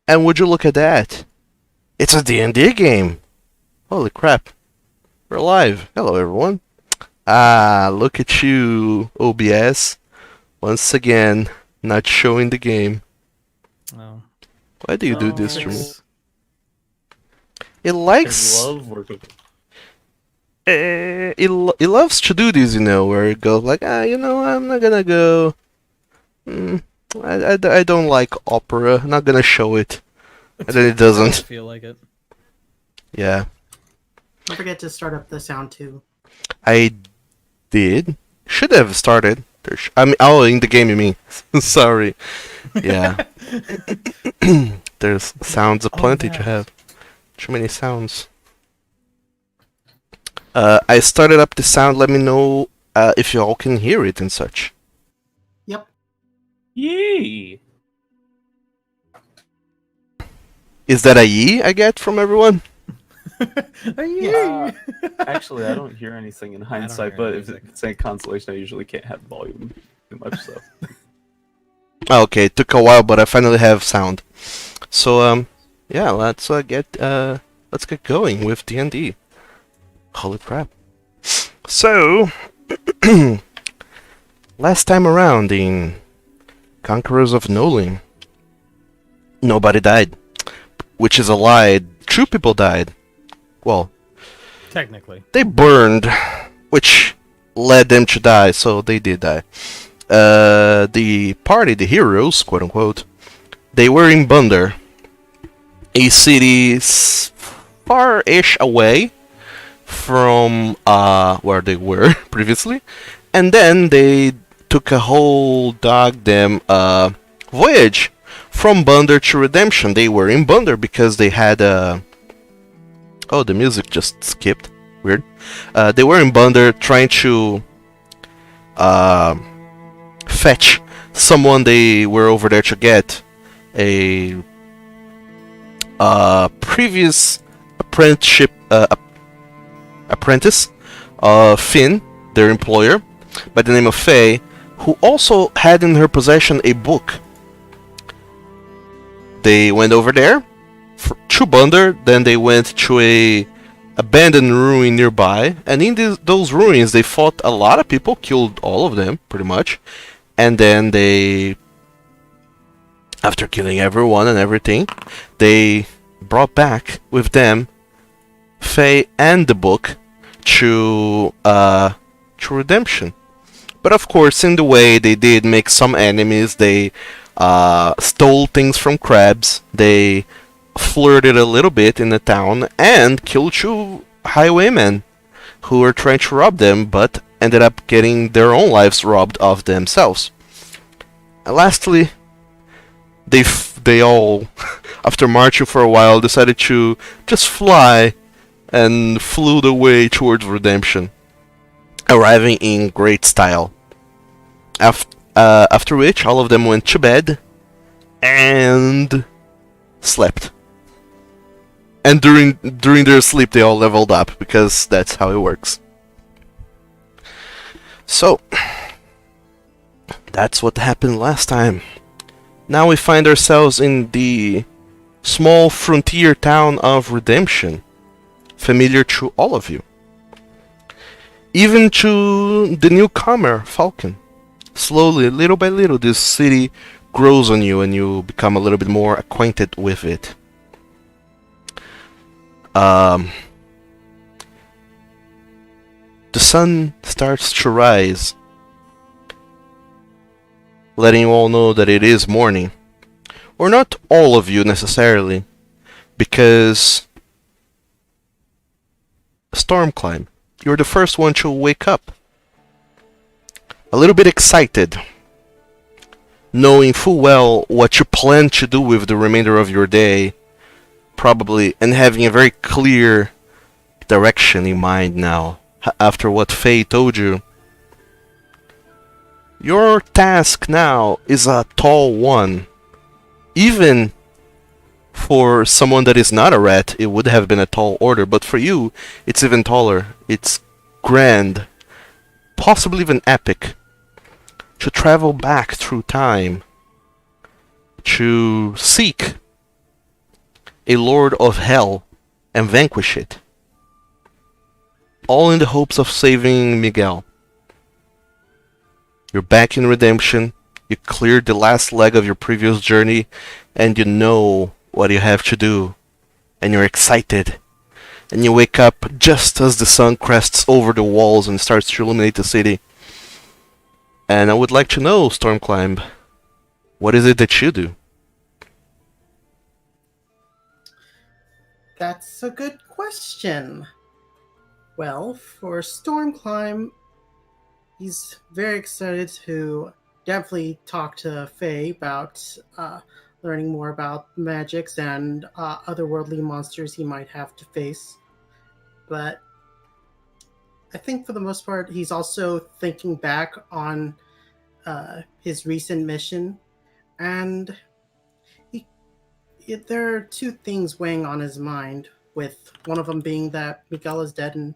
And would you look at that? It's a D&D game. Holy crap. We're live. Hello, everyone. Ah, look at you, OBS. Once again, not showing the game. Oh. Why do you do this to me? Six. It I likes... love working. It loves to do this, where it goes like, I'm not gonna go... I don't like opera, I'm not gonna show it. And then it I doesn't. feel like it. Yeah. Don't forget to start up the sound too. I did. Should have started. In the game you mean. Sorry. Yeah. There's sounds aplenty to have. Too many sounds. I started up the sound. Let me know if you all can hear it and such. Yep. Yee! Is that a yee I get from everyone? Yeah. Actually, I don't hear anything in hindsight, hear but if anything. it's a consolation, I usually can't have volume too much, so. Okay, it took a while, but I finally have sound. So yeah, let's get going with D&D. Holy crap! So last time around in Conquerors of Nolyn, nobody died, which is a lie. Two people died. Well, Technically. they burned, which led them to die, so they did die. The party, the heroes, quote unquote, they were in Bunder, a city far-ish away from where they were previously, and then they took a whole goddamn voyage from Bunder to Redemption. They were in Bunder because they had oh, the music just skipped. Weird. They were in Bunder trying to fetch someone they were over there to get, a previous apprentice, Finn, their employer, by the name of Faye, who also had in her possession a book. They went over there to Bunder, then they went to a abandoned ruin nearby, and in those ruins they fought a lot of people, killed all of them, pretty much, and then they, after killing everyone and everything, they brought back with them Faye and the book to Redemption. But of course, in the way, they did make some enemies. They stole things from crabs. They flirted a little bit in the town and killed two highwaymen who were trying to rob them, but ended up getting their own lives robbed of themselves. And lastly, they all, after marching for a while, decided to just fly and flew the way towards Redemption, arriving in great style. After which, all of them went to bed and slept. And during their sleep, they all leveled up, because that's how it works. So, that's what happened last time. Now we find ourselves in the small frontier town of Redemption, familiar to all of you. Even to the newcomer, Falcon. Slowly, little by little, this city grows on you and you become a little bit more acquainted with it. The sun starts to rise, letting you all know that it is morning. Or not all of you necessarily, because storm climb. You're the first one to wake up. A little bit excited, knowing full well what you plan to do with the remainder of your day, probably, and having a very clear direction in mind now, after what Faye told you. Your task now is a tall one. Even for someone that is not a rat, it would have been a tall order, but for you, it's even taller. It's grand, possibly even epic. To travel back through time, to seek a lord of hell and vanquish it. All in the hopes of saving Miguel. You're back in redemption, you cleared the last leg of your previous journey, and you know what you have to do. And you're excited. And you wake up just as the sun crests over the walls and starts to illuminate the city. And I would like to know, Stormclimb, what is it that you do? That's a good question. Well, for Stormclimb, he's very excited to definitely talk to Faye about learning more about magics and otherworldly monsters he might have to face. But I think for the most part, he's also thinking back on his recent mission, and there are two things weighing on his mind, with one of them being that Miguel is dead, and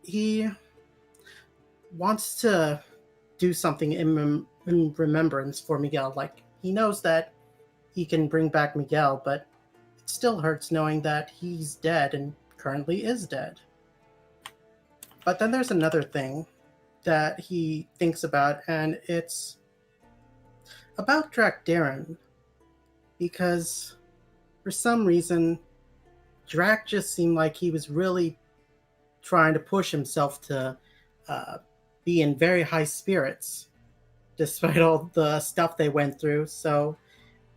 he wants to do something in remembrance for Miguel. Like, he knows that he can bring back Miguel, but it still hurts knowing that he's dead and currently is dead. But then there's another thing that he thinks about, and it's about Drakdarin. Because for some reason, Drak just seemed like he was really trying to push himself to be in very high spirits, despite all the stuff they went through. So,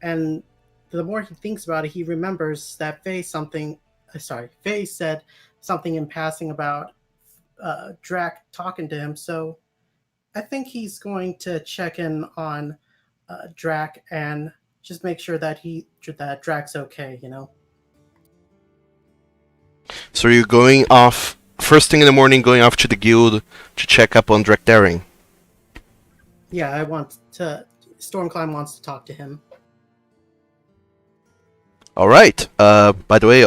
and the more he thinks about it, he remembers that Faye said something in passing about Drak talking to him. So, I think he's going to check in on Drak and just make sure that Drak's okay, you know? So you're going off, first thing in the morning, going off to the guild to check up on Drakdarin. Yeah, Stormclimb wants to talk to him. Alright, by the way,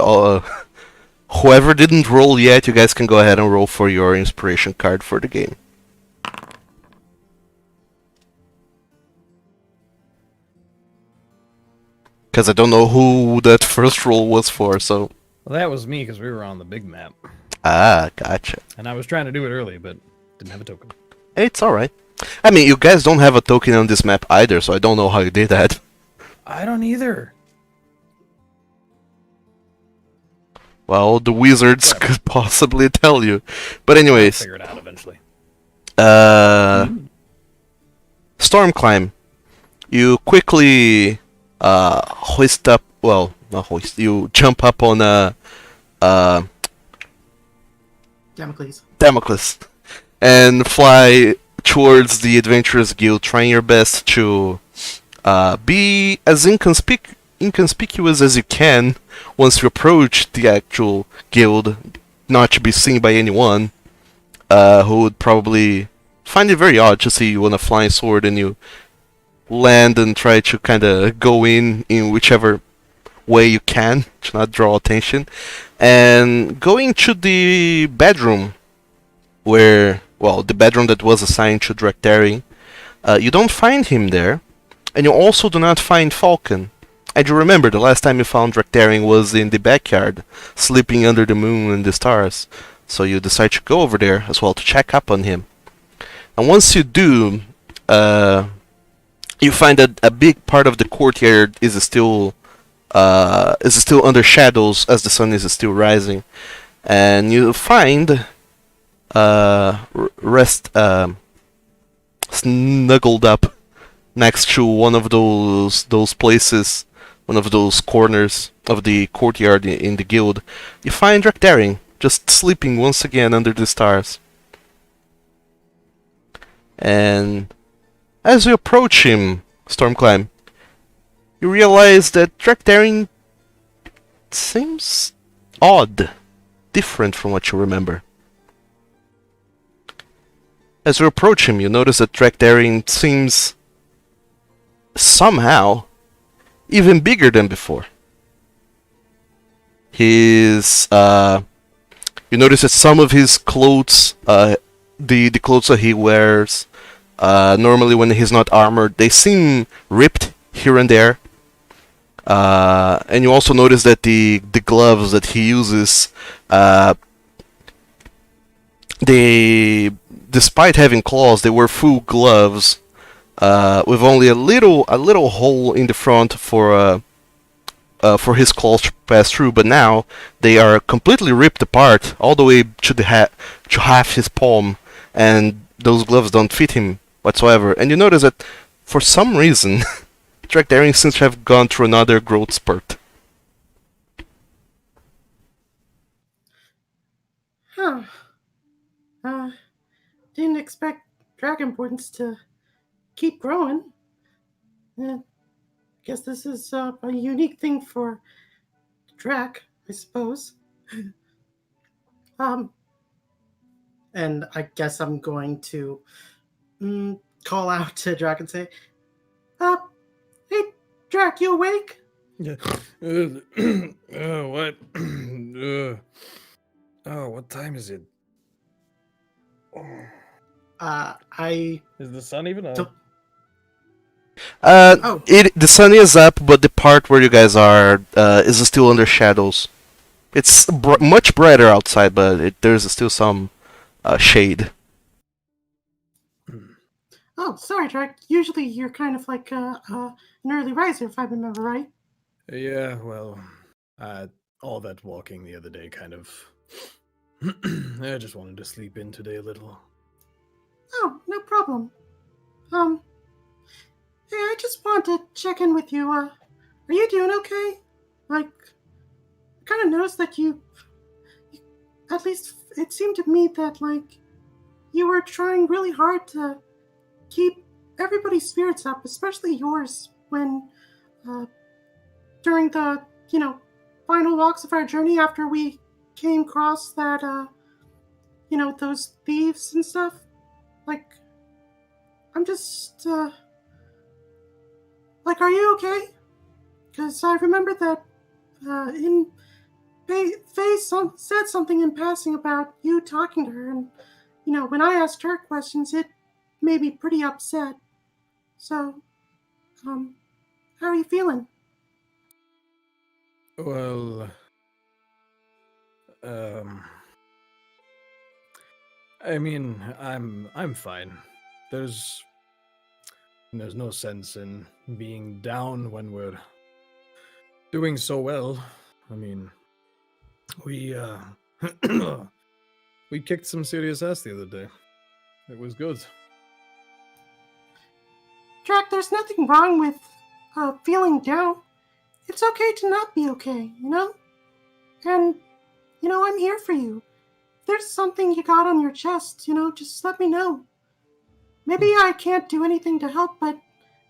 whoever didn't roll yet, you guys can go ahead and roll for your inspiration card for the game. Because I don't know who that first roll was for, so... Well, that was me because we were on the big map. Ah, gotcha. And I was trying to do it early, but didn't have a token. It's alright. I mean, you guys don't have a token on this map either, so I don't know how you did that. I don't either. Well, the wizards could possibly tell you. But I'll anyways... figure it out eventually. Stormclimb. You quickly... hoist up, well, not hoist, you jump up on Damocles and fly towards the Adventurers Guild, trying your best to be as inconspicuous as you can once you approach the actual guild, not to be seen by anyone who would probably find it very odd to see you on a flying sword and you land and try to kind of go in whichever way you can to not draw attention. And going to the bedroom where, well, the bedroom that was assigned to Drakdarin, you don't find him there, and you also do not find Falcon. And you remember the last time you found Drakdarin was in the backyard, sleeping under the moon and the stars. So you decide to go over there as well to check up on him. And once you do, you find that a big part of the courtyard is still under shadows as the sun is still rising, and you find snuggled up next to one of those places, one of those corners of the courtyard in the guild. You find Drakdarin just sleeping once again under the stars, and as you approach him, Stormclimb, you realize that Drakdarin seems odd, different from what you remember. As you approach him, you notice that Drakdarin seems somehow even bigger than before. You notice that some of his clothes, the clothes that he wears, normally when he's not armored, they seem ripped here and there. And you also notice that the gloves that he uses, they, despite having claws, they were full gloves with only a little hole in the front for his claws to pass through. But now they are completely ripped apart all the way to half his palm, and those gloves don't fit him whatsoever. And you notice that for some reason, Tractarian seems to have gone through another growth spurt. Huh. Didn't expect dragonborns to keep growing. Guess this is a unique thing for Drac, I suppose. um, and I guess I'm going to call out to Drac and say, hey, Drac, you awake? Yeah. What? Oh, what time is it? I Is the sun even up? don't. Uh, Oh. the sun is up, but the part where you guys are is still under shadows. It's much brighter outside, but there's still some shade. Oh, sorry, Drac. Usually you're kind of like an early riser, if I remember right. Yeah, well, all that walking the other day kind of. I just wanted to sleep in today a little. Oh, no problem. Hey, I just wanted to check in with you. Are you doing okay? Like, I kind of noticed that you, at least it seemed to me that, like, you were trying really hard to keep everybody's spirits up, especially yours, when, during the, final walks of our journey after we came across that, those thieves and stuff. Like, I'm just, like, are you okay? Because I remember that Faye said something in passing about you talking to her, and, when I asked her questions, it made me pretty upset. So, how are you feeling? Well, I mean, I'm fine. There's no sense in being down when we're doing so well. I mean, we we kicked some serious ass the other day. It was good. Drac, there's nothing wrong with feeling down. It's okay to not be okay, And, I'm here for you. If there's something you got on your chest, just let me know. Maybe I can't do anything to help, but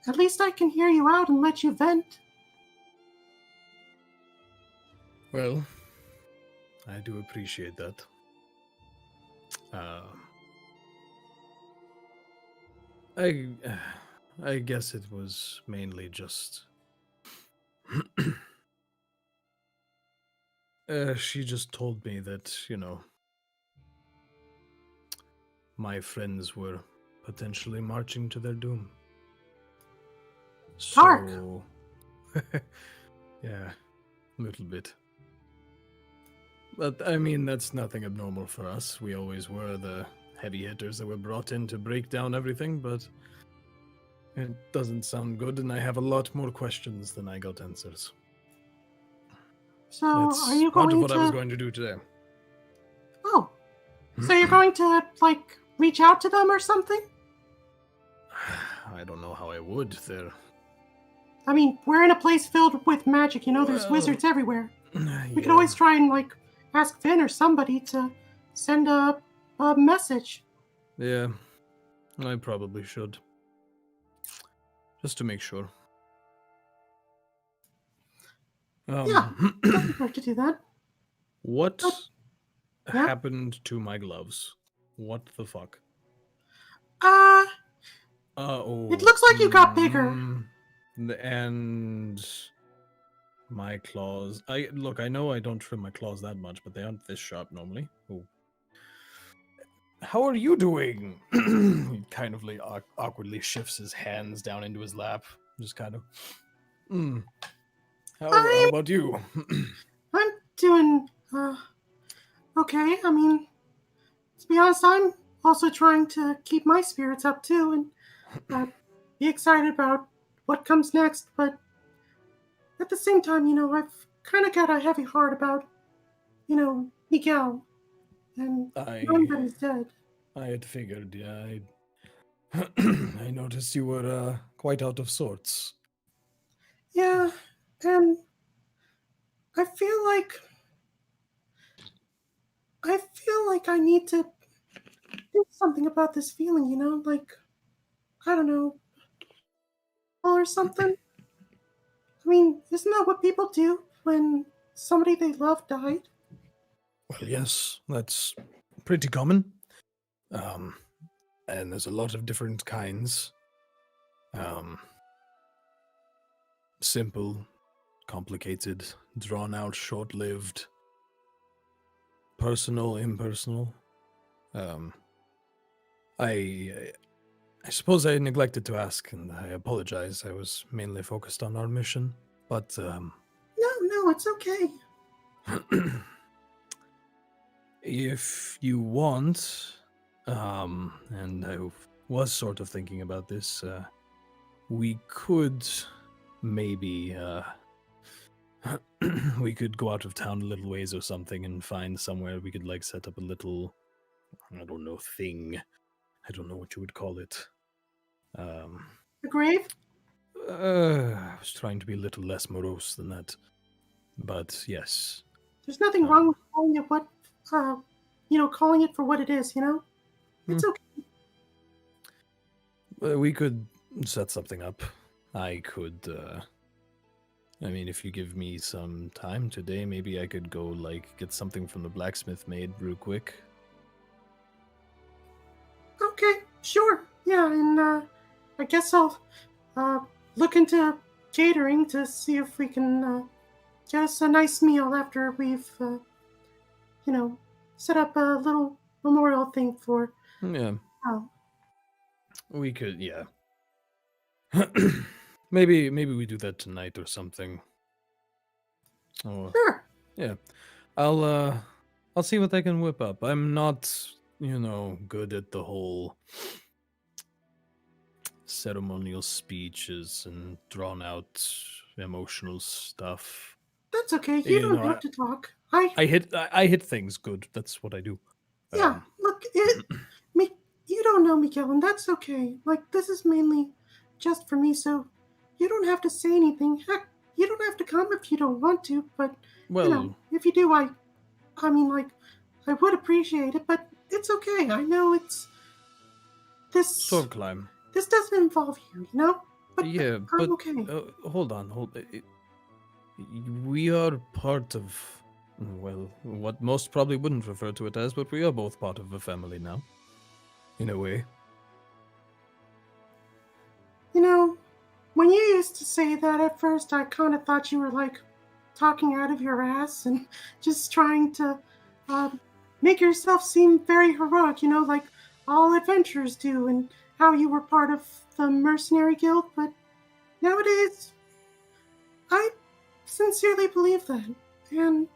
at least I can hear you out and let you vent. Well, I do appreciate that. I guess it was mainly just she just told me that, my friends were potentially marching to their doom. Dark. So yeah, a little bit. But I mean, that's nothing abnormal for us. We always were the heavy hitters that were brought in to break down everything, but it doesn't sound good, and I have a lot more questions than I got answers. So, That's are you part going of what to... I was going to do today. Oh. So you're going to, like, reach out to them or something? I don't know how I would. They're... I mean, we're in a place filled with magic, there's wizards everywhere. We could always try and, like, ask Finn or somebody to send a message. Yeah, I probably should. Just to make sure. Yeah, doesn't hurt to do that. What Yeah? happened to my gloves? What the fuck? It looks like you got bigger. And my claws. I know I don't trim my claws that much, but they aren't this sharp normally. Oh. How are you doing? He kind of awkwardly shifts his hands down into his lap. Just kind of. How about you? I'm doing okay. I mean, to be honest, I'm also trying to keep my spirits up too, and be excited about what comes next. But at the same time, I've kind of got a heavy heart about, Miguel and knowing that he's dead. I had figured, yeah. I noticed you were quite out of sorts. Yeah, and I feel like I need to do something about this feeling, like I don't know, or something. I mean, isn't that what people do when somebody they love died? Well, yes, that's pretty common. And there's a lot of different kinds. Simple, complicated, drawn out, short lived, personal, impersonal. I suppose I neglected to ask, and I apologize. I was mainly focused on our mission, but No, it's okay. if you want, and I was sort of thinking about this, we could maybe we could go out of town a little ways or something and find somewhere we could like set up a little, I don't know, thing. I don't know what you would call it. The grave? I was trying to be a little less morose than that, but yes. There's nothing wrong with calling it calling it for what it is, It's okay. We could set something up. I could, I mean, if you give me some time today, maybe I could go, like, get something from the blacksmith made real quick. Okay, sure. Yeah, and I guess I'll look into catering to see if we can get us a nice meal after we've, set up a little memorial thing for. Yeah. Oh, We could, yeah. maybe we do that tonight or something. Oh, sure. yeah. I'll see what I can whip up. I'm not, good at the whole ceremonial speeches and drawn out emotional stuff. That's okay. You don't have to talk. I hit things good. That's what I do. Yeah, look, you don't know Miguel, and that's okay. Like, this is mainly just for me, so you don't have to say anything. Heck, you don't have to come if you don't want to, but, well, if you do, I would appreciate it, but it's okay. I know this... sword climb. This doesn't involve you, But Yeah, I'm but okay. hold on. We are part of, well, what most probably wouldn't refer to it as, but we are both part of a family now. In a way. When you used to say that at first, I kind of thought you were, like, talking out of your ass and just trying to make yourself seem very heroic, like all adventurers do, and how you were part of the mercenary guild, but nowadays, I sincerely believe that, and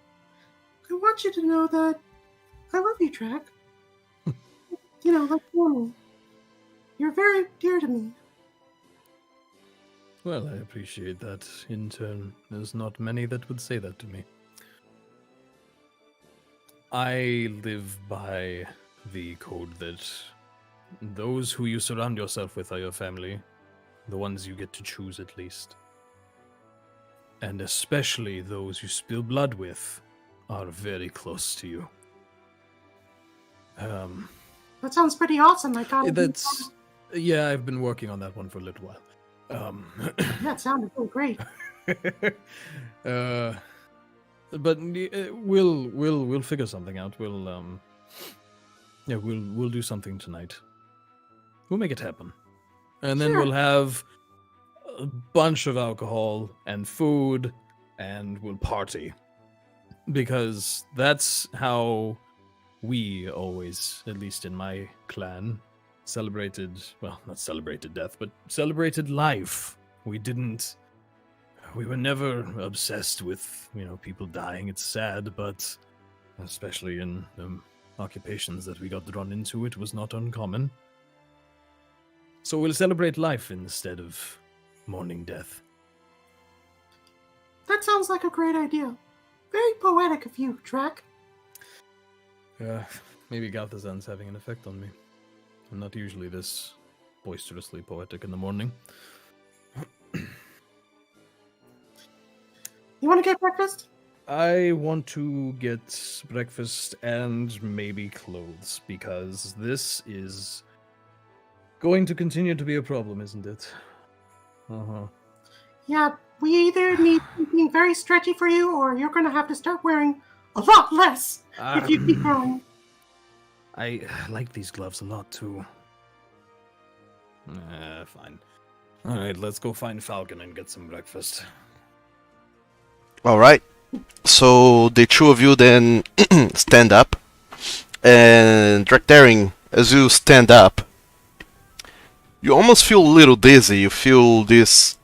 I want you to know that I love you, Drac. Like family. You're very dear to me. Well, I appreciate that. In turn, there's not many that would say that to me. I live by the code that those who you surround yourself with are your family, the ones you get to choose at least. And especially those you spill blood with are very close to you. That sounds pretty awesome. Yeah, I've been working on that one for a little while. That sounded really great. But we'll figure something out. We'll do something tonight. We'll make it happen. And then we'll have a bunch of alcohol and food, and we'll party. Because that's how we always, at least in my clan, celebrated, well, not celebrated death, but celebrated life. We didn't We were never obsessed with, people dying. It's sad, but especially in occupations that we got drawn into, it was not uncommon. So we'll celebrate life instead of mourning death. That sounds like a great idea. Very poetic of you, Drac. Maybe Galthazan's having an effect on me. I'm not usually this boisterously poetic in the morning. You want to get breakfast? I want to get breakfast and maybe clothes, because this is going to continue to be a problem, isn't it? Yeah, we either need something very stretchy for you, or you're going to have to start wearing a lot less if you keep growing. I like these gloves a lot, too. Fine. Alright, let's go find Falcon and get some breakfast. Alright. So the two of you then stand up. And Drakdaring, as you stand up, you almost feel a little dizzy. You feel this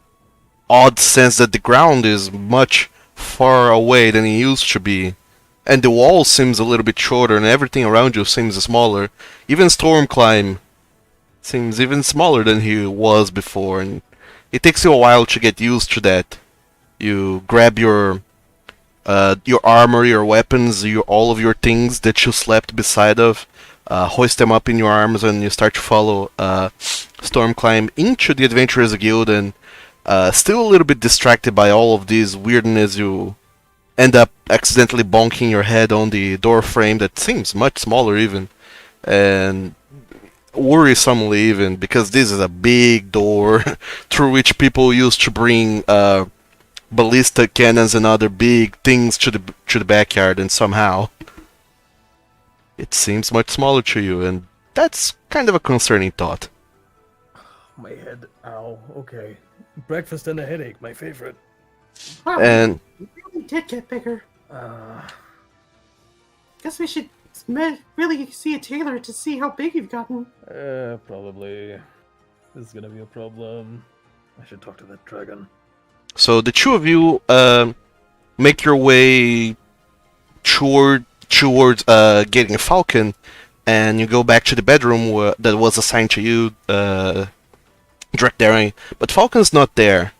odd sense that the ground is much far away than it used to be. And the wall seems a little bit shorter and everything around you seems smaller. Even Stormclimb seems even smaller than he was before. And it takes you a while to get used to that. You grab your armor, your weapons, all of your things that you slept beside of, hoist them up in your arms, and you start to follow Stormclimb into the Adventurers Guild, and still a little bit distracted by all of this weirdness, you end up accidentally bonking your head on the door frame that seems much smaller even, and worrisomely even, because this is a big door through which people used to bring ballista cannons and other big things to the backyard, and somehow it seems much smaller to you, and that's kind of a concerning thought. My head, ow, okay. Breakfast and a headache, my favorite. Wow, And you really did get bigger. Guess we should really see a tailor to see how big you've gotten. Probably. This is gonna be a problem. I should talk to that dragon. so the two of you make your way towards getting a falcon, and you go back to the bedroom that was assigned to you, Drakdaring, but Falcon's not there.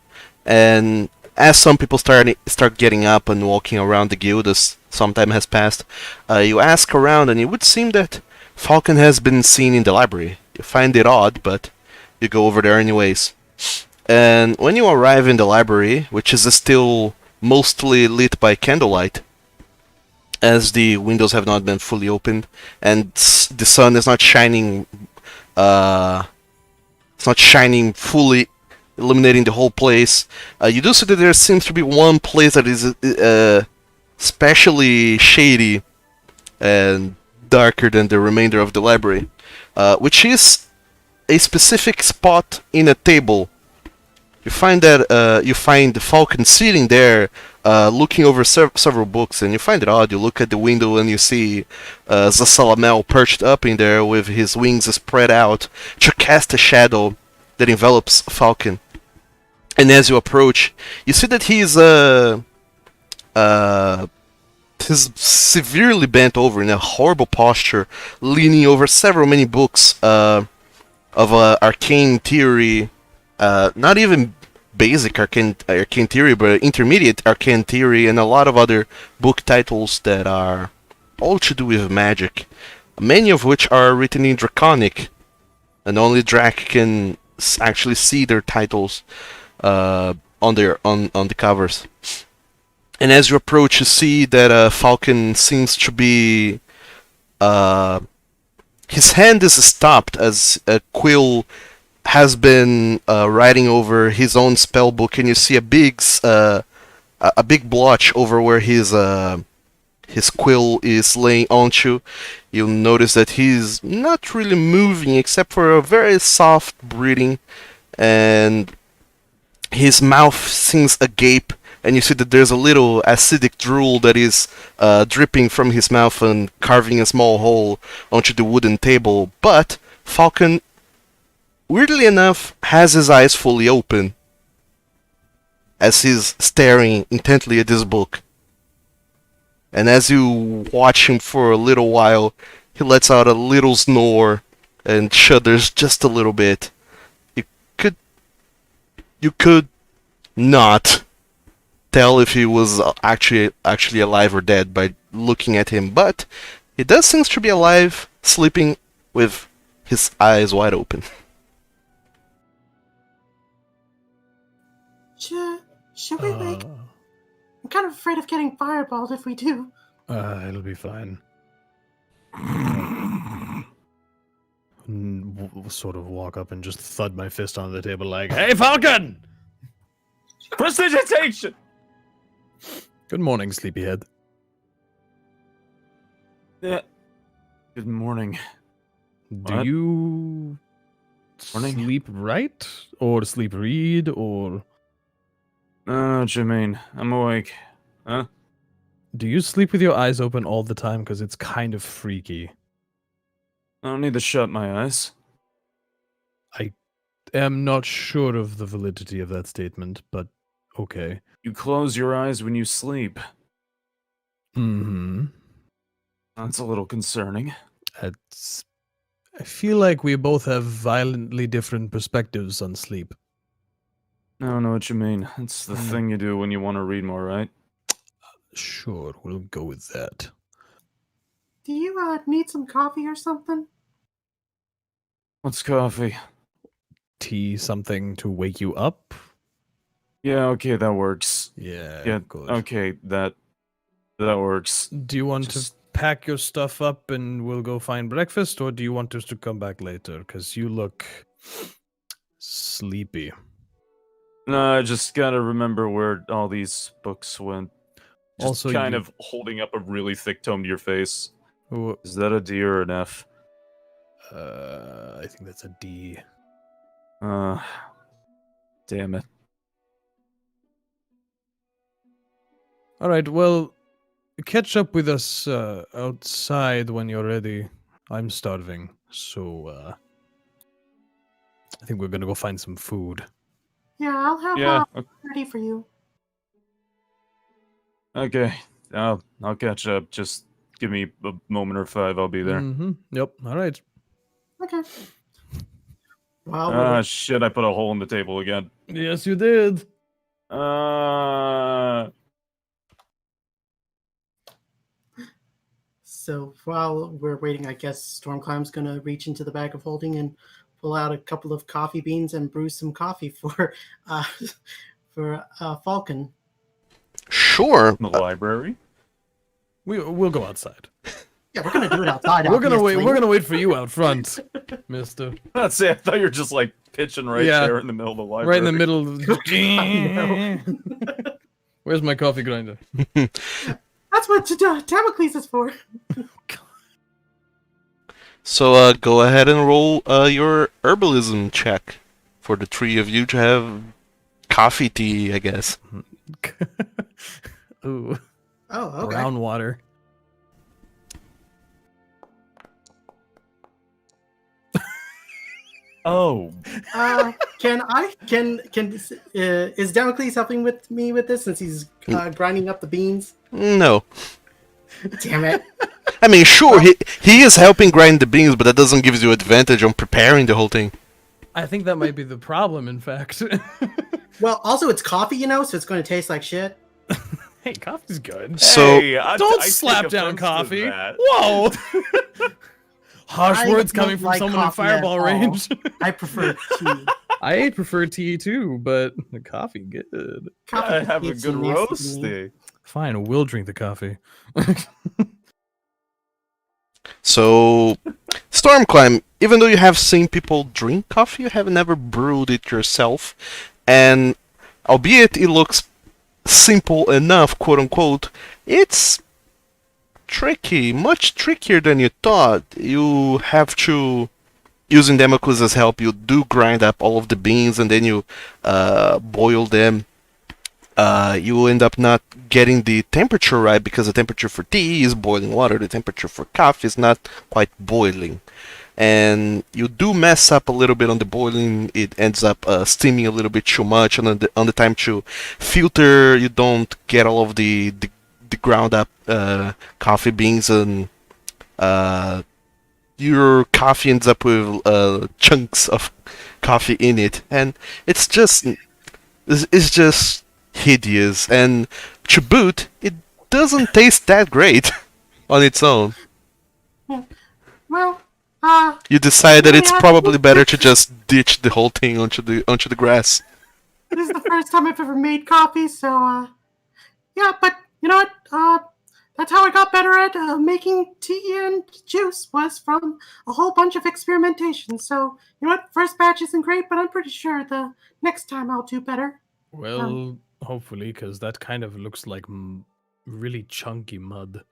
And as some people start getting up and walking around the guild as some time has passed, you ask around, and it would seem that Falcon has been seen in the library. You find it odd, but you go over there anyways. And when you arrive in the library, which is still mostly lit by candlelight, as the windows have not been fully opened, and the sun is not shining, it's not shining fully, illuminating the whole place. You do see that there seems to be one place that is especially shady and darker than the remainder of the library, which is a specific spot in a table. You find that you find the Falcon sitting there, looking over several books, and you find it odd. You look at the window and you see Zasalamel perched up in there with his wings spread out to cast a shadow that envelops Falcon. And as you approach, you see that he's severely bent over in a horrible posture, leaning over many books of arcane theory. Not even basic arcane theory, but intermediate arcane theory, and a lot of other book titles that are all to do with magic. Many of which are written in Draconic, and only Drac can actually see their titles on the covers. And as you approach, you see that Falcon seems to be his hand is stopped as a quill has been writing over his own spell book, and you see a big blotch over where his quill is laying onto. You'll notice that he's not really moving except for a very soft breathing, and his mouth seems agape, and you see that there's a little acidic drool that is dripping from his mouth and carving a small hole onto the wooden table. But Falcon, weirdly enough, has his eyes fully open. as he's staring intently at this book. And as you watch him for a little while, he lets out a little snore and shudders just a little bit. You could not tell if he was actually alive or dead by looking at him, but he does seem to be alive, sleeping with his eyes wide open. Should we wake? I'm kind of afraid of getting fireballed if we do. It'll be fine. Sort of walk up and just thud my fist on the table like, "Hey, Falcon! Prestidigitation! Good morning, sleepyhead." Yeah. Good morning. Do What? you Morning. sleep right? Or sleep read? Or Jermaine, I'm awake. Huh? do you sleep with your eyes open all the time? Because it's kind of freaky. I don't need to shut my eyes. I'm not sure of the validity of that statement, but okay. You close your eyes when you sleep. Mm-hmm. That's a little concerning. I feel like we both have violently different perspectives on sleep. I don't know what you mean. It's the thing you do when you want to read more, right? Sure, we'll go with that. Do you need some coffee or something? What's coffee? Tea, something to wake you up? Yeah, okay, that works. Yeah, good. Okay, that works. Do you want to pack your stuff up and we'll go find breakfast, or do you want us to come back later? Because you look sleepy. No, I just gotta remember where all these books went. Just Also, kind of holding up a really thick tome to your face. Oh, Is that a D or an F? I think that's a D. Damn it. All right, well, catch up with us outside when you're ready. I'm starving, so I think we're gonna go find some food. Yeah, I'll have Yeah, ready for you. okay. I'll catch up. Just give me a moment or 5. I'll be there. Mm-hmm. Yep. All right. Okay. Well, Ah, shit! I put a hole in the table again. Yes, you did. so while we're waiting, I guess Stormclimb's gonna reach into the bag of holding and pull out a couple of coffee beans and brew some coffee for Falcon. Sure. The library. We'll go outside. Yeah, we're gonna do it outside. We're gonna wait. obviously. We're gonna wait for you out front, Mister. Let's say I thought you were just like pitching right Yeah. there in the middle of the library. Right in the middle. I know. Where's my coffee grinder? That's what Damocles is for. So go ahead and roll your herbalism check for the 3 of you to have coffee tea, I guess. Ooh, Oh, okay. brown water. Oh, Is Damocles helping me with this since he's grinding up the beans? No. Damn it. I mean, sure, he is helping grind the beans, but that doesn't give you advantage on preparing the whole thing. I think that might be the problem. In fact. Well, also it's coffee, so it's going to taste like shit. Hey, coffee's good. So hey, Don't I take slap down offense to coffee. that. Whoa. Harsh I words don't coming from like someone in coffee at fireball all. range. I prefer tea. I prefer tea too, but the coffee good. Coffee I have a tastes good nasty to me. roasty. Fine, we'll drink the coffee. So, Stormclimb, even though you have seen people drink coffee, you have never brewed it yourself. And albeit it looks simple enough, quote unquote, it's tricky, much trickier than you thought. You have to, using Damocles' help, you do grind up all of the beans and then you boil them. You end up not getting the temperature right because the temperature for tea is boiling water. The temperature for coffee is not quite boiling. and you do mess up a little bit on the boiling. It ends up steaming a little bit too much, and on the time to filter, you don't get all of the ground up coffee beans, and your coffee ends up with chunks of coffee in it, and it's just hideous. And to boot, it doesn't taste that great on its own. Well, You decide that we it's have- probably better to just ditch the whole thing onto the grass. it is the first time I've ever made coffee, so yeah. But you know what? That's how I got better at making tea and juice, was from a whole bunch of experimentation. So you know what? First batch isn't great, but I'm pretty sure the next time I'll do better. Well, hopefully, because that kind of looks like really chunky mud.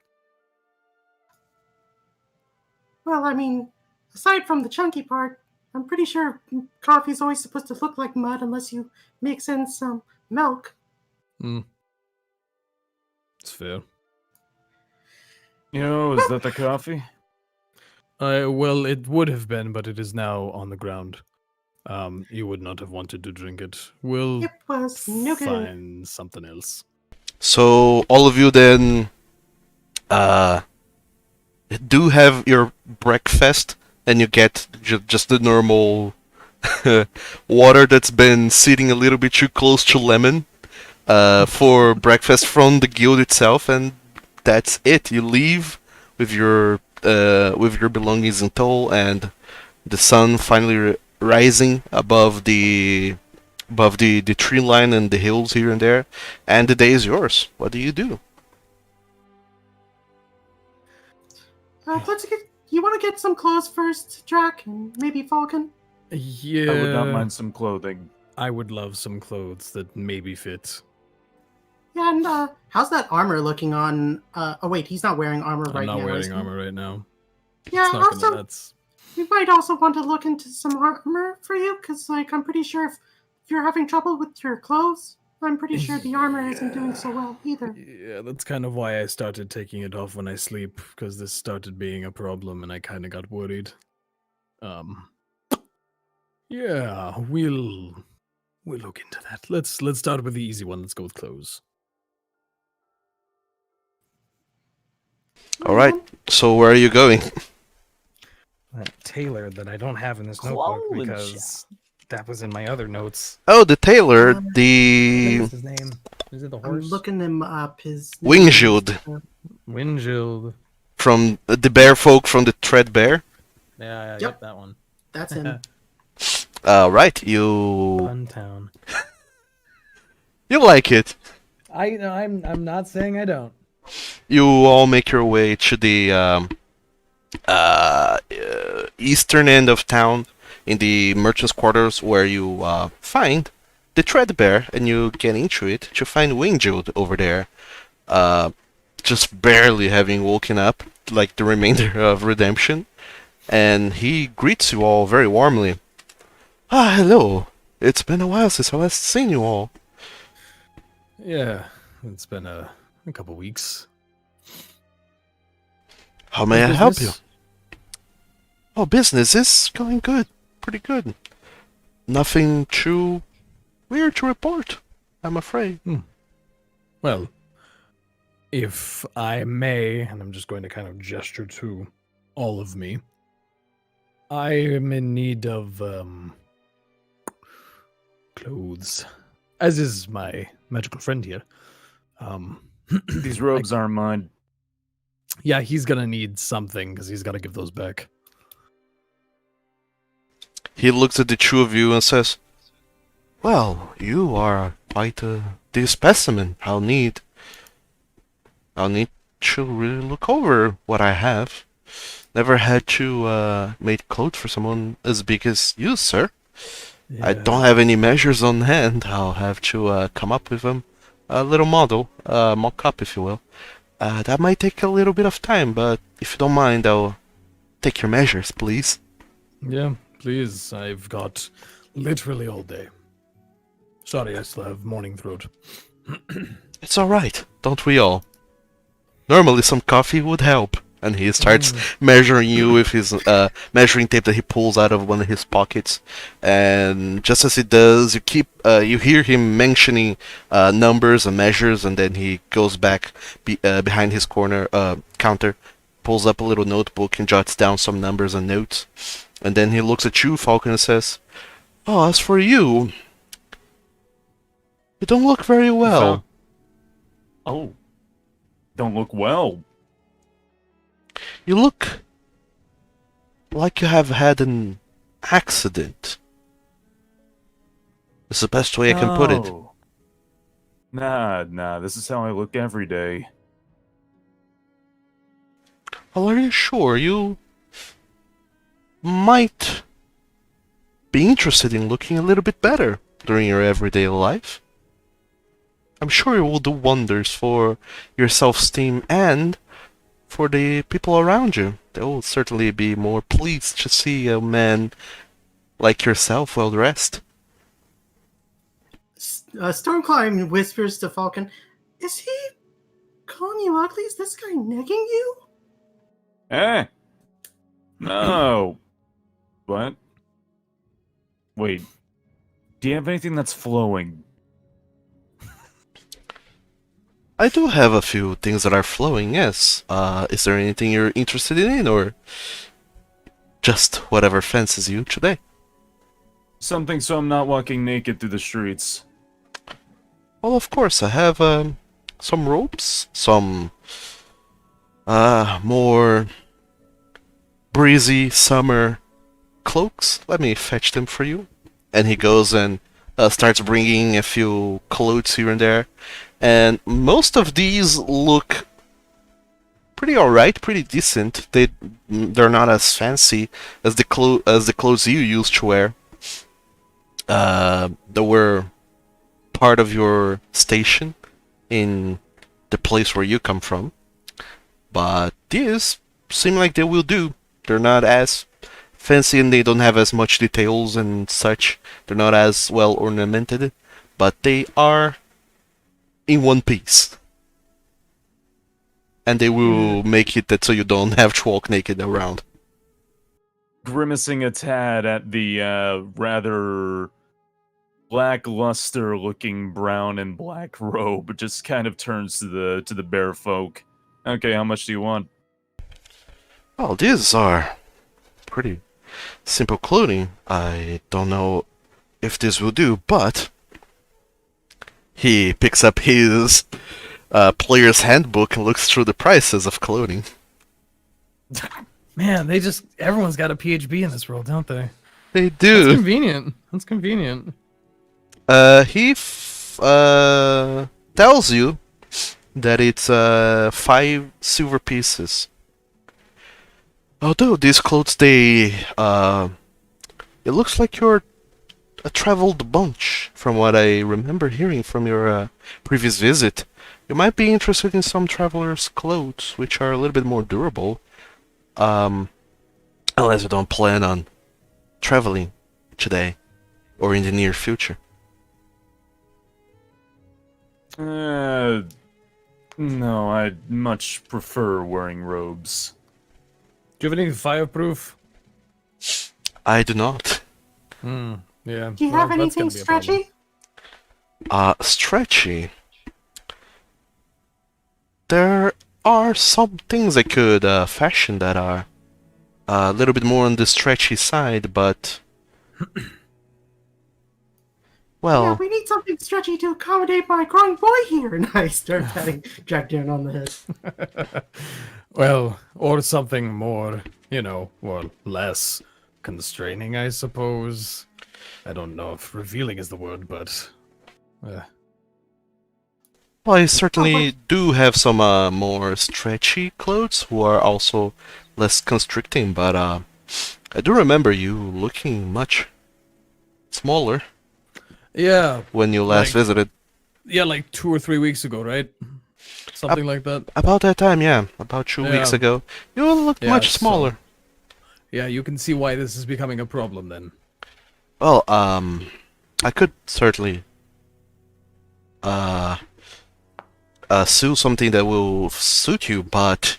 Well, I mean, aside from the chunky part, I'm pretty sure coffee's always supposed to look like mud unless you mix in some milk. It's fair. Is that the coffee? Well, it would have been, but it is now on the ground. You would not have wanted to drink it. We'll It was no good. find something else. So all of you then do have your breakfast, and you get just the normal water that's been sitting a little bit too close to lemon for breakfast from the guild itself, and that's it. You leave with your belongings in tow, and the sun finally rising above the tree line and the hills here and there, and the day is yours. What do you do? Let's get. You want to get some clothes first, Jack, and maybe Falcon? Yeah. I would not mind some clothing. I would love some clothes that maybe fit. Yeah, and how's that armor looking on? Oh wait, he's not wearing armor I'm right not now. is wearing he? armor right now. Yeah, It's not also, gonna, that's we might also want to look into some armor for you, because like I'm pretty sure if you're having trouble with your clothes, I'm pretty sure the armor isn't doing so well either. Yeah, that's kind of why I started taking it off when I sleep, because this started being a problem and I kind of got worried. Yeah, we'll look into that. Let's start with the easy one. Let's go with clothes. All right. So where are you going? That tailor that I don't have in this notebook Clone because that was in my other notes. Oh, the tailor, What the is his name? Is it the I'm horse? looking him up. His name is, Winged Wingild. from the bear folk from the Threadbare. Yeah, Yep. that one. That's him. Right. You Funtown. like it. I'm not saying I don't. You all make your way to the eastern end of town, in the merchants' quarters, where you find the Threadbare, and you get into it to find Winged over there, just barely having woken up, like the remainder of Redemption, and he greets you all very warmly. Ah, hello. It's been a while since I last seen you all. Yeah, it's been a couple weeks. How may I help you? Business? Oh, business is going good. Pretty good. Nothing too weird to report, I'm afraid. Well, if I may, and I'm just going to kind of gesture to all of me, I am in need of clothes, as is my magical friend here. These robes aren't mine. Yeah, he's gonna need something because he's got to give those back. He looks at the two of you and says, "Well, you are quite the specimen. I'll need to really look over what I have. Never had to make clothes for someone as big as you, sir. I don't have any measures on hand. I'll have to come up with a little model, mock-up, if you will. That might take a little bit of time, but if you don't mind, I'll take your measures, please." Yeah, please. I've got literally all day. Sorry, I still have morning throat. It's alright, don't we all? Normally some coffee would help. And he starts measuring you with his measuring tape that he pulls out of one of his pockets. And just as he does, you hear him mentioning numbers and measures, and then he goes back behind his counter, pulls up a little notebook and jots down some numbers and notes. And then he looks at you, Falcon, and says, "Oh, as for you, you don't look very well." Oh, don't look well. You look like you have had an accident. It's the best way I can put it. Oh. Nah, this is how I look every day. Well, are you sure? You might be interested in looking a little bit better during your everyday life. I'm sure it will do wonders for your self-esteem and for the people around you. They will certainly be more pleased to see a man like yourself well dressed. Stormclimb whispers to Falcon, "Is he calling you ugly? Is this guy negging you?" Eh? No. What? Wait. Do you have anything that's flowing? I do have a few things that are flowing, yes. Is there anything you're interested in, or just whatever fancies you today? Something so I'm not walking naked through the streets. Well, of course, I have some ropes, some more breezy summer cloaks. Let me fetch them for you. And he goes and starts bringing a few clothes here and there. And most of these look pretty alright, pretty decent. They're not as fancy as the clothes you used to wear. That were part of your station in the place where you come from. But these seem like they will do. They're not as fancy and they don't have as much details and such. They're not as well ornamented, but they are in one piece. And they will make it that so you don't have to walk naked around. Grimacing a tad at the rather lackluster looking brown and black robe, just kind of turns to the bear folk. Okay, how much do you want? Well, these are pretty simple clothing. I don't know if this will do, but he picks up his player's handbook and looks through the prices of clothing. Man, everyone's got a PHB in this world, don't they? They That's do. convenient. That's convenient. He tells you that it's 5 silver pieces. Although these clothes, it looks like you're a traveled bunch, from what I remember hearing from your previous visit. You might be interested in some traveler's clothes, which are a little bit more durable. Unless you don't plan on traveling today or in the near future. No, I'd much prefer wearing robes. Do you have anything fireproof? I do not. Yeah. Do you have anything stretchy? Stretchy. There are some things I could fashion that are a little bit more on the stretchy side, but well, Yeah, we need something stretchy to accommodate my growing boy here. And I start patting Jack down on the head. Well, or something more, or less constraining, I suppose. I don't know if revealing is the word, but... well, I certainly do have some more stretchy clothes who are also less constricting, but I do remember you looking much smaller yeah, when you last visited. yeah, like 2 or 3 weeks ago, right? Something like that. About that time, yeah. About 2 weeks Yeah. ago. You looked Yeah, much so- smaller. Yeah, you can see why this is becoming a problem then. Well, I could certainly sew something that will suit you, but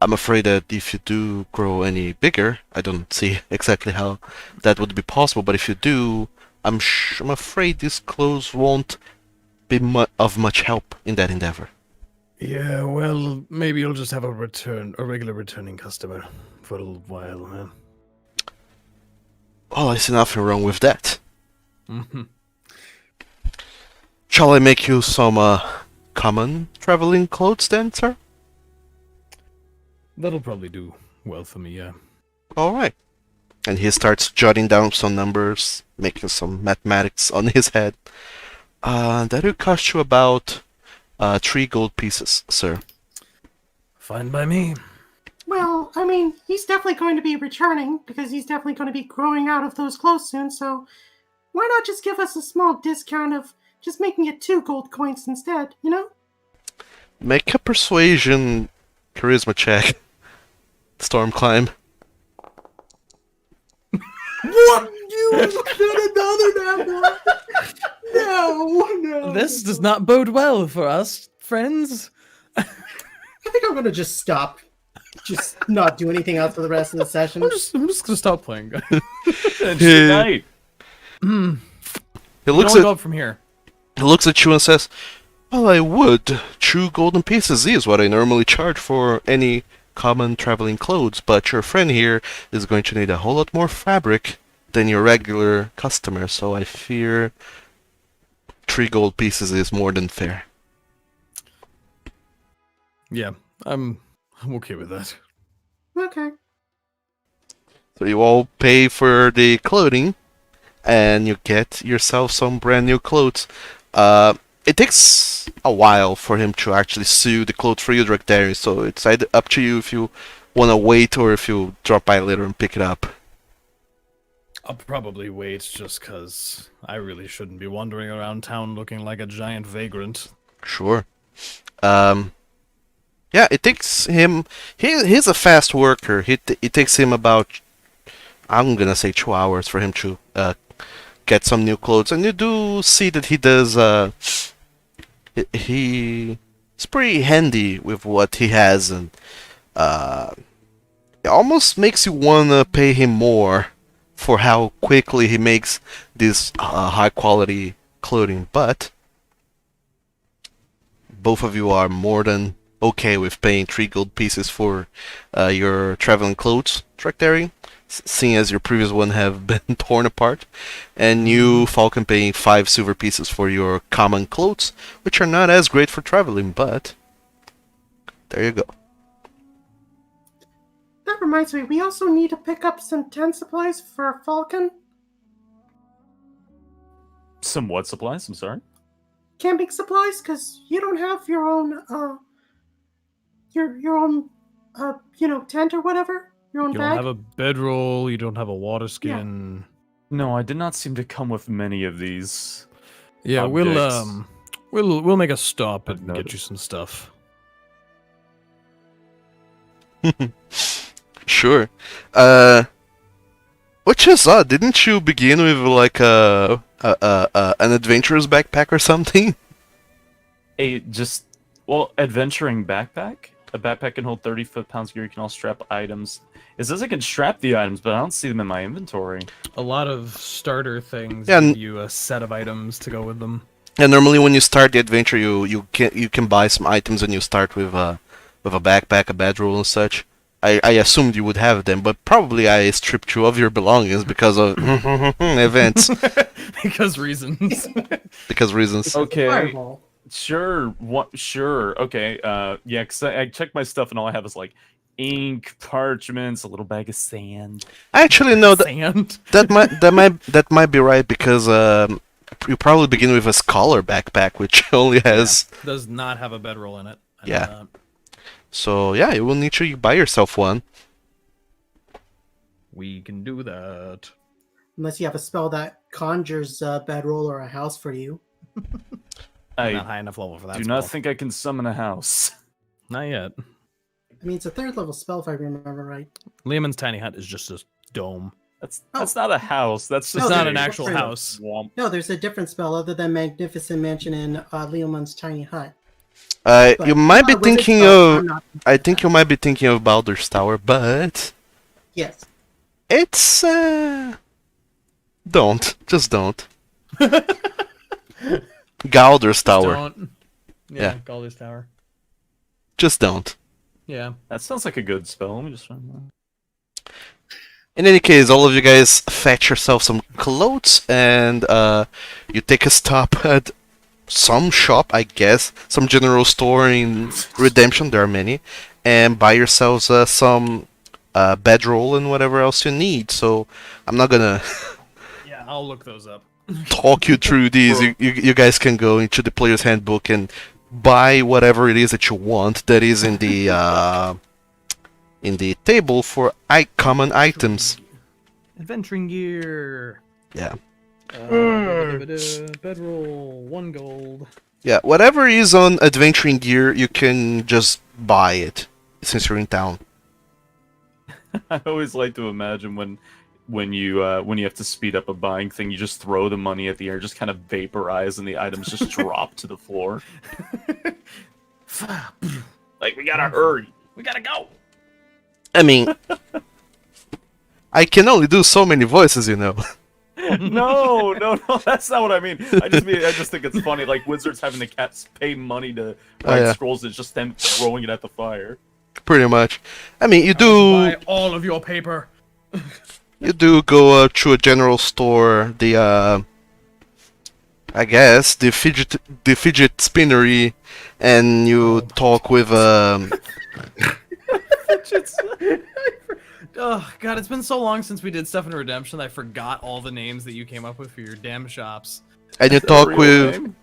I'm afraid that if you do grow any bigger, I don't see exactly how that would be possible, but if you do, I'm afraid these clothes won't be of much help in that endeavor. Yeah, well, maybe you'll just have a regular returning customer for a little while, man. Well, I see nothing wrong with that. Mm-hmm. Shall I make you some common traveling clothes then, sir? That'll probably do well for me, yeah. Alright. And he starts jotting down some numbers, making some mathematics on his head. That will cost you about 3 gold pieces, sir. Fine by me. Well, I mean, he's definitely going to be returning because he's definitely going to be growing out of those clothes soon, so why not just give us a small discount of just making it 2 gold coins instead, you know? Make a persuasion charisma check. Storm climb. What? You did another number? No. This does not bode well for us, friends. I think I'm gonna just stop. Just not do anything else for the rest of the session. I'm just gonna stop playing, guys. Good night. He We looks can only at go up from here. he looks at you and says, "Well, I would. 2 golden pieces is what I normally charge for any common traveling clothes, but your friend here is going to need a whole lot more fabric than your regular customer, so I fear 3 gold pieces is more than fair." Yeah, I'm okay with that. Okay. So you all pay for the clothing, and you get yourself some brand new clothes. It takes a while for him to actually sew the clothes for you, Drakdarius, so it's either up to you if you want to wait or if you drop by later and pick it up. I'll probably wait just because I really shouldn't be wandering around town looking like a giant vagrant. Sure. Yeah, it takes him... He's a fast worker. It takes him about, I'm gonna say 2 hours for him to get some new clothes. And you do see that he does... He's pretty handy with what he has, and it almost makes you wanna pay him more for how quickly he makes this high quality clothing. But both of you are more than okay with paying 3 gold pieces for your traveling clothes, Drakdarius, seeing as your previous one have been torn apart, and you, Falcon, paying 5 silver pieces for your common clothes, which are not as great for traveling, but there you go. That reminds me, we also need to pick up some tent supplies for Falcon. Some what supplies? I'm sorry. Camping supplies, because you don't have your own, your own, tent or whatever. Your own You bag. don't have a bedroll, you don't have a water skin. No, I did not seem to come with many of these. Yeah, Objects. we'll make a stop I've and get noted. you some stuff. Sure. Which is odd. Didn't you begin with like an adventurer's backpack or something? Adventuring backpack? A backpack can hold 30 foot-pounds gear. You can all strap items. It says I can strap the items, but I don't see them in my inventory. A lot of starter things Yeah, give you a set of items to go with them. And normally when you start the adventure, you can buy some items, and you start with a backpack, a bedroll, and such. I assumed you would have them, but probably I stripped you of your belongings because of events. Because reasons. Because reasons. Okay. Fireball. Sure. What? Sure. Okay. Yeah. Cause I checked my stuff and all I have is like ink, parchments, a little bag of sand. Actually, no, Sand. that might be right because you probably begin with a scholar backpack, which only has. Does not have a bedroll in it. I know Yeah. that. So yeah, you will need to buy yourself one. We can do that. Unless you have a spell that conjures a bedroll or a house for you. I'm not I high enough level for that. do spell. not think I can summon a house. Not yet. I mean, it's a 3rd level spell if I remember right. Lehman's tiny hut is just a dome. That's not a house. That's It's just not a an actual different- house. swamp. No, there's a different spell other than Magnificent Mansion in Leomund's Tiny Hut. But You might be with it, thinking so of. I'm not I think you might be thinking of Baldur's Tower, but Yes. it's don't. Just don't. Galdur's Just Tower. don't. Yeah. Yeah, Galder's Tower. Just don't. Yeah. That sounds like a good spell. Let me just run that. In any case, all of you guys fetch yourself some clothes and you take a stop at some shop, I guess, some general store in Redemption, there are many, and buy yourselves some bedroll and whatever else you need. So I'm not gonna Yeah, I'll look those up. talk you through these. You guys can go into the player's handbook and buy whatever it is that you want that is in the table for common items. Adventuring gear. Yeah. Bedroll, 1 gold. Yeah, whatever is on adventuring gear, you can just buy it since you're in town. I always like to imagine when you have to speed up a buying thing, you just throw the money at the air, just kind of vaporize, and the items just drop to the floor. Like, we gotta hurry. We gotta go. I mean, I can only do so many voices, you know. No, that's not what I mean. I just think it's funny, like wizards having to pay money to write yeah. scrolls. It's just them throwing it at the fire. Pretty much. I mean, you do Buy all of your paper. go to a general store, I guess the fidget spinnery, and you talk with Oh god, it's been so long since we did stuff in Redemption. I forgot all the names that you came up with for your damn shops. and you Is that a talk real with. name?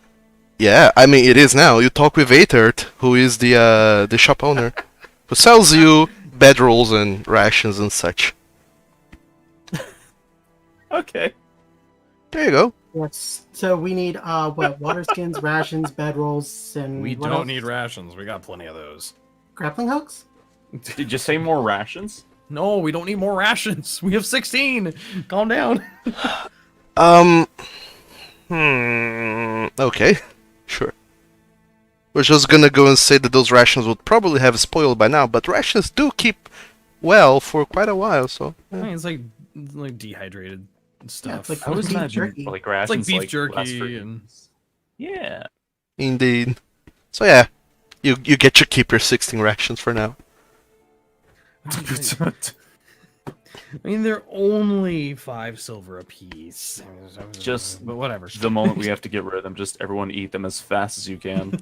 Yeah, I mean it is now. You talk with Aetert, who is the shop owner, who sells you bedrolls and rations and such. Okay. There you go. Yes. So we need what? Water skins, rations, bedrolls, and We what don't else? need rations. We got plenty of those. grappling hooks. Did you say more rations? No, we don't need more rations. We have 16. Calm down. Okay. Sure. We're just gonna go and say that those rations would probably have spoiled by now, but rations do keep well for quite a while, so. I mean, it's like dehydrated stuff. like I was beef imagining jerky. like rations, beef last jerky for and- days. Yeah. Indeed. So yeah, you get to keep your 16 rations for now. I mean, they're only 5 silver apiece. Just but whatever. The moment we have to get rid of them, just everyone eat them as fast as you can.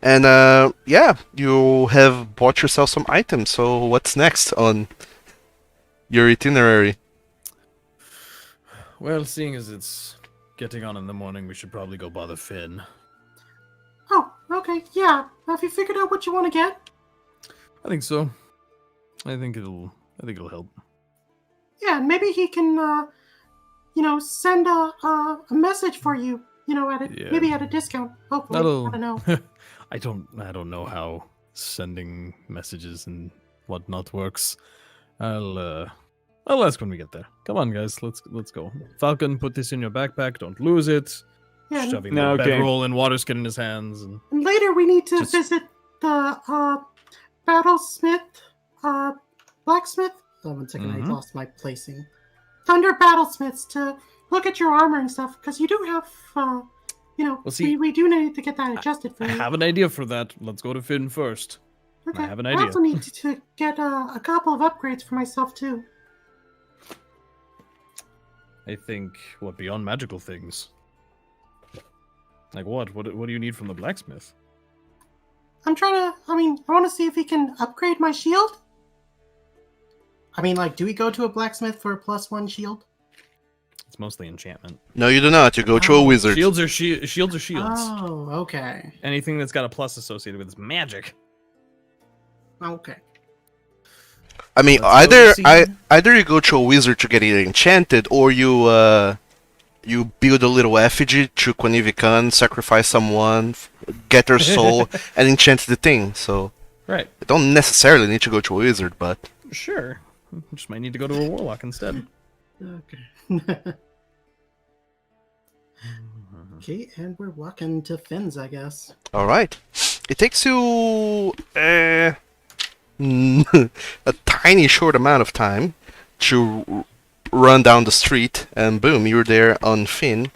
And yeah, you have bought yourself some items. So what's next on your itinerary? Well, seeing as it's getting on in the morning, we should probably go bother Finn. Oh, okay. Yeah. Have you figured out what you want to get? I think so. I think it'll help. Yeah, maybe he can, send a message for you. Yeah. Maybe at a discount. Hopefully, I don't know. I don't know how sending messages and whatnot works. I'll ask when we get there. Come on, guys, let's go. Falcon, put this in your backpack. Don't lose it. Yeah, and Shoving No, the okay. bedroll and water skin in his hands. And... later we need to Just- visit the battlesmith, blacksmith. Oh, 1 second, I Mhm. lost my placing. Thunder battlesmiths to look at your armor and stuff because you do have, see, we do need to get that adjusted for I you. have an idea for that. Let's go to Finn first. Okay. I have an I idea. also need to get a couple of upgrades for myself too. I think beyond magical things. Like what? What do you need from the blacksmith? I want to see if he can upgrade my shield. Do we go to a blacksmith for a +1 shield? It's mostly enchantment. No, you do not. You go to a wizard. Shields are shields are shields. Oh, okay. Anything that's got a plus associated with is magic. Okay. I mean, Let's go either see. either you go to a wizard to get it enchanted, or you build a little effigy to Quanivi Khan, sacrifice someone, get their soul, and enchant the thing. So Right. you don't necessarily need to go to a wizard, but Sure. Just might need to go to a warlock instead. Okay. Okay, and we're walking to Finn's, I guess. All right. It takes you a tiny short amount of time to run down the street, and boom, you're there on Finn,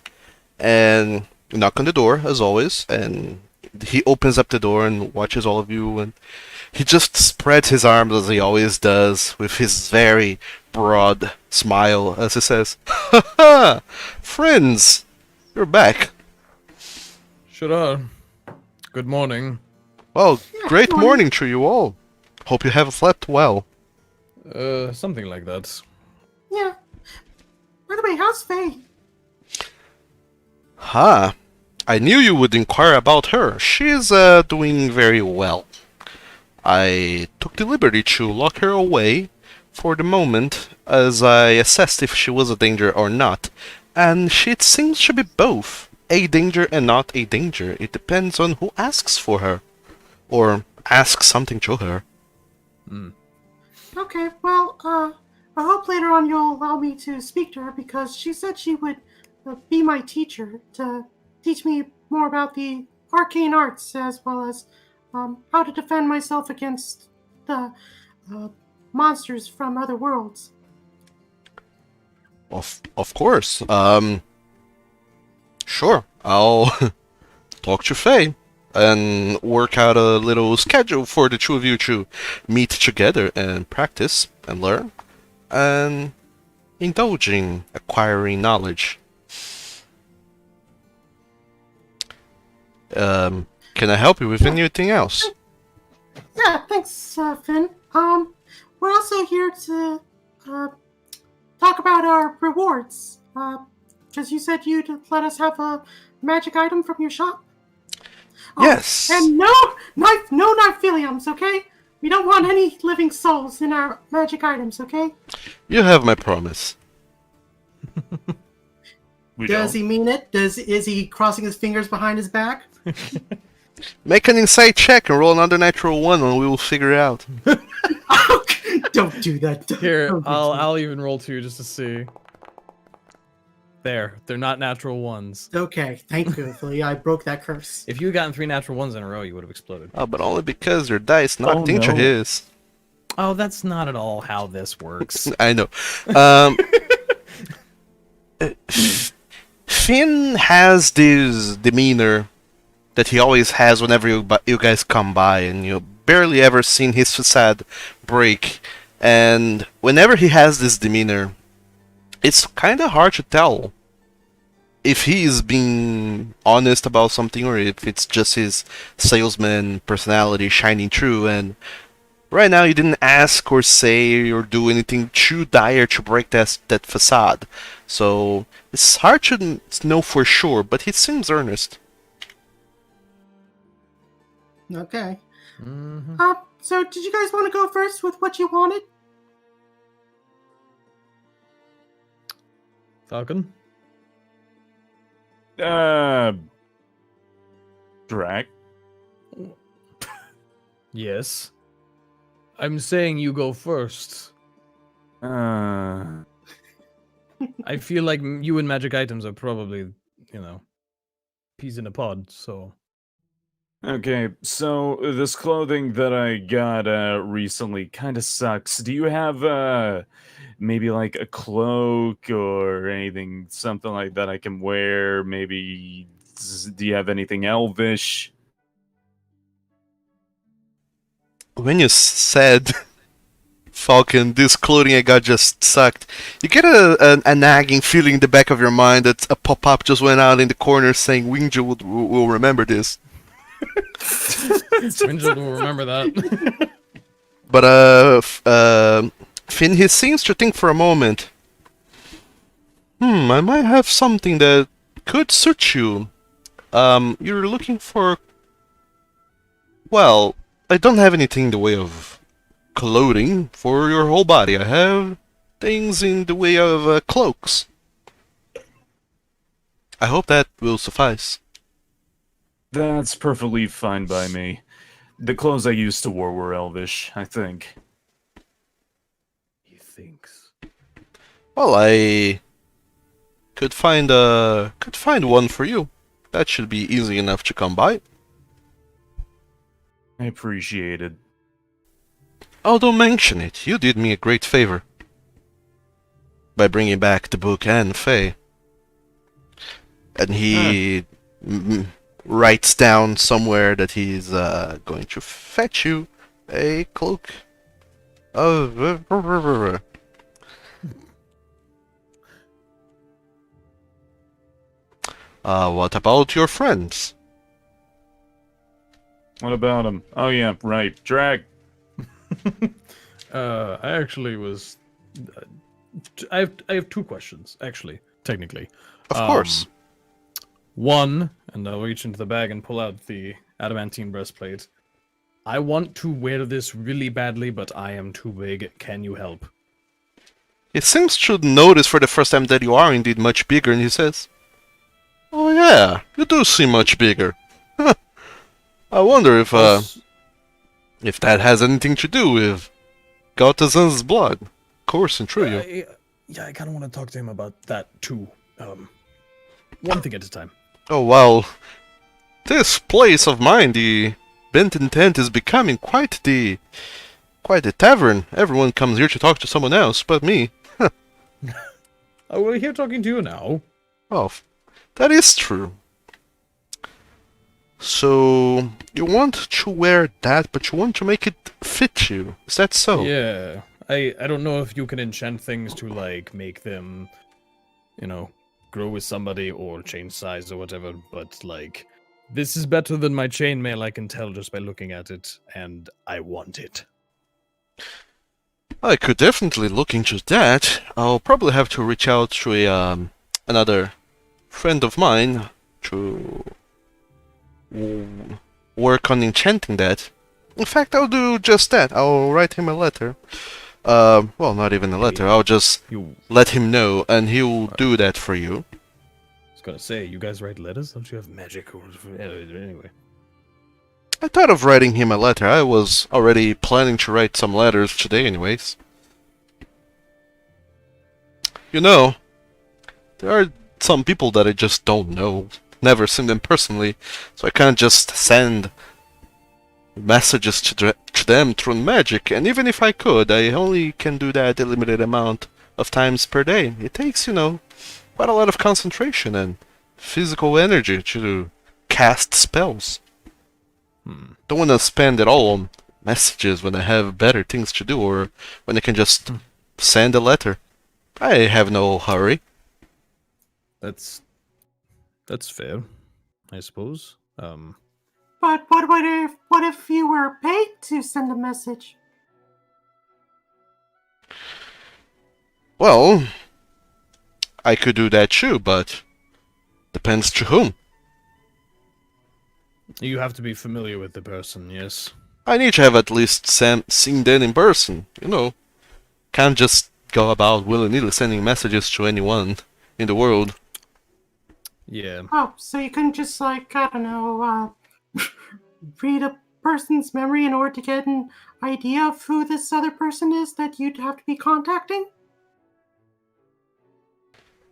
and you knock on the door as always, and he opens up the door and watches all of you, and he just spreads his arms as he always does, with his very broad smile as he says, "Ha ha! Friends, you're back. Sure. Good morning. Well, Yeah, great morning. morning to you all. Hope you have slept well." Something like that. Yeah. By the way, how's Faye? Ha! I knew you would inquire about her. She's doing very well. I took the liberty to lock her away for the moment as I assessed if she was a danger or not, and she seems to be both a danger and not a danger. It depends on who asks for her, or asks something to her. Okay, well, I hope later on you'll allow me to speak to her because she said she would be my teacher to teach me more about the arcane arts as well as how to defend myself against the monsters from other worlds. Of course. Sure. I'll talk to Faye and work out a little schedule for the two of you to meet together and practice and learn and indulge in acquiring knowledge. Can I help you with anything else? Yeah, thanks, Finn. We're also here to talk about our rewards. Because you said you'd let us have a magic item from your shop. Oh, Yes. And no kniphiliums, okay? We don't want any living souls in our magic items, okay? You have my promise. Does he mean it? Is he crossing his fingers behind his back? Make an insight check and roll another natural one and we will figure it out. Don't do that. Here, Don't do I'll even roll 2 just to see. There, they're not natural ones. that. Okay, thank you, Philly. I broke that curse. If you had gotten 3 natural ones in a row, you would have exploded. Oh, but only because your dice knocked Oh, into no. his. Oh, that's not at all how this works. I know. Finn has this demeanor that he always has whenever you guys come by, and you barely ever seen his facade break. And whenever he has this demeanor, it's kind of hard to tell if he is being honest about something or if it's just his salesman personality shining through. And right now, you didn't ask or say or do anything too dire to break that facade. So it's hard to know for sure, but he seems earnest. Okay. Mhm. So did you guys want to go first with what you wanted? Falcon? Drac. Yes. I'm saying you go first. I feel like you and magic items are probably, peas in a pod, so. Okay, so this clothing that I got recently kind of sucks. Do you have maybe like a cloak or anything, something like that I can wear? Maybe do you have anything elvish? When you said, Falcon, this clothing I got just sucked, you get a nagging feeling in the back of your mind that a pop-up just went out in the corner saying Wingju will remember this. Winjil will remember that. But Finn, he seems to think for a moment. I might have something that could suit you. You're looking for... Well, I don't have anything in the way of clothing for your whole body. I have things in the way of cloaks. I hope that will suffice. That's perfectly fine by me. The clothes I used to wear were elvish, I think. He thinks. Well, I could find one for you. That should be easy enough to come by. I appreciate it. Oh, don't mention it. You did me a great favor by bringing back the book and Faye. And he writes down somewhere that he's going to fetch you a cloak. Oh, what about your friends? What about him? Oh yeah, right. Drag. I actually was. I have two questions, actually, technically. Of course. One, and I'll reach into the bag and pull out the adamantine breastplate. I want to wear this really badly, but I am too big. Can you help? He seems to notice for the first time that you are indeed much bigger, and he says, "Oh yeah, you do seem much bigger. I wonder if that has anything to do with Gautazan's blood coursing through you." Yeah, I kind of want to talk to him about that too. One thing at a time. Oh well, this place of mine, the Benton Tent, is becoming quite the tavern. Everyone comes here to talk to someone else but me. Oh, we're here talking to you now. Oh, that is true. So, you want to wear that, but you want to make it fit you. Is that so? Yeah. I don't know if you can enchant things to, like, make them, grow with somebody or change size or whatever, but, like, this is better than my chainmail, I can tell just by looking at it, and I want it. I could definitely look into that. I'll probably have to reach out to another friend of mine to work on enchanting that. In fact, I'll do just that. I'll write him a letter. Well, not even a letter. I'll just let him know, and he'll do that for you. I was gonna say, you guys write letters? Don't you have magic or anyway? I thought of writing him a letter. I was already planning to write some letters today anyways. You know, there are some people that I just don't know. Never seen them personally, so I can't just send messages to them through magic, and even if I could, I only can do that a limited amount of times per day. It takes, quite a lot of concentration and physical energy to cast spells. Don't want to spend it all on messages when I have better things to do, or when I can just send a letter. I have no hurry. That's fair, I suppose. But what if you were paid to send a message? Well, I could do that too, but depends to whom. You have to be familiar with the person, yes. I need to have at least seen them in person, Can't just go about willy-nilly sending messages to anyone in the world. Yeah. Oh, so you couldn't just, read a person's memory in order to get an idea of who this other person is that you'd have to be contacting?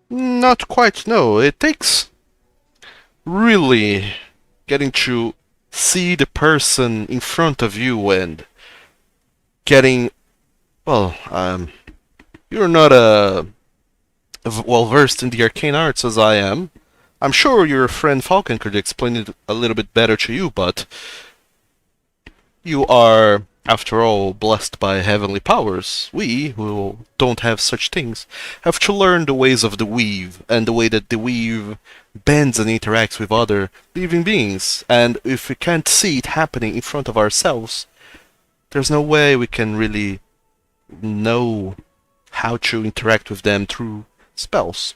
Not quite, no. It takes really getting to see the person in front of you and getting... Well, you're not well-versed in the arcane arts as I am. I'm sure your friend Falcon could explain it a little bit better to you, but you are, after all, blessed by heavenly powers. We, who don't have such things, have to learn the ways of the weave, and the way that the weave bends and interacts with other living beings. And if we can't see it happening in front of ourselves, there's no way we can really know how to interact with them through spells.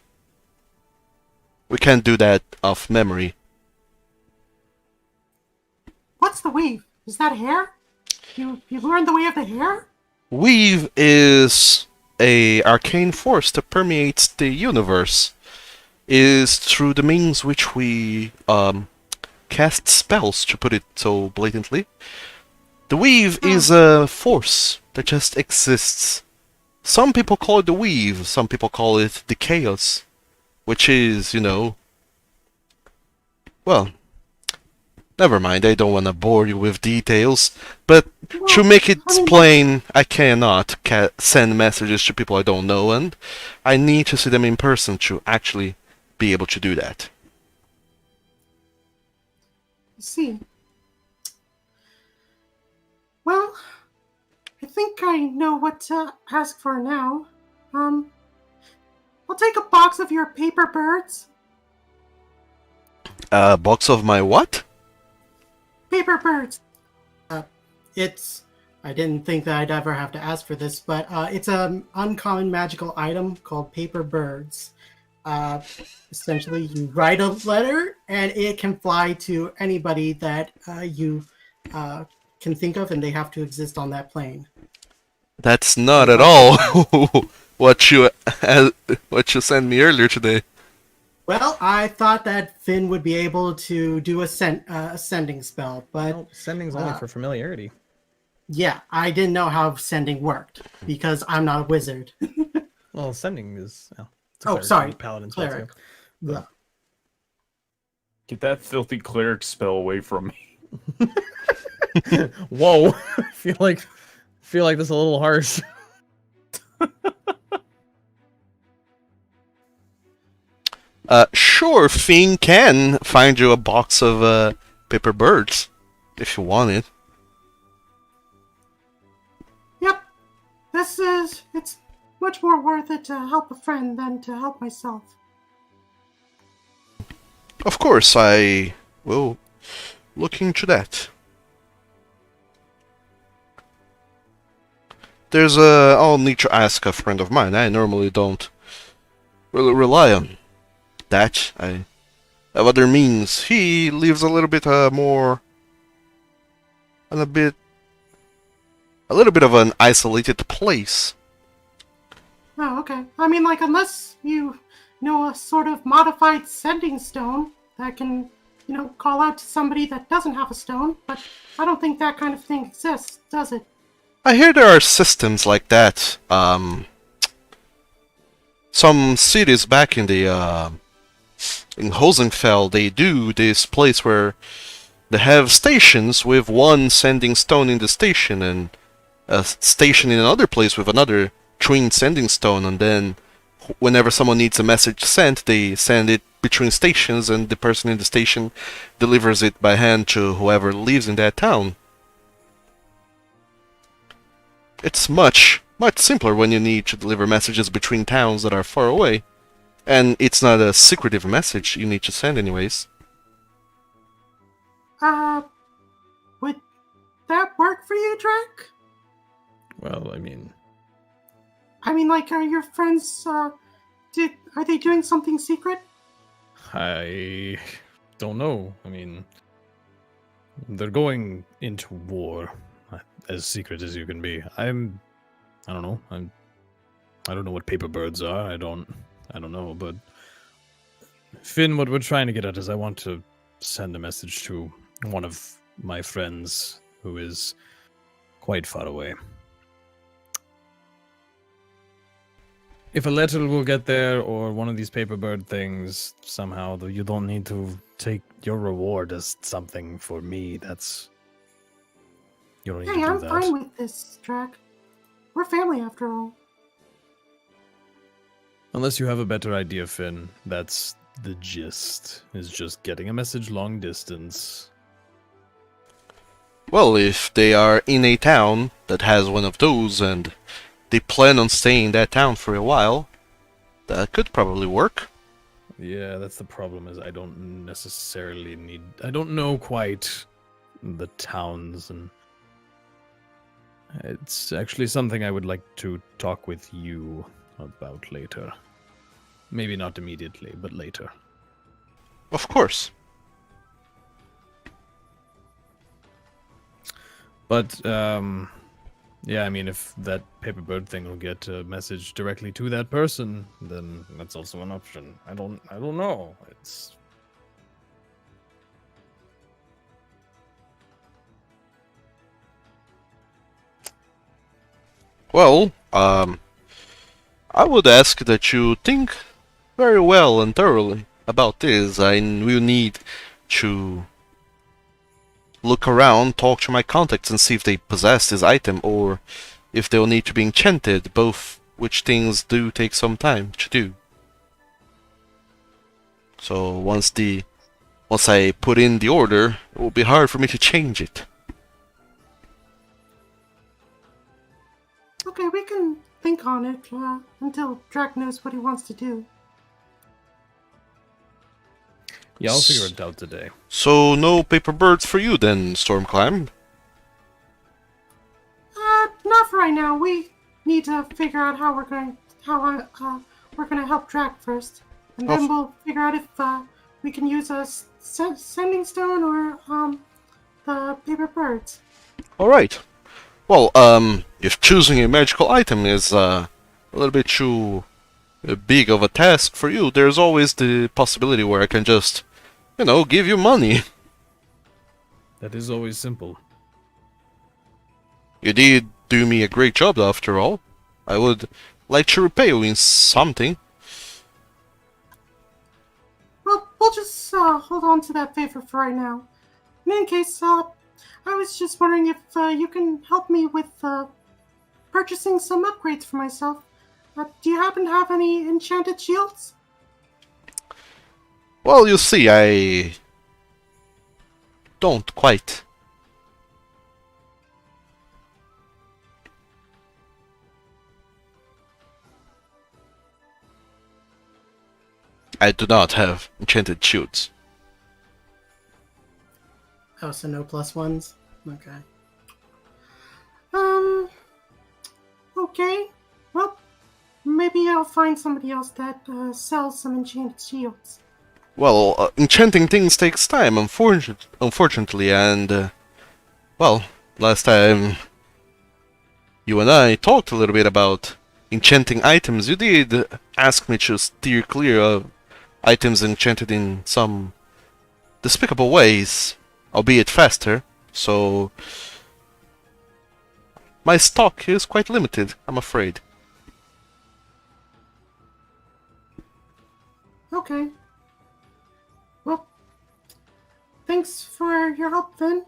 We can't do that off memory. What's the weave? Is that hair? You learned the way of the hair? Weave is a arcane force that permeates the universe. Is through the means which we cast spells, to put it so blatantly. The weave is a force that just exists. Some people call it the weave, some people call it the chaos, which is, Well, never mind, I don't want to bore you with details, but Well, to make it I mean, plain, I cannot send messages to people I don't know, and I need to see them in person to actually be able to do that. I see. Well, I think I know what to ask for now. I'll take a box of your paper birds. A box of my what? Paper birds. It's. I didn't think that I'd ever have to ask for this, but it's an uncommon magical item called paper birds. Essentially, you write a letter, and it can fly to anybody that you can think of, and they have to exist on that plane. That's not at all what you sent me earlier today. Well, I thought that Finn would be able to do a sending spell, but Well, sending's only for familiarity. yeah, I didn't know how sending worked because I'm not a wizard. Well, sending is. Well, it's a Oh, cleric sorry, and paladin spell, cleric. too. Yeah. Get that filthy cleric spell away from me. Whoa! I feel like this is a little harsh. Sure, Finn can find you a box of paper birds if you want it. Yep. It's much more worth it to help a friend than to help myself. Of course, I will look into that. I'll need to ask a friend of mine. I normally don't really rely on that. I have other means. He lives a little bit more on a little bit of an isolated place. Oh, okay. I mean, like, unless you know a sort of modified sending stone that can, call out to somebody that doesn't have a stone, but I don't think that kind of thing exists, does it? I hear there are systems like that. Some cities back in in Hosenfell, they do this place where they have stations with one sending stone in the station and a station in another place with another twin sending stone, and then whenever someone needs a message sent, they send it between stations, and the person in the station delivers it by hand to whoever lives in that town. It's much simpler when you need to deliver messages between towns that are far away. And it's not a secretive message you need to send anyways. Would that work for you, Drake? Well, I mean, like, are your friends, are they doing something secret? I don't know. I mean, they're going into war, as secret as you can be. I don't know. I don't know what paper birds are. I don't know. But Finn, what we're trying to get at is I want to send a message to one of my friends who is quite far away. If a letter will get there, or one of these paper bird things, somehow, though, you don't need to take your reward as something for me. You don't need to Hey, do I'm that. fine with this, Drac. We're family after all. Unless you have a better idea, Finn, that's the gist, is just getting a message long distance. Well, if they are in a town that has one of those and they plan on staying in that town for a while, that could probably work. Yeah, that's the problem, is I don't necessarily I don't know quite the towns, and it's actually something I would like to talk with you about later. Maybe not immediately, but later. Of course. But, yeah, I mean, if that paper bird thing will get a message directly to that person, then that's also an option. I don't know. It's... Well, I would ask that you think very well and thoroughly about this. I will need to look around, talk to my contacts, and see if they possess this item or if they'll need to be enchanted, both which things do take some time to do. So once I put in the order, it will be hard for me to change it. Okay, we can think on it until Drac knows what he wants to do. Yeah, I'll figure it out today. So no paper birds for you then, Stormclimb? Not for right now. We need to figure out how we're going to help Drac first, and then we'll figure out if we can use a sending stone or the paper birds. All right. Well, if choosing a magical item is a little bit too big of a task for you, there's always the possibility where I can just, give you money. That is always simple. You did do me a great job, after all. I would like to repay you in something. Well, we'll just hold on to that favor for right now. In any case, I was just wondering if you can help me with purchasing some upgrades for myself. Do you happen to have any enchanted shields? Well, you see, I don't quite. I do not have enchanted shields. Oh, so no +1s? Okay. Okay. Well, maybe I'll find somebody else that sells some enchanted shields. Well, enchanting things takes time, unfortunately, and, last time you and I talked a little bit about enchanting items, you did ask me to steer clear of items enchanted in some despicable ways, albeit faster, so my stock is quite limited, I'm afraid. Okay. Well, thanks for your help, then.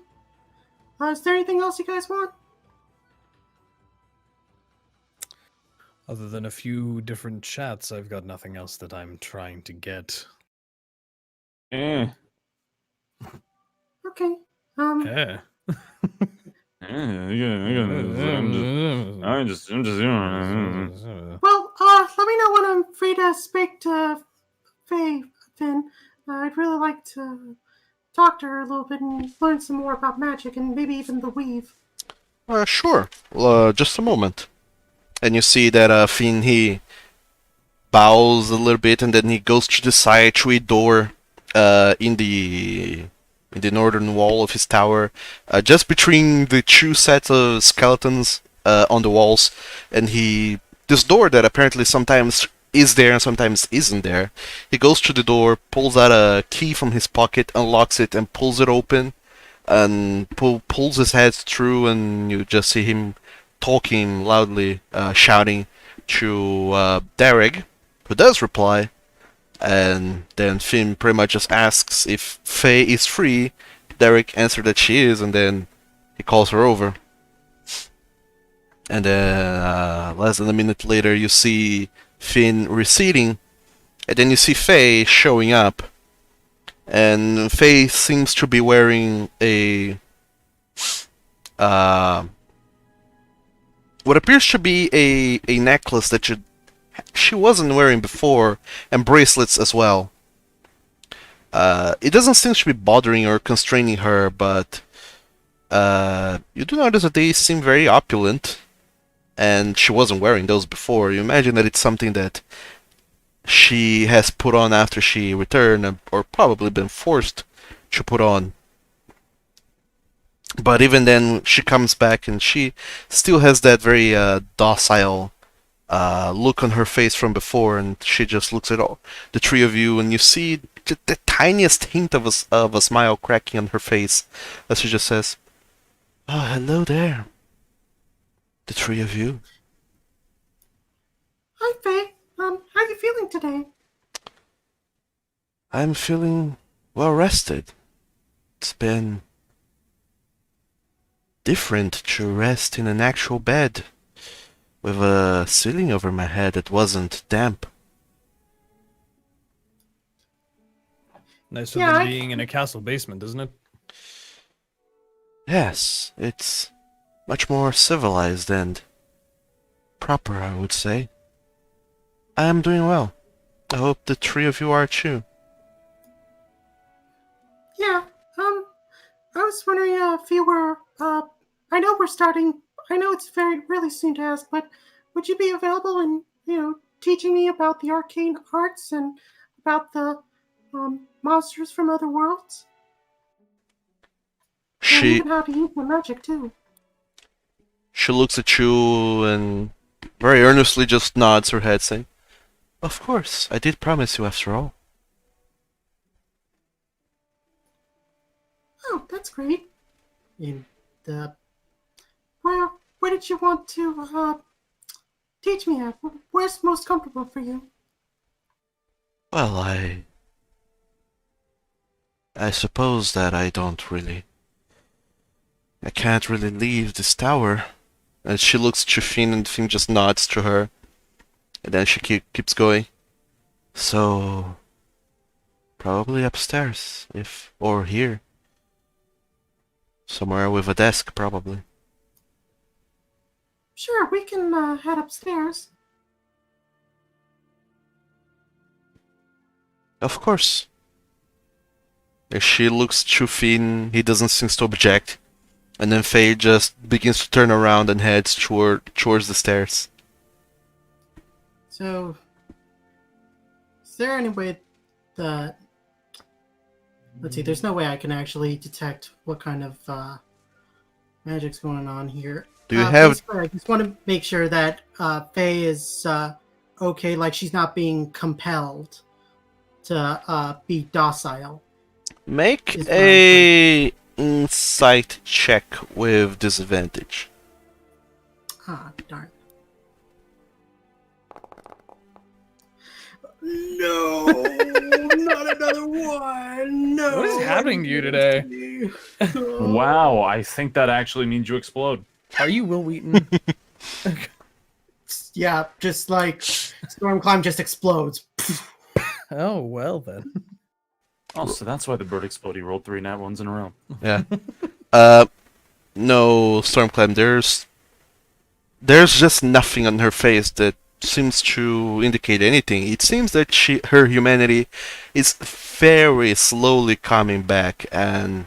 Is there anything else you guys want? Other than a few different chats, I've got nothing else that I'm trying to get. Eh. Okay. Yeah. I'm just. Well, let me know when I'm free to speak to Faye, then. I'd really like to talk to her a little bit and learn some more about magic and maybe even the weave. Sure. Just a moment. And you see that Finn, he bows a little bit and then he goes to the side to a door in the northern wall of his tower, just between the two sets of skeletons on the walls, and this door that apparently sometimes is there and sometimes isn't there. He goes to the door, pulls out a key from his pocket, unlocks it, and pulls it open, and pulls his head through, and you just see him talking loudly, shouting to Derek, who does reply, and then Finn pretty much just asks if Faye is free. Derek answers that she is, and then he calls her over. And then less than a minute later, you see Finn receding, and then you see Faye showing up. And Faye seems to be wearing a what appears to be a necklace that she wasn't wearing before, and bracelets as well. It doesn't seem to be bothering or constraining her, but you do notice that they seem very opulent, and she wasn't wearing those before. You imagine that it's something that she has put on after she returned, or probably been forced to put on. But even then, she comes back and she still has that very docile look on her face from before, and she just looks at all the three of you, and you see the tiniest hint of a smile cracking on her face as she just says, "Oh, hello there, the three of you." Hi, Faye. How are you feeling today? I'm feeling well rested. It's been different to rest in an actual bed with a ceiling over my head that wasn't damp. Nicer Yeah, than I- being in a castle basement, isn't it? Yes, it's much more civilized and proper, I would say. I am doing well. I hope the three of you are too. Yeah, I was wondering if you were, I know we're starting, I know it's very, really soon to ask, but would you be available in, teaching me about the arcane arts and about the, monsters from other worlds? And She even how to use the magic, too. she looks at you and very earnestly just nods her head, saying, "Of course, I did promise you after all." Oh, that's great. And, where did you want to, teach me at? Where's most comfortable for you? Well, I suppose that I can't really leave this tower. And she looks to Finn and Finn just nods to her. And then she keeps going. So, probably upstairs, or here. Somewhere with a desk, probably. Sure, we can, head upstairs. Of course. As she looks to Finn, he doesn't seem to object. And then Faye just begins to turn around and heads towards the stairs. So, is there any way that... Let's see, there's no way I can actually detect what kind of magic's going on here. Do you have... basically, I just want to make sure that Faye is okay, like she's not being compelled to be docile. Make Is a insight check with disadvantage. Ah, darn. No, not another one. No. What is happening to you today? Wow, I think that actually means you explode. Are you Will Wheaton? Yeah, just like Stormclimb just explodes. Oh, well then. Oh, so that's why the bird exploded. He rolled 3 nat ones in a row. Yeah. No, Stormclimb, there's just nothing on her face that seems to indicate anything. It seems that her humanity is very slowly coming back, and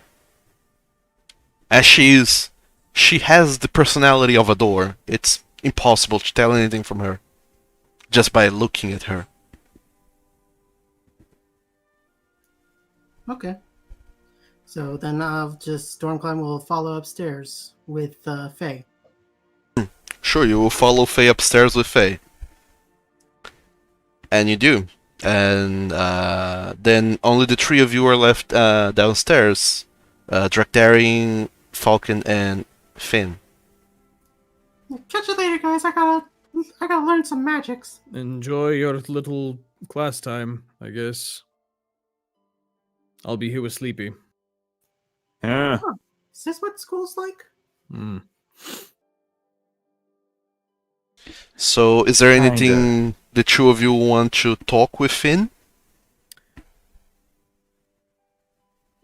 as she has the personality of a door. It's impossible to tell anything from her just by looking at her. Okay. So then I'll just Stormclimb will follow upstairs with Faye. Sure, you will follow Faye upstairs with Faye. And you do. And then only the three of you are left downstairs. Drakdarin, Falcon, and Finn. Catch you later, guys. I gotta learn some magics. Enjoy your little class time, I guess. I'll be here with Sleepy. Yeah. Is this what school's like? Hmm. So, is there Kinda. anything the two of you want to talk with Finn?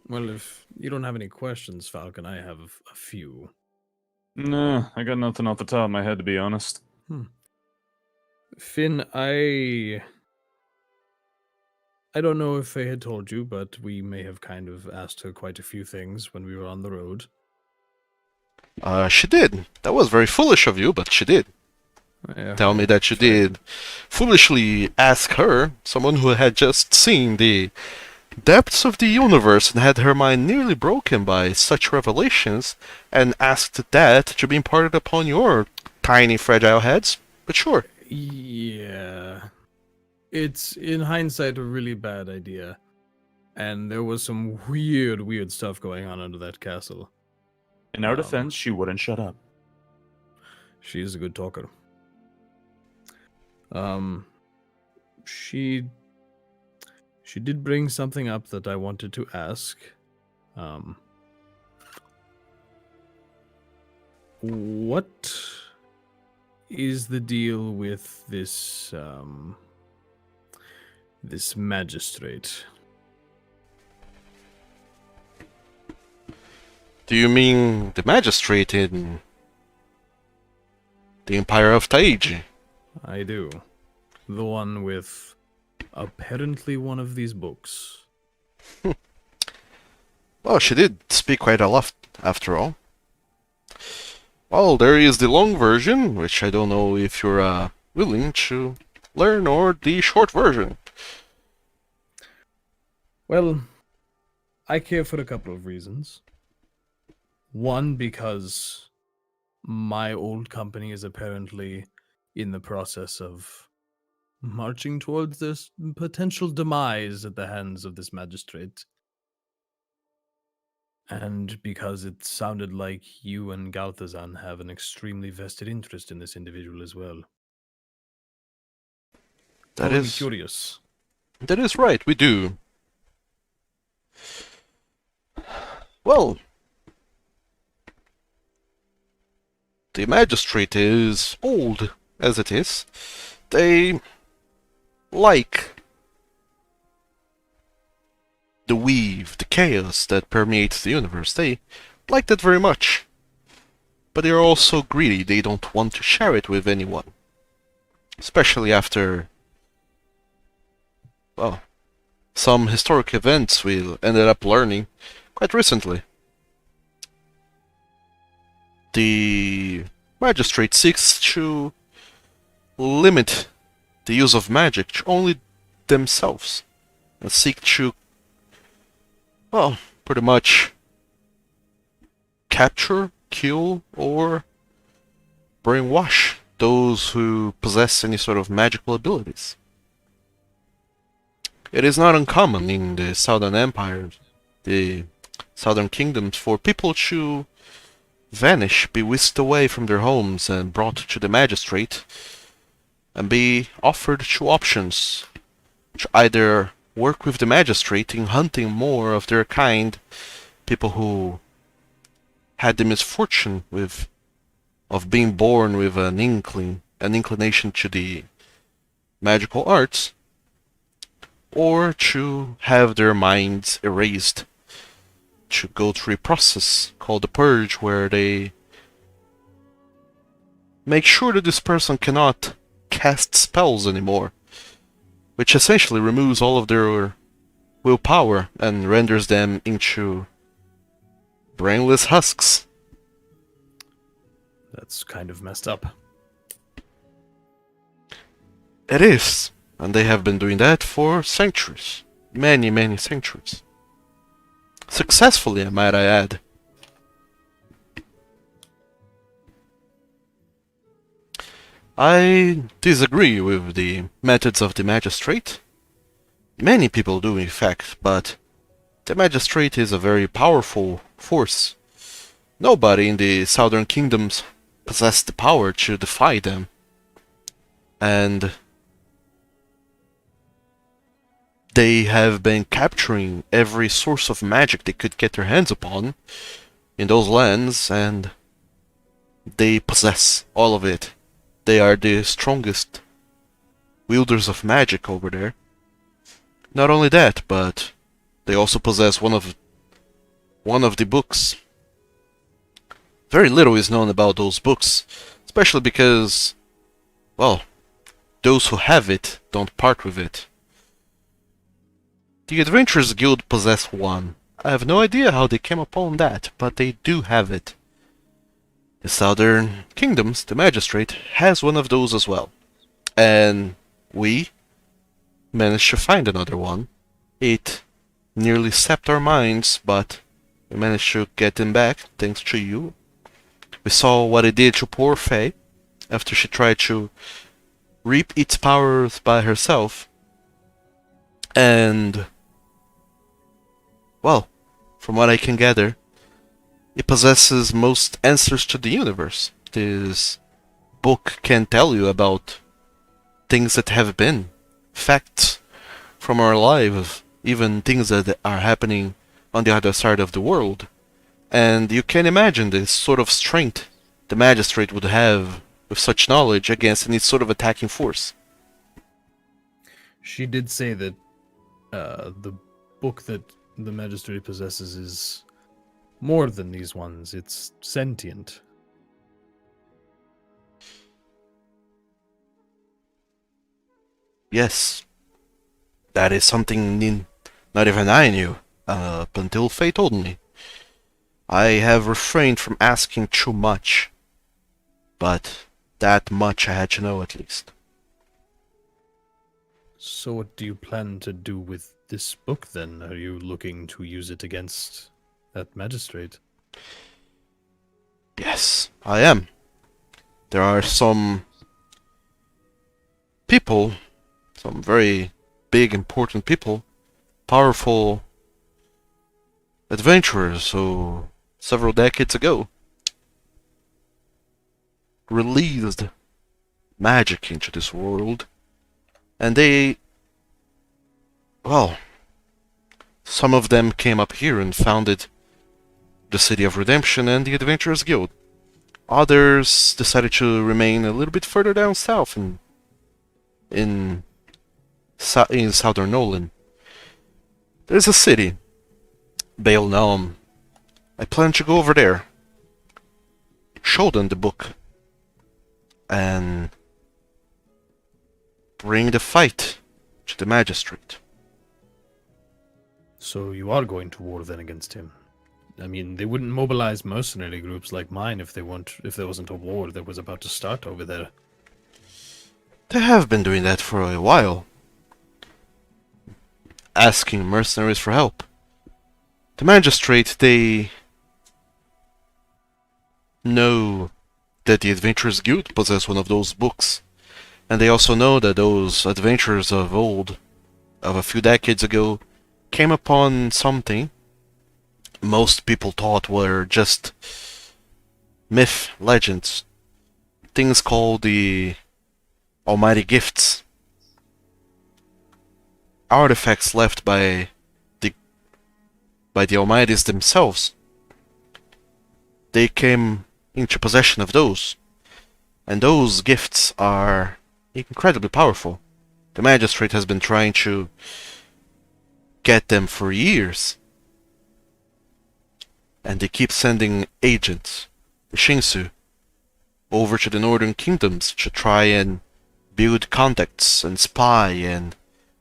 Well, if you don't have any questions, Falcon, I have a few. Nah, I got nothing off the top of my head, to be honest. Finn, I don't know if I had told you, but we may have kind of asked her quite a few things when we were on the road. She did. That was very foolish of you, but she did. Yeah, Tell me that you did foolishly ask her, someone who had just seen the depths of the universe and had her mind nearly broken by such revelations, and asked that to be imparted upon your tiny, fragile heads. But sure. Yeah. It's, in hindsight, a really bad idea. And there was some weird stuff going on under that castle. In our defense, she wouldn't shut up. She is a good talker. She did bring something up that I wanted to ask. Um, what is the deal with this magistrate? Do you mean the magistrate in the Empire of Taiji? I do. The one with apparently one of these books. Well, she did speak quite a lot, after all. Well, there is the long version, which I don't know if you're willing to learn, or the short version. Well, I care for a couple of reasons. One, because my old company is apparently in the process of marching towards this potential demise at the hands of this magistrate. And because it sounded like you and Galthazan have an extremely vested interest in this individual as well. That I'm is curious. That is right, we do. Well, the magistrate is old as it is. They like the weave, the chaos that permeates the universe. They like that very much. But they are also greedy. They don't want to share it with anyone. Especially after, well, some historic events we ended up learning quite recently. The magistrate seeks to limit the use of magic to only themselves, and seek to, well, pretty much capture, kill, or brainwash those who possess any sort of magical abilities. It is not uncommon in the Southern Empire, the Southern Kingdoms, for people to vanish, be whisked away from their homes and brought to the magistrate, and be offered two options: to either work with the magistrate in hunting more of their kind, people who had the misfortune of being born with an inclination to the magical arts, or to have their minds erased, to go through a process called the Purge, where they make sure that this person cannot cast spells anymore, which essentially removes all of their willpower and renders them into brainless husks. That's kind of messed up. It is, and they have been doing that for centuries. Many, many centuries. Successfully, might I add. I disagree with the methods of the magistrate. Many people do, in fact, but the magistrate is a very powerful force. Nobody in the Southern Kingdoms possessed the power to defy them. And they have been capturing every source of magic they could get their hands upon in those lands, and they possess all of it. They are the strongest wielders of magic over there. Not only that, but they also possess one of the books. Very little is known about those books, especially because, well, those who have it don't part with it. The Adventurers Guild possess one. I have no idea how they came upon that, but they do have it. The Southern Kingdoms, the Magistrate, has one of those as well. And we managed to find another one. It nearly sapped our minds, but we managed to get them back, thanks to you. We saw what it did to poor Faye, after she tried to reap its powers by herself. And, well, from what I can gather, it possesses most answers to the universe. This book can tell you about things that have been, facts from our lives, even things that are happening on the other side of the world, and you can imagine the sort of strength the magistrate would have with such knowledge against any sort of attacking force. She did say that the book that the magistrate possesses is more than these ones. It's sentient. Yes, that is something not even I knew, up until Faye told me. I have refrained from asking too much, but that much I had to know at least. So what do you plan to do with this book then? Are you looking to use it against that magistrate? Yes, I am. There are some people, some very big, important people, powerful adventurers who, several decades ago, released magic into this world, and they, well, some of them came up here and founded the City of Redemption and the Adventurers Guild. Others decided to remain a little bit further down south in southern Nolyn. There's a city, Bale Naum. I plan to go over there, show them the book, and bring the fight to the magistrate. So you are going to war then against him? I mean, they wouldn't mobilize mercenary groups like mine if there wasn't a war that was about to start over there. They have been doing that for a while, asking mercenaries for help. The magistrate, they know that the Adventurers Guild possess one of those books, and they also know that those adventurers of old, of a few decades ago, came upon something most people thought were just myth, legends, things called the Almighty Gifts, artifacts left by the Almighties themselves. They came into possession of those, and those gifts are incredibly powerful. The magistrate has been trying to get them for years, and they keep sending agents, the Shinsu, over to the northern kingdoms to try and build contacts and spy and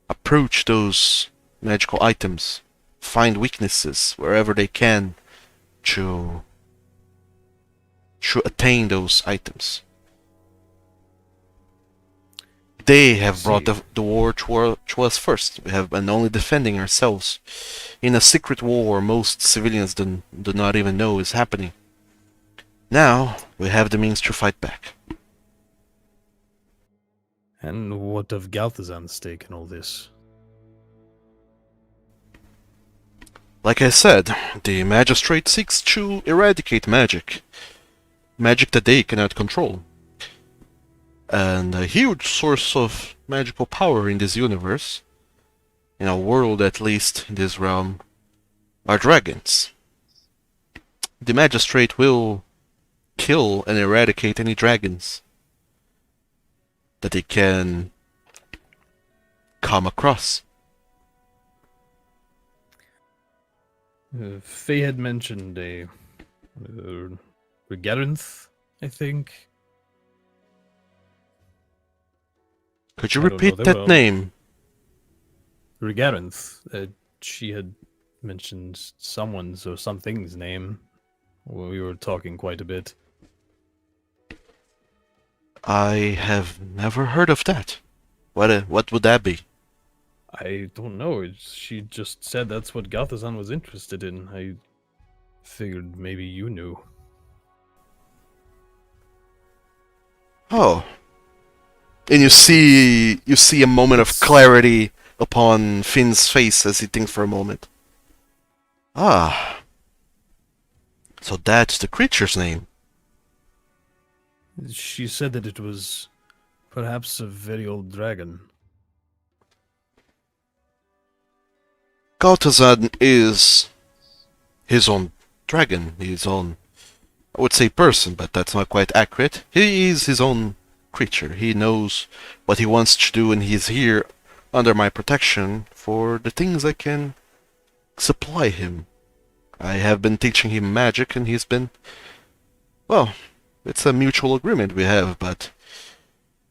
approach those magical items, find weaknesses wherever they can to attain those items. They have brought the war to us first. We have been only defending ourselves in a secret war most civilians do not even know is happening. Now we have the means to fight back. And what of Galthazan's stake in all this? Like I said, the magistrate seeks to eradicate magic. Magic that they cannot control. And a huge source of magical power in this universe, in our world at least, in this realm, are dragons. The magistrate will kill and eradicate any dragons that they can come across. Faye had mentioned a Regarinth, I think. Could you I don't repeat know, that name? Regarinth. She had mentioned someone's or something's name. We were talking quite a bit. I have never heard of that. What would that be? I don't know. She just said that's what Galthazan was interested in. I figured maybe you knew. Oh. And you see a moment of clarity upon Finn's face as he thinks for a moment. Ah. So that's the creature's name. She said that it was perhaps a very old dragon. Galtazan is his own dragon, his own, I would say person, but that's not quite accurate. He is his own creature. He knows what he wants to do, and he's here under my protection for the things I can supply him. I have been teaching him magic, and he's been, well, it's a mutual agreement we have, but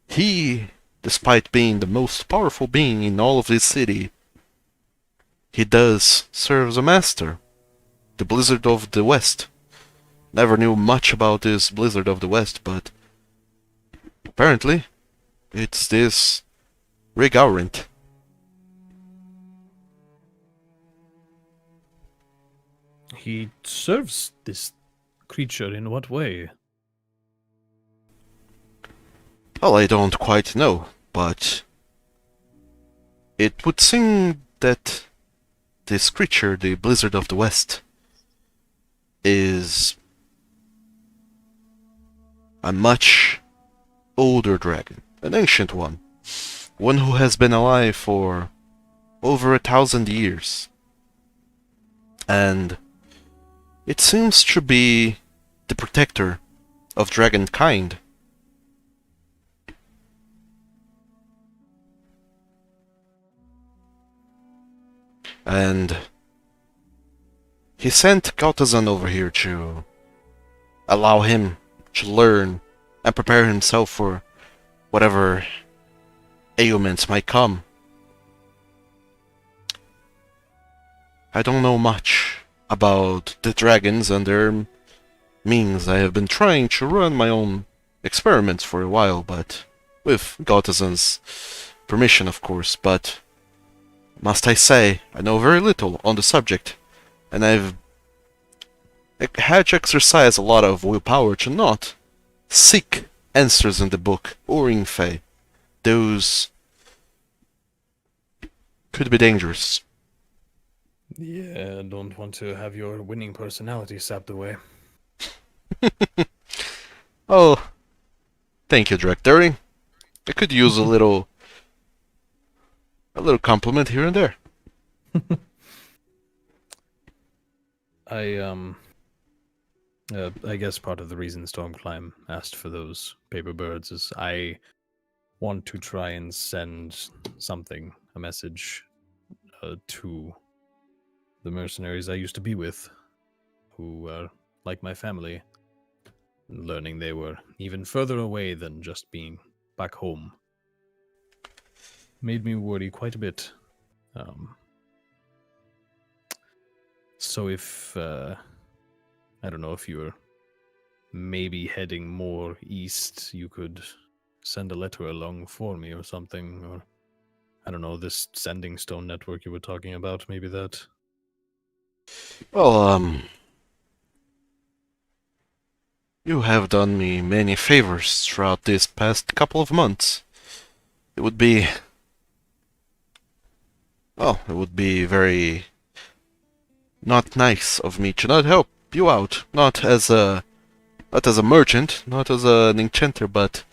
he, despite being the most powerful being in all of this city, he does serve as a master. The Blizzard of the West. Never knew much about this Blizzard of the West, but apparently it's this Regaurant. He serves this creature in what way? Well, I don't quite know, but it would seem that this creature, the Blizzard of the West, is a much older dragon, an ancient one who has been alive for over 1,000 years. And it seems to be the protector of dragonkind. And he sent Gautazan over here to allow him to learn and prepare himself for whatever ailments might come. I don't know much about the dragons and their means. I have been trying to run my own experiments for a while, but with Gautazan's permission, of course, but must I say, I know very little on the subject, and I've had to exercise a lot of willpower to not seek answers in the book or in Fae. Those could be dangerous. Yeah, don't want to have your winning personality sapped away. Oh, thank you, Directory. I could use a little compliment here and there. I guess part of the reason Stormclimb asked for those paper birds is I want to try and send something, a message, to the mercenaries I used to be with, who are like my family, learning they were even further away than just being back home. Made me worry quite a bit. So if, I don't know if you're maybe heading more east, you could send a letter along for me or something, or I don't know, this sending stone network you were talking about, maybe that. Well, you have done me many favors throughout this past couple of months. It would be... Well, it would be very... not nice of me to not help you out. Not as a merchant, not as an enchanter, but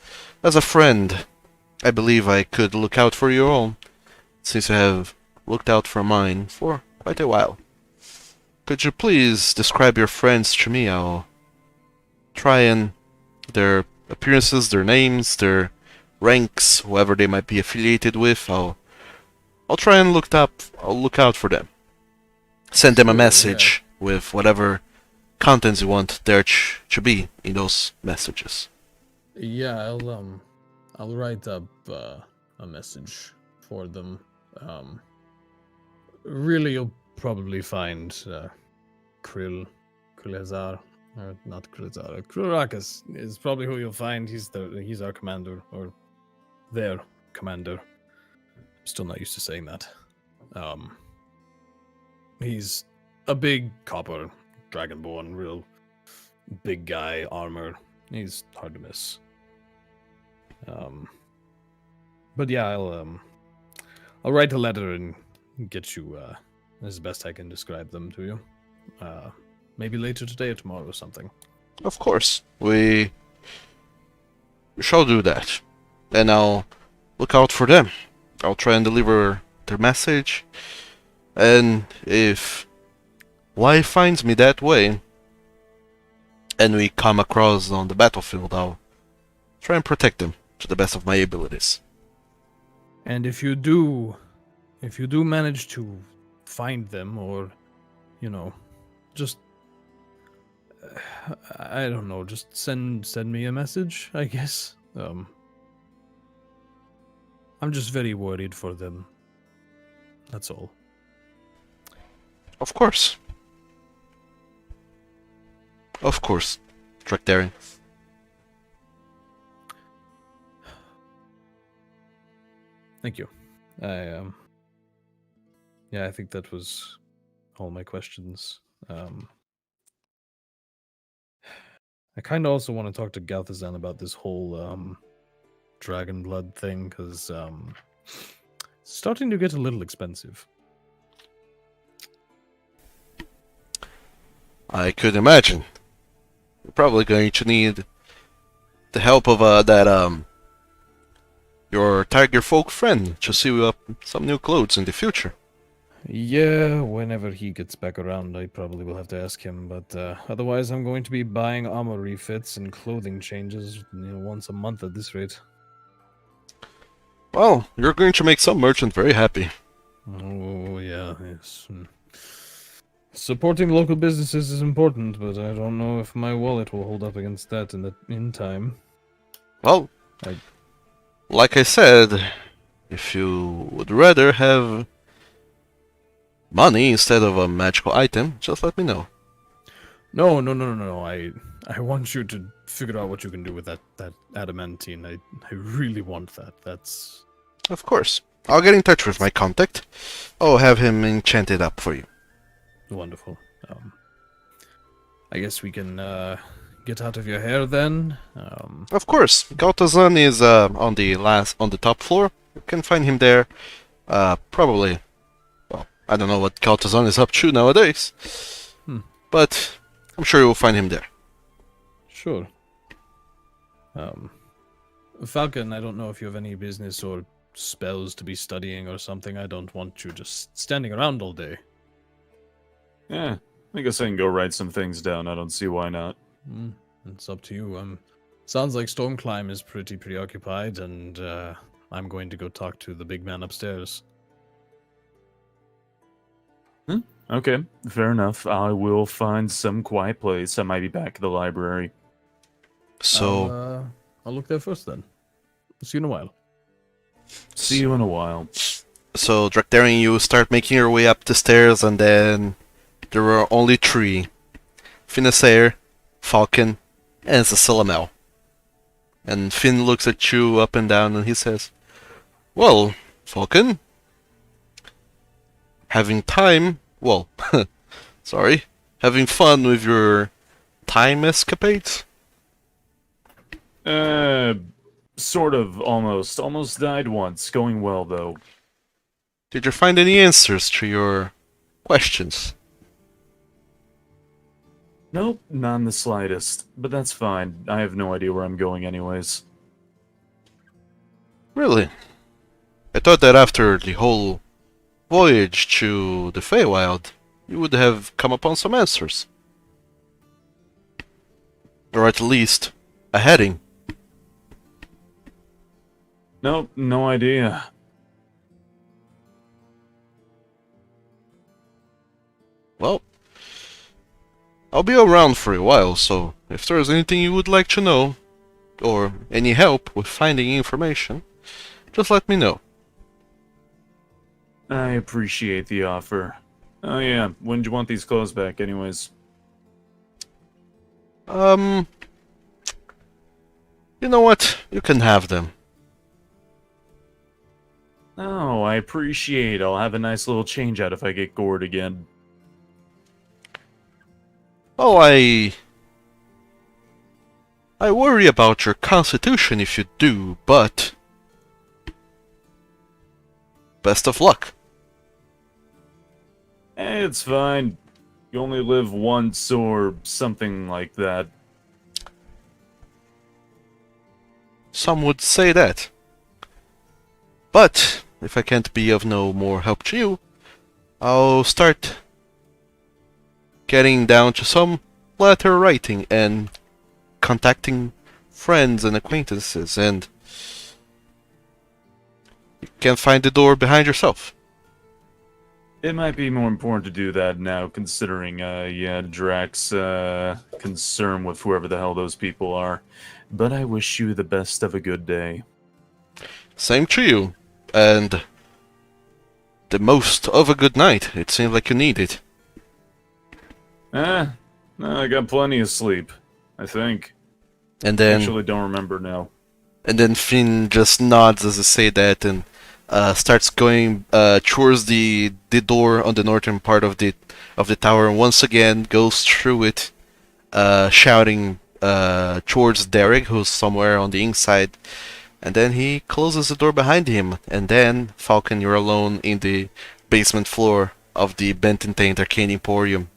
as a friend. I believe I could look out for your own, since you have looked out for mine for quite a while. Could you please describe your friends to me? I'll try and their appearances, their names, their ranks, whoever they might be affiliated with. I'll try and look out for them. Send them a message with whatever contents you want there to be in those messages. Yeah, I'll write up a message for them. Really, you'll probably find Krilazar, or not Krilazar, Krurakas is probably who you'll find. He's our commander, or their commander. Still not used to saying that. He's a big copper dragonborn, real big guy, armor. He's hard to miss. But yeah, I'll write a letter and get you as best I can describe them to you. Maybe later today or tomorrow or something. Of course, we shall do that. And I'll look out for them. I'll try and deliver their message. And if why he finds me that way, and we come across on the battlefield, I'll try and protect him to the best of my abilities. And if you do manage to find them, or, just I don't know, just send me a message, I guess. I'm just very worried for them. That's all. Of course. Of course, Drakdaring. Thank you. I think that was all my questions. I kind of also want to talk to Galthazan about this whole dragon blood thing, because it's starting to get a little expensive. I could imagine. You're probably going to need the help of your tiger folk friend to sew you up some new clothes in the future. Yeah, whenever he gets back around, I probably will have to ask him, but otherwise I'm going to be buying armor refits and clothing changes once a month at this rate. Well, you're going to make some merchant very happy. Oh, yeah, yes. Supporting local businesses is important, but I don't know if my wallet will hold up against that in time. Well, like I said, if you would rather have money instead of a magical item, just let me know. No. I want you to figure out what you can do with that adamantine. I really want that. That's... Of course. I'll get in touch with my contact. I'll have him enchant it up for you. Wonderful. I guess we can get out of your hair then. Of course. Galtazan is on the top floor. You can find him there. Probably. Well, I don't know what Galtazan is up to nowadays. But I'm sure you'll find him there. Sure. Falcon, I don't know if you have any business or spells to be studying or something. I don't want you just standing around all day. Yeah, I guess I can go write some things down. I don't see why not. It's up to you. Sounds like Stormclimb is pretty preoccupied, and I'm going to go talk to the big man upstairs. Okay, fair enough. I will find some quiet place. I might be back at the library. So, I'll look there first then. See you in a while. See you in a while. So Drakdaring, you start making your way up the stairs, and then there were only three: Finasair, Falcon, and Cecilamel. And Finn looks at you up and down, and he says, "Well, Falcon, having time? Well, sorry, having fun with your time escapades?" Sort of, almost. Almost died once. Going well, though. Did you find any answers to your questions? Nope, not in the slightest. But that's fine. I have no idea where I'm going anyways. Really? I thought that after the whole voyage to the Feywild, you would have come upon some answers. Or at least, a heading. Nope, no idea. Well, I'll be around for a while, so if there's anything you would like to know, or any help with finding information, just let me know. I appreciate the offer. Oh yeah, when do you want these clothes back anyways? You know what? You can have them. Oh, I appreciate. I'll have a nice little change out if I get gored again. Oh, I worry about your constitution if you do, but best of luck. It's fine. You only live once or something like that. Some would say that. But if I can't be of no more help to you, I'll start getting down to some letter writing and contacting friends and acquaintances, and you can find the door behind yourself. It might be more important to do that now, considering, Drax's concern with whoever the hell those people are. But I wish you the best of a good day. Same to you, and the most of a good night. It seems like you need it. No, I got plenty of sleep, I think. And then, Actually, don't remember now. and then Finn just nods as I say that, and starts going towards the door on the northern part of the tower, and once again goes through it, shouting towards Derek, who's somewhere on the inside. And then he closes the door behind him, and then Falcon, you're alone in the basement floor of the Benton Taint Arcane Emporium.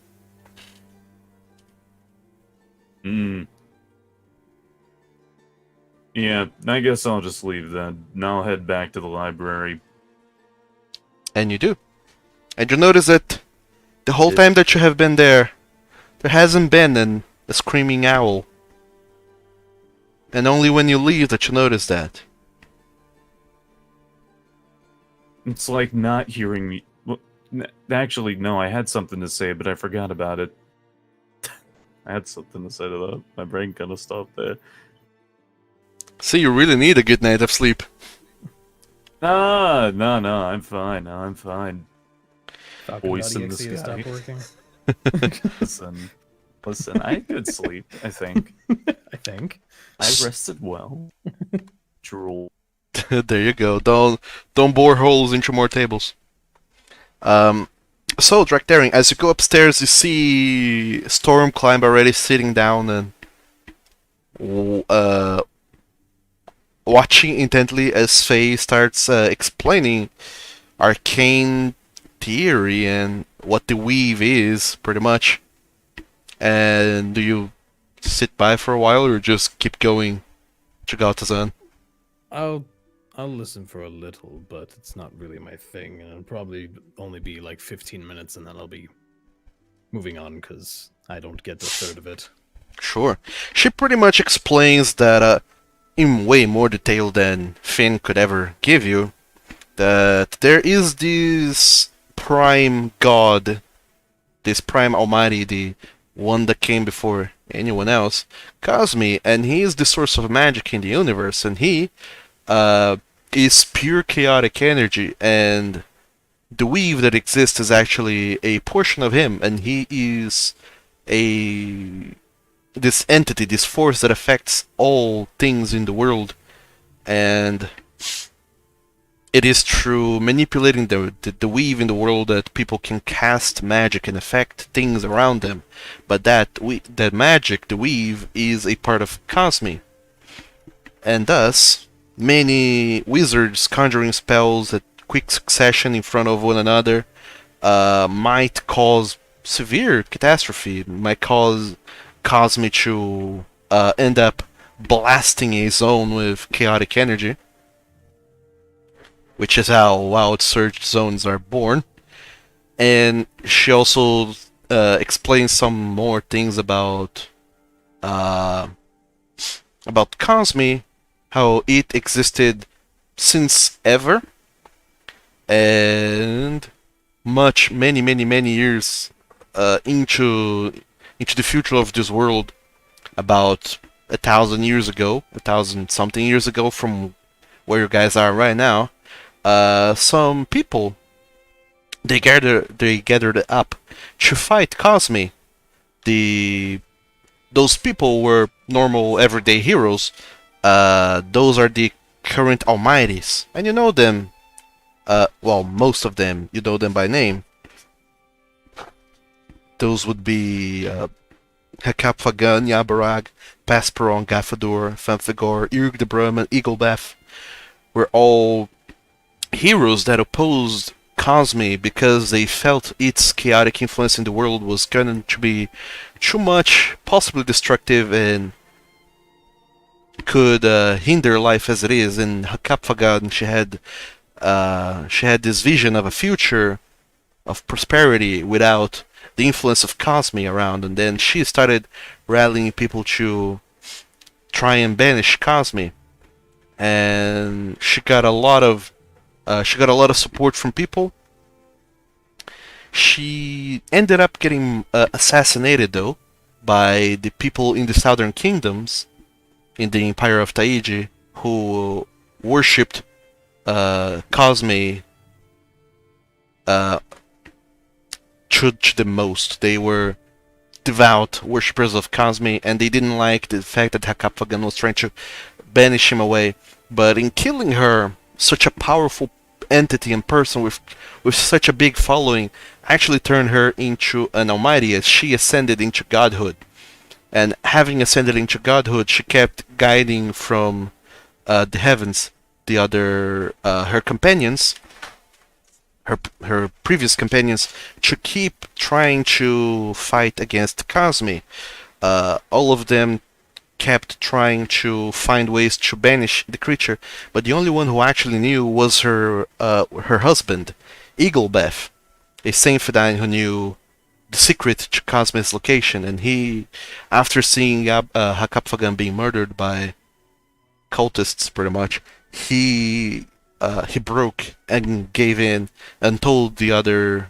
Yeah, I guess I'll just leave then. And I'll head back to the library. And you do. And you notice that the whole time that you have been there hasn't been a screaming owl. And only when you leave that you notice that. It's like not hearing me. Well, actually, no, I had something to say, but I forgot about it. I had something to say to that. My brain kind of stopped there. See, you really need a good night of sleep. No, I'm fine. No, I'm fine. Voice in the .exe has sky. stopped working. Listen, I had good sleep, I think. I think. I rested well. Drool. There you go. Don't bore holes into more tables. So, Drakdaring, as you go upstairs, you see Stormclimb already sitting down and watching intently as Faye starts explaining arcane theory and what the weave is, pretty much. And do you sit by for a while or just keep going, Chigatazan? I'll listen for a little, but it's not really my thing, and it'll probably only be like 15 minutes, and then I'll be moving on because I don't get the third of it. Sure. She pretty much explains that in way more detail than Finn could ever give you, that there is this prime god, this prime almighty, the one that came before anyone else, Cosme, and he is the source of magic in the universe, and he is pure chaotic energy, and the weave that exists is actually a portion of him, and he is this entity, this force that affects all things in the world, and it is through manipulating the weave in the world that people can cast magic and affect things around them. But that magic, the weave, is a part of Cosme, and thus many wizards conjuring spells at quick succession in front of one another might cause severe catastrophe, might cause Cosme to end up blasting a zone with chaotic energy, which is how Wild Surge zones are born. And she also explains some more things about Cosme, how it existed since ever, and many years into the future of this world, about 1,000 years ago, 1,000-something years ago from where you guys are right now. Some people they gathered up to fight Cosme. Those people were normal everyday heroes. Those are the current almighties, and you know them. Well, most of them, you know them by name. Those would be Hakapfagan, Yabarag, Pasperon, Gafadur, Fanfigor, Irg the Brahman, Eaglebeth were all heroes that opposed Cosme because they felt its chaotic influence in the world was going to be too much, possibly destructive, and could hinder life as it is. In Hakapfagan, she had this vision of a future of prosperity without the influence of Cosme around, and then she started rallying people to try and banish Cosme, and she got a lot of support from people. She ended up getting assassinated, though, by the people in the southern kingdoms in the Empire of Taiji who worshipped Cosme to the most. They were devout worshippers of Cosme, and they didn't like the fact that Hakapfagan was trying to banish him away. But in killing her, such a powerful entity and person with such a big following actually turned her into an almighty as she ascended into godhood. And having ascended into godhood, she kept guiding from the heavens the other her companions, her previous companions, to keep trying to fight against Cosme. All of them kept trying to find ways to banish the creature, but the only one who actually knew was her husband, Eaglebeth, a Saint-Fedine who knew the secret to Cosme's location, and he, after seeing Hakapfagan being murdered by cultists, pretty much, he broke and gave in and told the others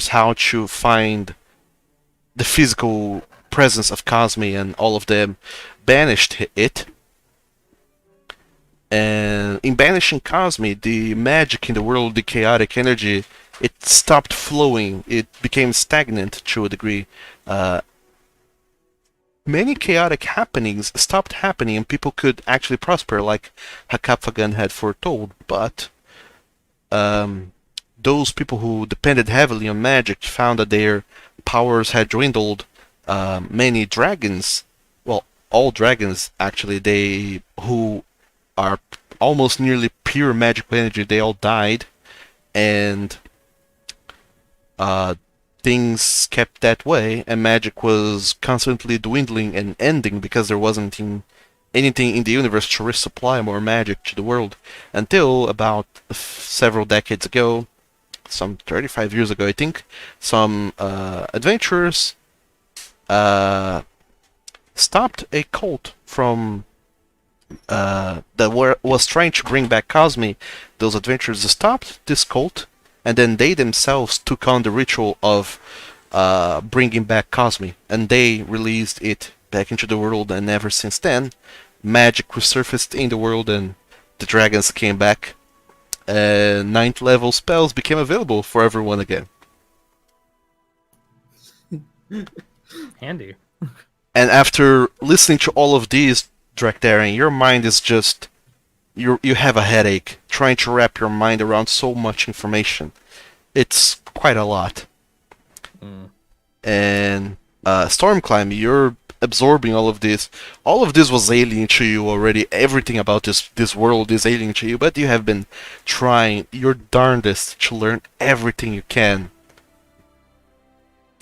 how to find the physical presence of Cosme, and all of them banished it. And in banishing Cosme, the magic in the world, the chaotic energy, it stopped flowing. It became stagnant to a degree. Many chaotic happenings stopped happening, and people could actually prosper, like Hakapfagan had foretold. But those people who depended heavily on magic found that their powers had dwindled. Many dragons, well, all dragons actually, who are almost nearly pure magical energy, they all died, and things kept that way, and magic was constantly dwindling and ending because there wasn't anything in the universe to resupply more magic to the world, until about several decades ago, some 35 years ago I think, some adventurers stopped a cult from that was trying to bring back Cosme. Those adventurers stopped this cult, and then they themselves took on the ritual of bringing back Cosme, and they released it back into the world, and ever since then, magic resurfaced in the world, and the dragons came back, and 9th level spells became available for everyone again. Handy. And after listening to all of these, Draktharian, your mind is just... You have a headache trying to wrap your mind around so much information. It's quite a lot. And Stormclimb, you're absorbing all of this. All of this was alien to you already. Everything about this world is alien to you, but you have been trying your darndest to learn everything you can.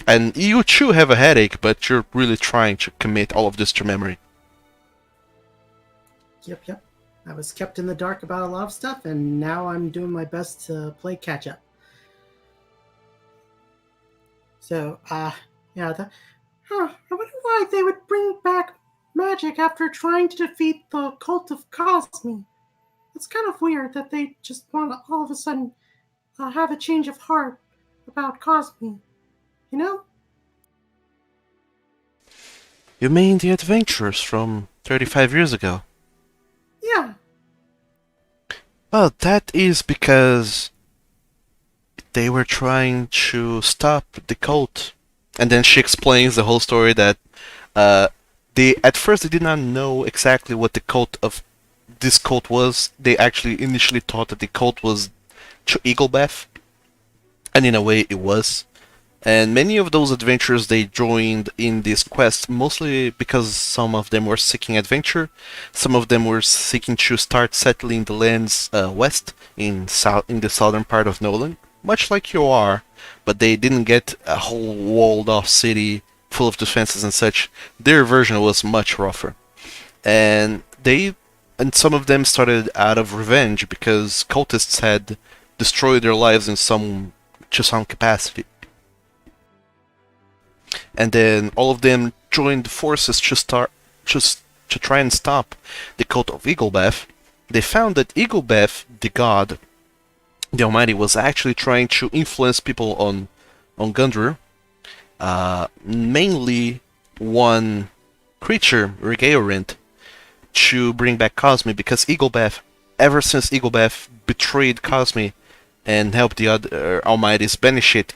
And you too have a headache, but you're really trying to commit all of this to memory. Yep. I was kept in the dark about a lot of stuff, and now I'm doing my best to play catch up. So, I wonder why they would bring back magic after trying to defeat the cult of Cosme. It's kind of weird that they just want to all of a sudden have a change of heart about Cosme. You know? You mean the adventurers from 35 years ago? Yeah. Well, that is because they were trying to stop the cult. And then she explains the whole story that at first they did not know exactly what this cult was. They actually initially thought that the cult was to Eaglebeth, and in a way it was. And many of those adventurers, they joined in this quest mostly because some of them were seeking adventure, some of them were seeking to start settling the lands west in the southern part of Nolyn, much like you are, but they didn't get a whole walled-off city full of defenses and such. Their version was much rougher, and some of them started out of revenge because cultists had destroyed their lives to some capacity. and then all of them joined forces to try and stop the cult of Eaglebeth. They found that Eaglebeth, the god, the Almighty, was actually trying to influence people on Gundru. Mainly one creature, Regaorint, to bring back Cosme, because Eaglebeth, ever since Eaglebeth betrayed Cosme and helped the other Almighties banish it,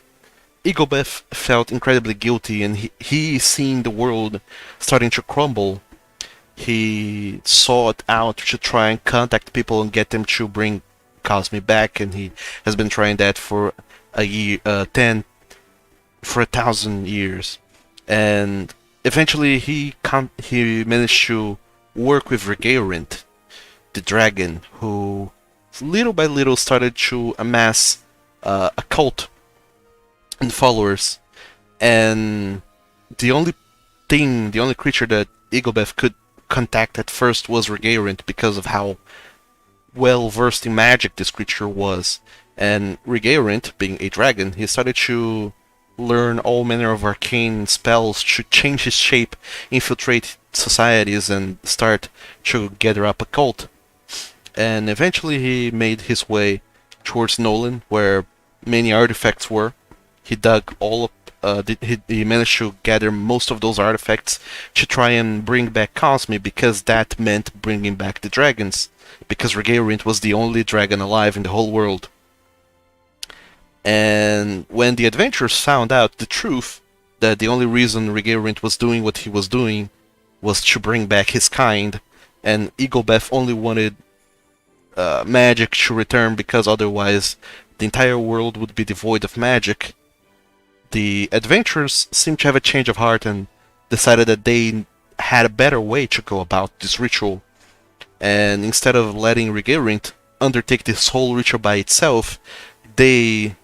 Eaglebeth felt incredibly guilty, and he seeing the world starting to crumble. He sought out to try and contact people and get them to bring Cosme back, and he has been trying that for a year, 1,000 years, and eventually he managed to work with Regaorint, the dragon, who little by little started to amass a cult and followers, and the only creature that Eaglebeth could contact at first was Regaorint, because of how well versed in magic this creature was. And Regaorint, being a dragon, he started to learn all manner of arcane spells to change his shape, infiltrate societies, and start to gather up a cult. And eventually he made his way towards Nolyn, where many artifacts were. He dug all up. He managed to gather most of those artifacts to try and bring back Cosme, because that meant bringing back the dragons, because Regaorint was the only dragon alive in the whole world. And when the adventurers found out the truth, that the only reason Regaorint was doing what he was doing was to bring back his kind, and Eaglebeth only wanted magic to return, because otherwise the entire world would be devoid of magic, the adventurers seemed to have a change of heart and decided that they had a better way to go about this ritual. And instead of letting Regaorint undertake this whole ritual by itself, they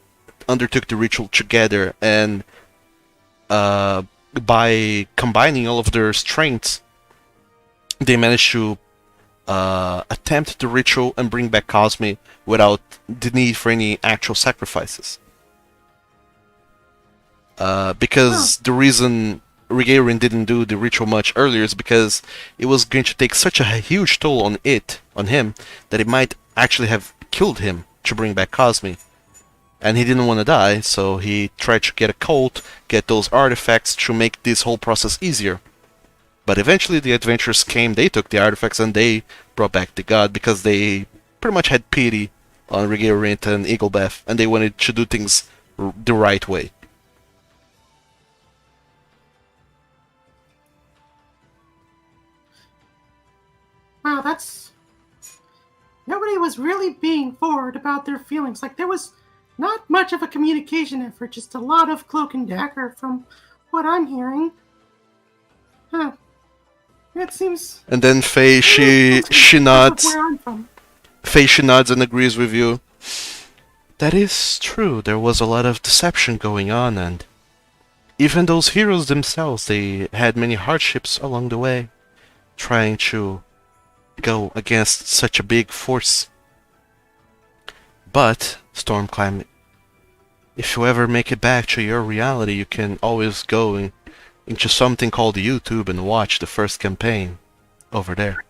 undertook the ritual together, and by combining all of their strengths, they managed to attempt the ritual and bring back Cosme without the need for any actual sacrifices. Because the reason Regaorint didn't do the ritual much earlier is because it was going to take such a huge toll on him, that it might actually have killed him to bring back Cosme. And he didn't want to die, so he tried to get a cult, get those artifacts to make this whole process easier. But eventually the adventurers came, they took the artifacts, and they brought back the god, because they pretty much had pity on Regaorint and Eaglebeth, and they wanted to do things the right way. Wow, nobody was really being forward about their feelings. Like, there was not much of a communication effort, just a lot of cloak and dagger from what I'm hearing. Huh. It seems... And then Faye, she nods. Where I'm from. Faye, she nods and agrees with you. That is true, there was a lot of deception going on, and even those heroes themselves, they had many hardships along the way, trying to go against such a big force. But, Stormclimb, if you ever make it back to your reality, you can always go into something called YouTube and watch the first campaign over there.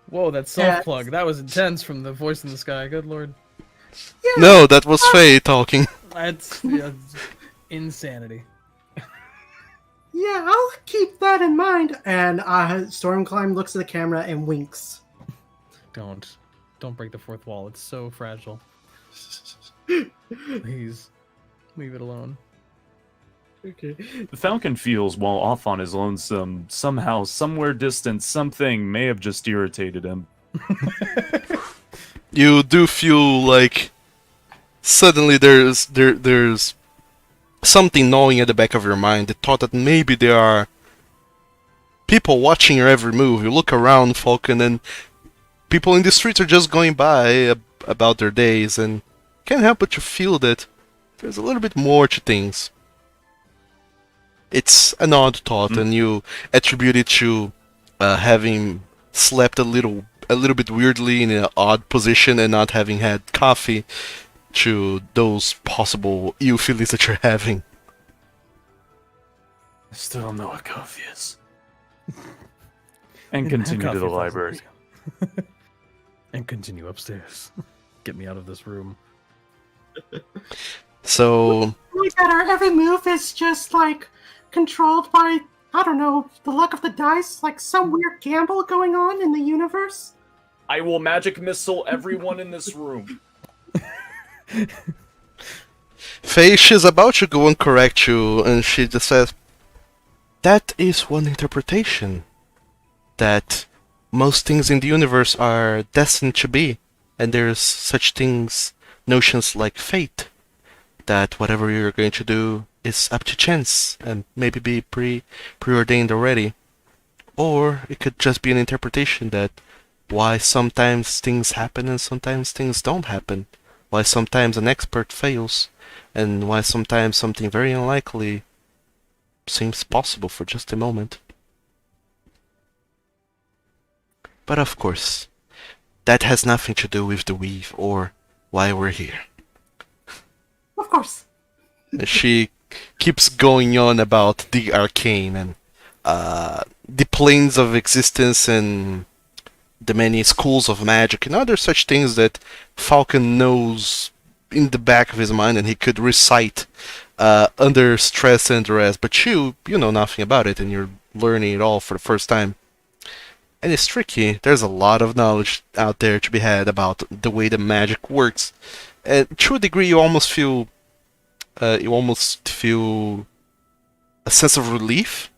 Whoa, that soft plug. That was intense from the voice in the sky. Good lord. Yeah. No, that was Faye talking. That's insanity. Yeah, I'll keep that in mind. And Stormclimb looks at the camera and winks. Don't break the fourth wall. It's so fragile. Please, leave it alone. Okay. The Falcon feels, while off on his lonesome, somehow, somewhere distant, something may have just irritated him. You do feel like suddenly there's something gnawing at the back of your mind. The thought that maybe there are people watching your every move. You look around, Falcon, and people in the streets are just going by about their days, and can't help but to feel that there's a little bit more to things. It's an odd thought, and you attribute it to having slept a little bit weirdly in an odd position and not having had coffee. to those possible ill feelings that you're having. I still don't know what coffee is. And continue to the library. And continue upstairs. Get me out of this room. So, Really that our every move is just like controlled by, I don't know, the luck of the dice, like some weird gamble going on in the universe. I will magic missile everyone in this room. Faye, she's about to go and correct you, and she just says, that is one interpretation. That most things in the universe are destined to be, and there's such things, notions like fate, that whatever you're going to do is up to chance, and maybe be preordained already. Or it could just be an interpretation that why sometimes things happen and sometimes things don't happen, why sometimes an expert fails, and why sometimes something very unlikely seems possible for just a moment. But of course, that has nothing to do with the weave or why we're here. Of course. She keeps going on about the arcane and the planes of existence and the many schools of magic and other such things that Falcon knows in the back of his mind and he could recite under stress and duress. But you know nothing about it and you're learning it all for the first time. And it's tricky. There's a lot of knowledge out there to be had about the way the magic works. And to a degree, you almost feel a sense of relief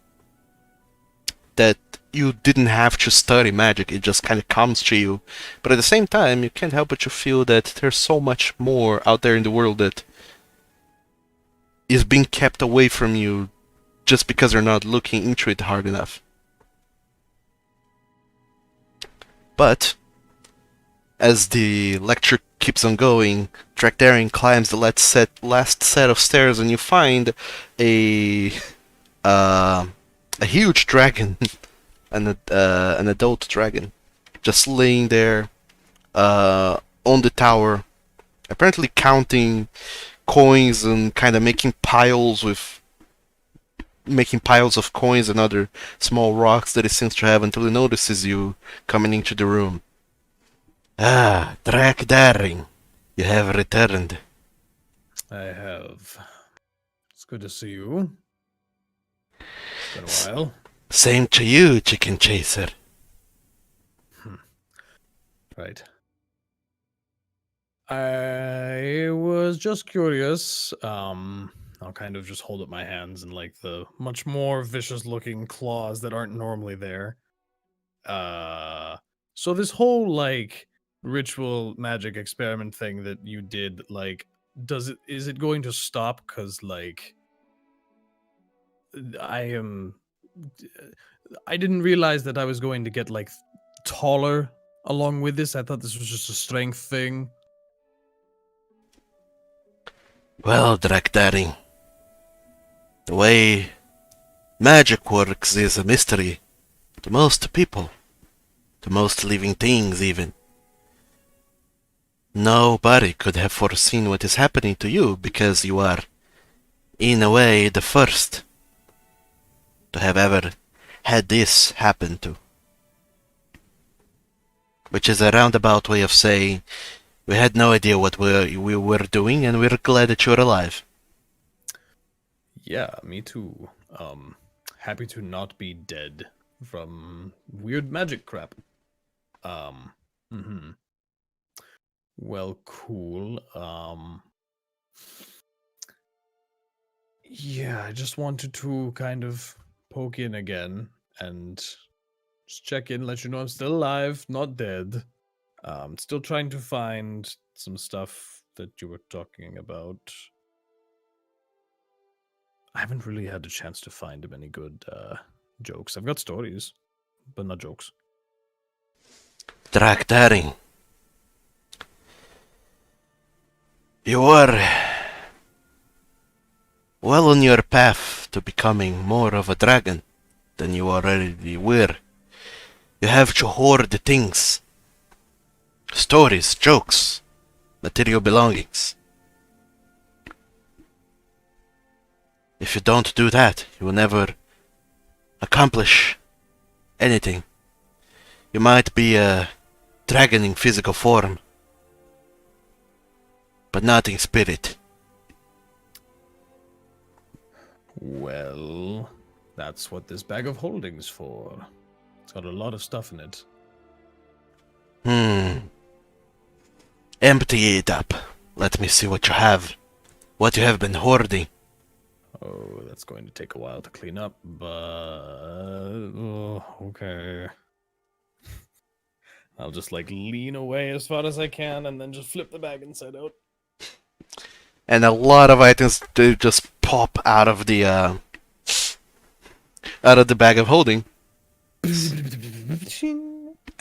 that you didn't have to study magic. It just kind of comes to you. But at the same time, you can't help but to feel that there's so much more out there in the world that is being kept away from you just because you're not looking into it hard enough. But as the lecture keeps on going, Drakdarian climbs the last set of stairs, and you find a huge dragon, an adult dragon, just laying there on the tower, apparently counting coins and kind of making piles of coins and other small rocks that it seems to have until it notices you coming into the room. Ah, Drakdaring, you have returned. I have. It's good to see you. It's been a while. Same to you, Chicken Chaser. Right. I was just curious. I'll kind of just hold up my hands and like the much more vicious looking claws that aren't normally there. So this whole like ritual magic experiment thing that you did, like, is it going to stop? Cause like I didn't realize that I was going to get like taller along with this. I thought this was just a strength thing. Well, Drakdaring, the way magic works is a mystery to most people, to most living things even. Nobody could have foreseen what is happening to you because you are, in a way, the first to have ever had this happen to. Which is a roundabout way of saying we had no idea what we were doing and we're glad that you're alive. Yeah, me too. Happy to not be dead from weird magic crap. Well, cool. Yeah, I just wanted to kind of poke in again and just check in, let you know I'm still alive, not dead. Still trying to find some stuff that you were talking about. I haven't really had a chance to find many good jokes. I've got stories, but not jokes. Drakdaring, you are well on your path to becoming more of a dragon than you already were. You have to hoard things. Stories, jokes, material belongings. If you don't do that, you will never accomplish anything. You might be a dragon in physical form, but not in spirit. Well, that's what this bag of holding's for. It's got a lot of stuff in it. Empty it up. Let me see what you have. What you have been hoarding. Oh, that's going to take a while to clean up, but... Oh, okay. I'll just, like, lean away as far as I can and then just flip the bag inside out. And a lot of items do just pop out of the bag of holding.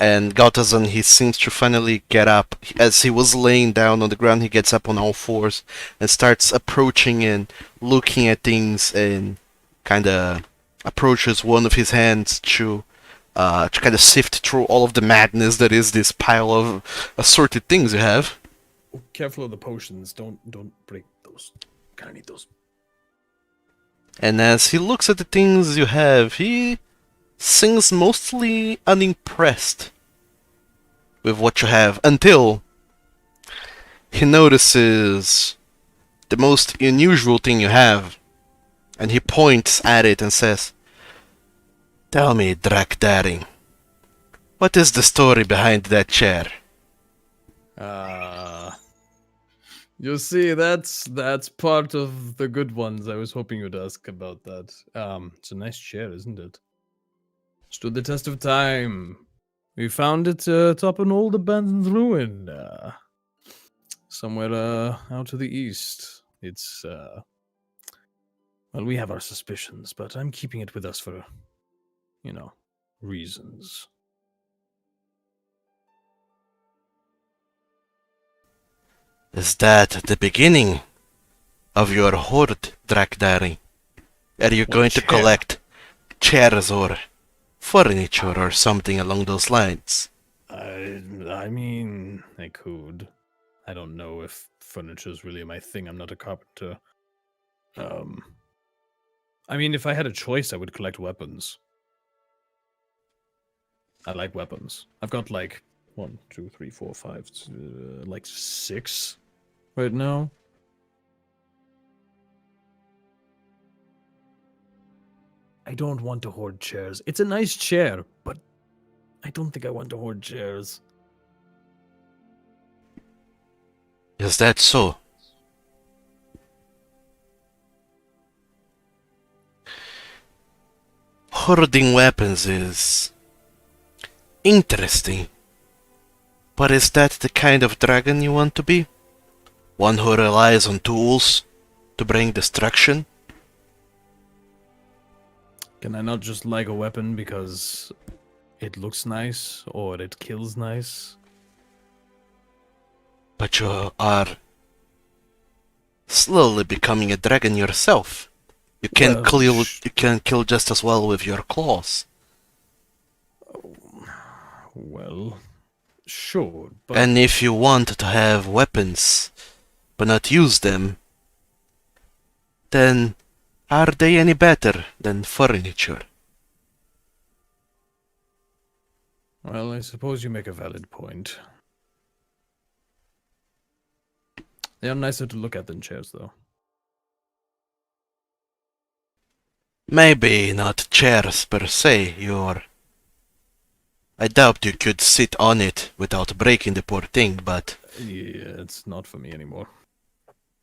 And Gautazan, he seems to finally get up. As he was laying down on the ground, he gets up on all fours and starts approaching and looking at things, and kind of approaches one of his hands to kind of sift through all of the madness that is this pile of assorted things you have. Oh, careful of the potions. Don't break those. Kinda need those. And as he looks at the things you have, he seems mostly unimpressed with what you have, until he notices the most unusual thing you have, and he points at it and says, "Tell me, Drakdaring, what is the story behind that chair?" You see, that's part of the good ones. I was hoping you'd ask about that. It's a nice chair, isn't it? Stood the test of time. We found it atop an old abandoned ruin, somewhere out to the east. It's well, we have our suspicions, but I'm keeping it with us for, reasons. Is that the beginning of your hoard, Drakdaring? Are you going to chair? collect chairs or furniture or something along those lines? I mean, I could. I don't know if furniture's really my thing. I'm not a carpenter. I mean, if I had a choice, I would collect weapons. I like weapons. I've got like 1, 2, 3, 4, 5, like 6 right now. I don't want to hoard chairs. It's a nice chair, but I don't think I want to hoard chairs. Is that so? Hoarding weapons is interesting. But is that the kind of dragon you want to be? One who relies on tools to bring destruction? Can I not just like a weapon because it looks nice or it kills nice? But you are slowly becoming a dragon yourself. You can kill just as well with your claws. Well, sure, but And if you want to have weapons, but not use them, then are they any better than furniture? well, I suppose you make a valid point. They are nicer to look at than chairs, though. Maybe not chairs per se, I doubt you could sit on it without breaking the poor thing, but Yeah, it's not for me anymore.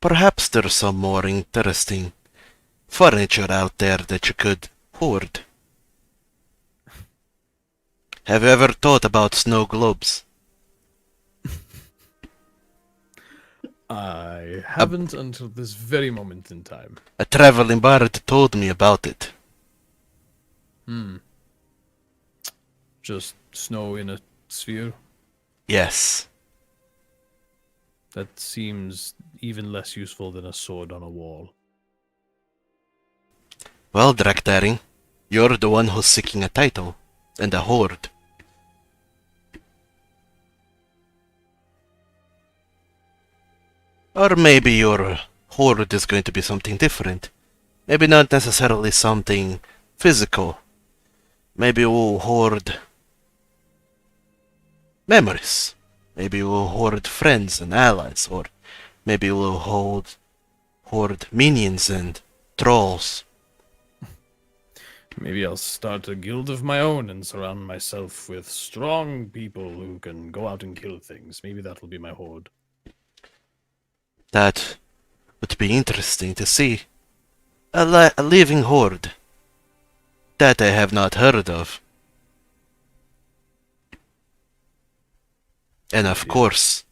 perhaps there's some more interesting furniture out there that you could hoard. Have you ever thought about snow globes? I haven't until this very moment in time. A traveling bard told me about it. Just snow in a sphere? Yes. That seems even less useful than a sword on a wall. Well, Drakdaring, you're the one who's seeking a title and a hoard. Or maybe your hoard is going to be something different. Maybe not necessarily something physical. Maybe we'll hoard memories. Maybe we'll hoard friends and allies, or maybe we'll hoard minions and trolls. Maybe I'll start a guild of my own and surround myself with strong people who can go out and kill things. Maybe that'll be my horde. That would be interesting to see. A living horde. That I have not heard of. And of course,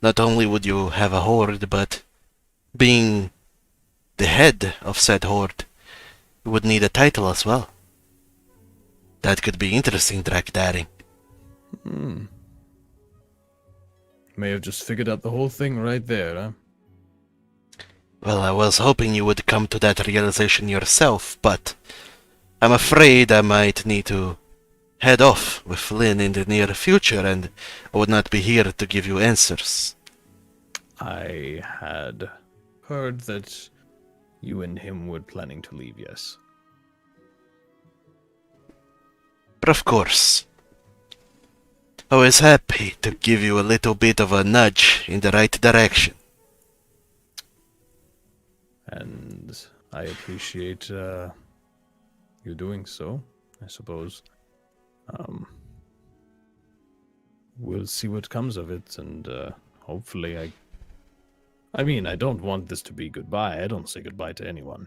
not only would you have a horde, but being the head of said horde, you would need a title as well. That could be interesting, Drakdaring. May have just figured out the whole thing right there, huh? Well, I was hoping you would come to that realization yourself, but I'm afraid I might need to head off with Lynn in the near future, and I would not be here to give you answers. I had heard that you and him were planning to leave, yes. But of course, I was happy to give you a little bit of a nudge in the right direction. And I appreciate you doing so, I suppose. We'll see what comes of it, and hopefully I mean, I don't want this to be goodbye. I don't say goodbye to anyone,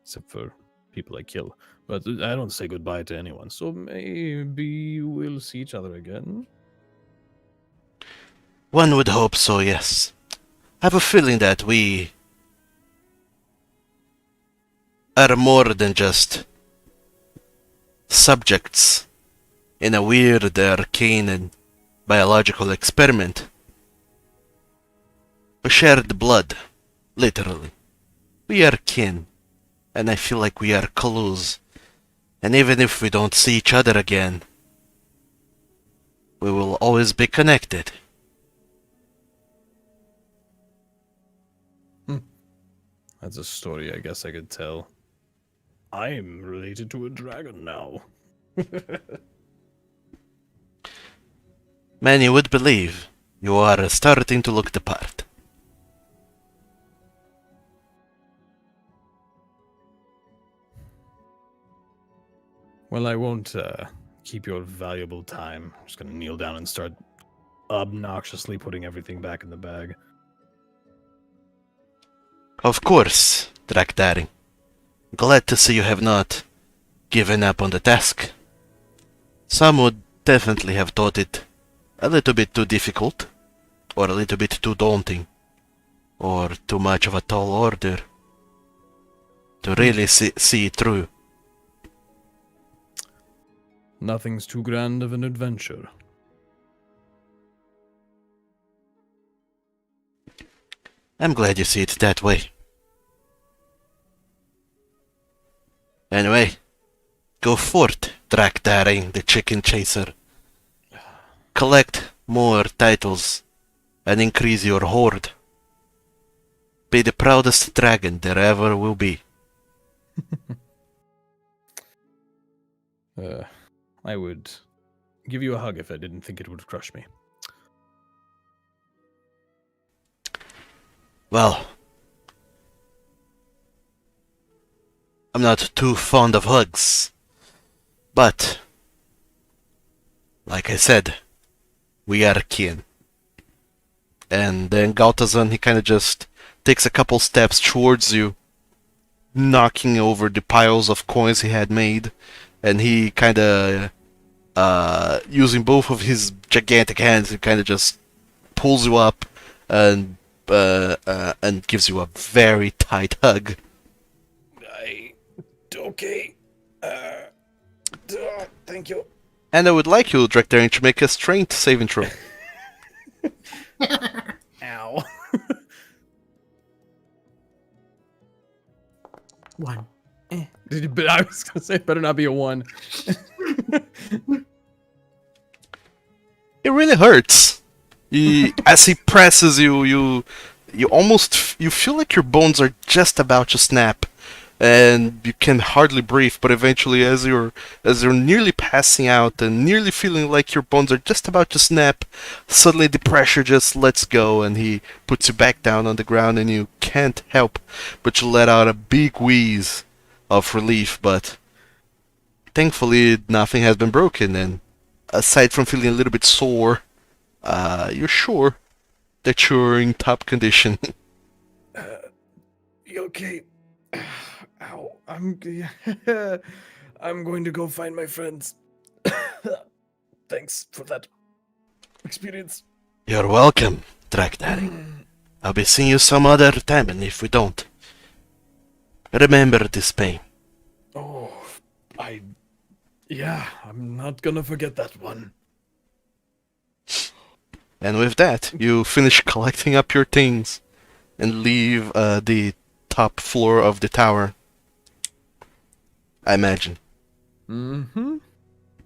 except for people I kill. But I don't say goodbye to anyone, so maybe we'll see each other again. One would hope so, yes. I have a feeling that we are more than just subjects in a weird, arcane, and biological experiment. We shared blood, literally. We are kin, and I feel like we are close. And even if we don't see each other again, we will always be connected. That's a story I guess I could tell. I'm related to a dragon now. Many would believe you are starting to look the part. Well, I won't keep your valuable time. I'm just gonna kneel down and start obnoxiously putting everything back in the bag. Of course, Drakdaring. Glad to see you have not given up on the task. Some would definitely have thought it a little bit too difficult, or a little bit too daunting, or too much of a tall order to really see it through. Nothing's too grand of an adventure. I'm glad you see it that way. Anyway, go forth, Drakdaring the Chicken Chaser. Collect more titles and increase your horde. Be the proudest dragon there ever will be. I would give you a hug if I didn't think it would crush me. Well, I'm not too fond of hugs, but, like I said, we are kin. And then Galtazan, he kind of just takes a couple steps towards you, knocking over the piles of coins he had made, and he kind of, using both of his gigantic hands, he kind of just pulls you up and gives you a very tight hug. Okay. Thank you. And I would like you, Drakdaring, to make a strength saving throw. Ow. 1. But I was gonna say it better not be a 1. It really hurts. As he presses you, you almost you feel like your bones are just about to snap, and you can hardly breathe. But eventually, as you're nearly passing out and nearly feeling like your bones are just about to snap, suddenly the pressure just lets go, and he puts you back down on the ground, and you can't help but to let out a big wheeze of relief. But thankfully, nothing has been broken, and aside from feeling a little bit sore, you're sure that you're in top condition. You okay? Ow. I'm going to go find my friends. Thanks for that experience. You're welcome, Dragdaddy. I'll be seeing you some other time, and if we don't, remember this pain. Oh, yeah, I'm not gonna forget that one. And with that, you finish collecting up your things and leave the top floor of the tower. I imagine. Mm-hmm.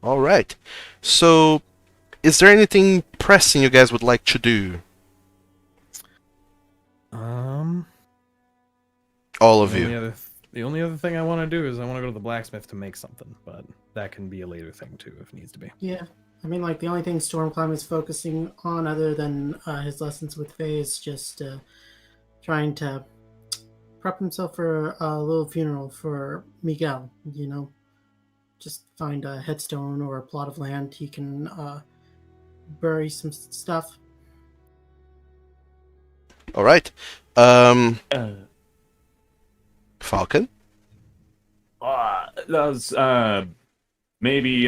Alright. So, is there anything pressing you guys would like to do? All of you. The only other thing I want to do is I want to go to the blacksmith to make something, but that can be a later thing too if needs to be. Yeah. I mean, like, the only thing Stormclimb is focusing on other than his lessons with Faye is just trying to prep himself for a little funeral for Miguel, you know? Just find a headstone or a plot of land he can bury some stuff. Alright. Falcon? That was, maybe,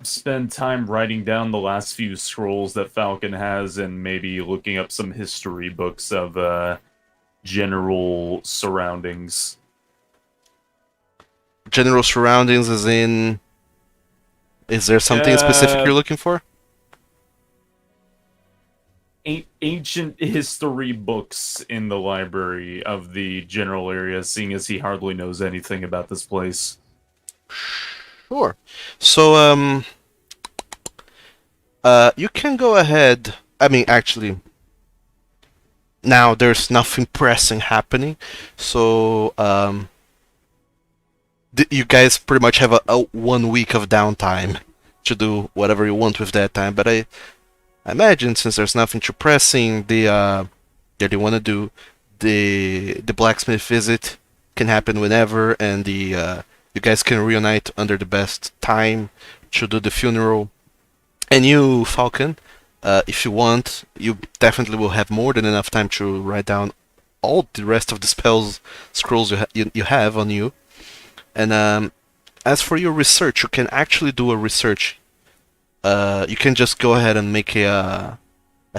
spend time writing down the last few scrolls that Falcon has and maybe looking up some history books of, general surroundings. General surroundings as in... Is there something specific you're looking for? Ancient history books in the library of the general area, seeing as he hardly knows anything about this place. Sure. So, you can go ahead. I mean, actually, now there's nothing pressing happening, so, you guys pretty much have a 1 week of downtime to do whatever you want with that time, but I imagine since there's nothing too pressing, that you want to do, the blacksmith visit can happen whenever, and you guys can reunite under the best time to do the funeral. And you, Falcon, if you want, you definitely will have more than enough time to write down all the rest of the scrolls you have on you. And as for your research, you can actually do a research. You can just go ahead and make a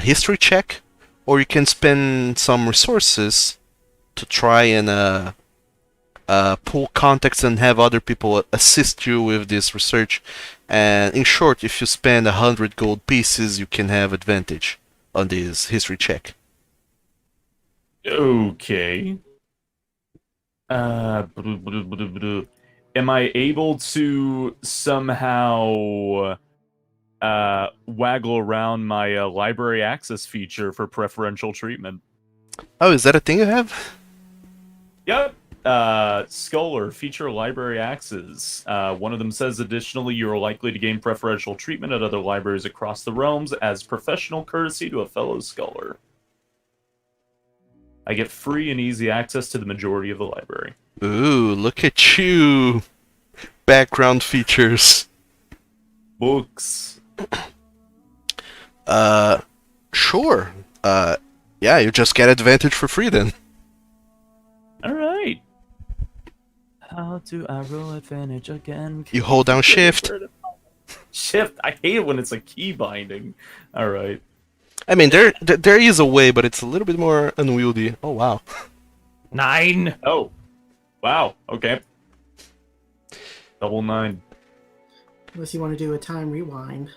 history check, or you can spend some resources to try and pull contacts and have other people assist you with this research. And in short, if you spend 100 gold pieces, you can have advantage on this history check. Okay. Am I able to somehow waggle around my library access feature for preferential treatment? Oh, is that a thing you have? Yep. Scholar, feature library access. One of them says, additionally, you are likely to gain preferential treatment at other libraries across the realms as professional courtesy to a fellow scholar. I get free and easy access to the majority of the library. Ooh, look at you! Background features. Books. Sure. Yeah, you just get advantage for free then. Alright. How do I roll advantage again? You hold down shift. Shift? I hate it when it's a key binding. Alright. I mean, there is a way, but it's a little bit more unwieldy. Oh, wow. 9! Oh. Wow. Okay. Double 9. Unless you want to do a time rewind.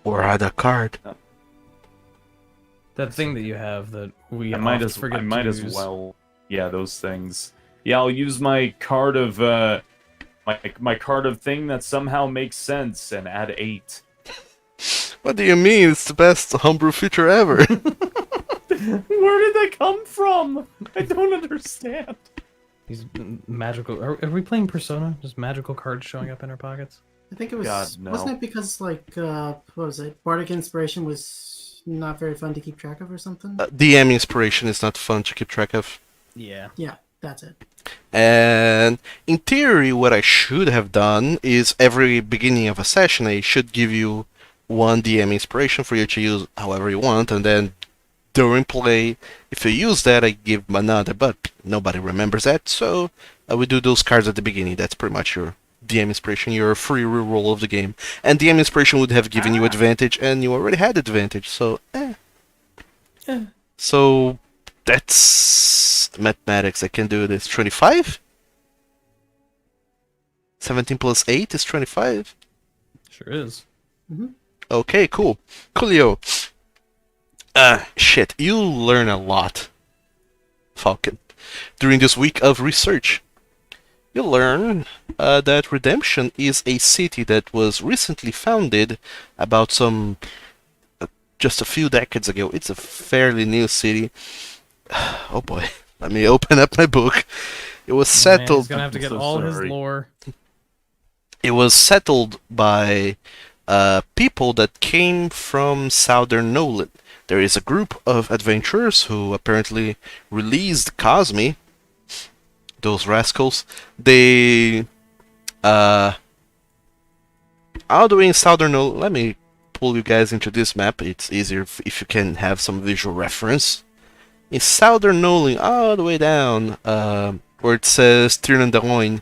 Or add a card. That thing that you have that we I might often forget to as use. well. Yeah, those things. Yeah, I'll use my card of my card of thing that somehow makes sense and add 8. What do you mean? It's the best homebrew feature ever. Where did they come from? I don't understand. These magical. Are we playing Persona? Just magical cards showing up in our pockets? I think it was. God, no. Wasn't it because like what was it? Bardic Inspiration was not very fun to keep track of or something. DM inspiration is not fun to keep track of. Yeah. Yeah, that's it. And in theory, what I should have done is every beginning of a session, I should give you one DM inspiration for you to use however you want, and then during play, if you use that, I give another, but nobody remembers that, so I would do those cards at the beginning. That's pretty much your DM inspiration, your free reroll of the game. And DM inspiration would have given you advantage, and you already had advantage, so So that's mathematics. I can do this. 25? 17 plus 8 is 25? Sure is. Okay, cool. Coolio. Shit. You learn a lot, Falcon. During this week of research, you learn that Redemption is a city that was recently founded about just a few decades ago. It's a fairly new city. Oh boy. Let me open up my book. It was Man, he's settled. gonna have to get So all his sorry. lore. It was settled by people that came from southern Nolyn. There is a group of adventurers who apparently released Cosme. Those rascals. They all the way in southern Nolyn. Let me pull you guys into this map. It's easier if you can have some visual reference. In southern Nolyn, all the way down, where it says Tirnandaroin,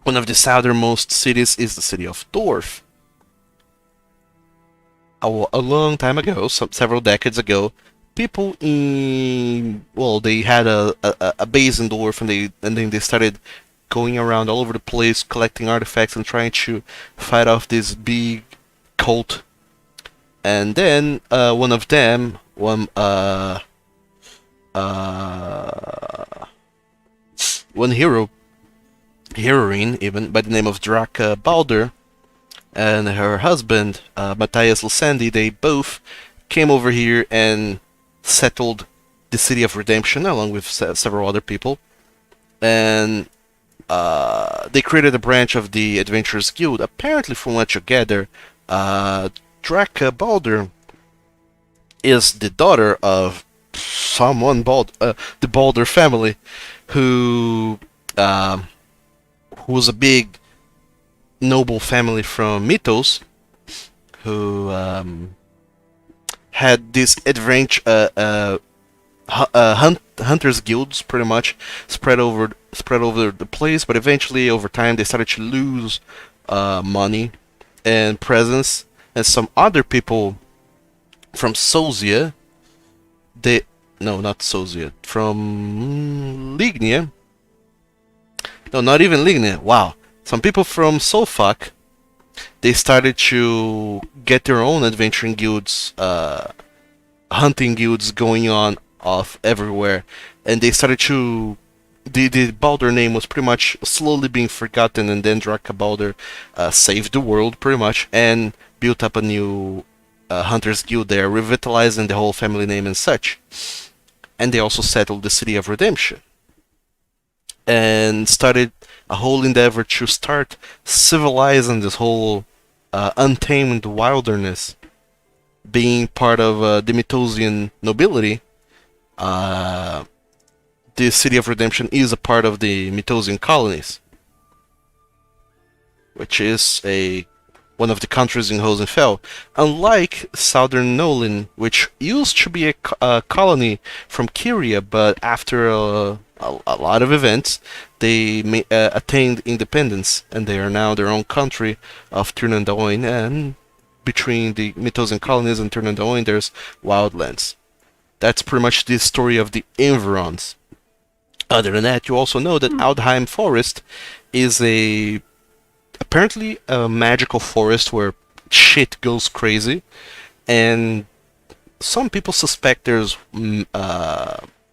one of the southernmost cities is the city of Dorf. A long time ago, several decades ago, people they had a base in Dorf, and then they started going around all over the place, collecting artifacts and trying to fight off this big cult. And then one of them, one heroine even, by the name of Draka Balder, and her husband, Matthias Lucendi, they both came over here and settled the city of Redemption along with several other people. And they created a branch of the Adventurers Guild. Apparently, from what you gather, Draka Balder is the daughter of someone the Balder family, who was a big noble family from Mythos, who had this hunters guilds pretty much spread over the place, but eventually over time they started to lose money and presence, and some other people from Sozia, not Sozia, from Lignia. No, not even Lignia. Wow. Some people from Solfak, they started to get their own adventuring guilds, hunting guilds going on off everywhere, and they started to. The Balder name was pretty much slowly being forgotten, and then Draka Balder saved the world pretty much and built up a new hunters guild there, revitalizing the whole family name and such. And they also settled the city of Redemption and started a whole endeavor to start civilizing this whole untamed wilderness, being part of the Mythosian nobility. The city of Redemption is a part of the Mythosian colonies, which is one of the countries in Hosenfell. Unlike southern Nolyn, which used to be a colony from Kyria, but after a lot of events, they attained independence, and they are now their own country of Tirnandaroin, and between the Mythosian colonies and Tirnandaroin, there's wildlands. That's pretty much the story of the Environs. Other than that, you also know that Aldheim Forest is apparently a magical forest where shit goes crazy, and some people suspect there's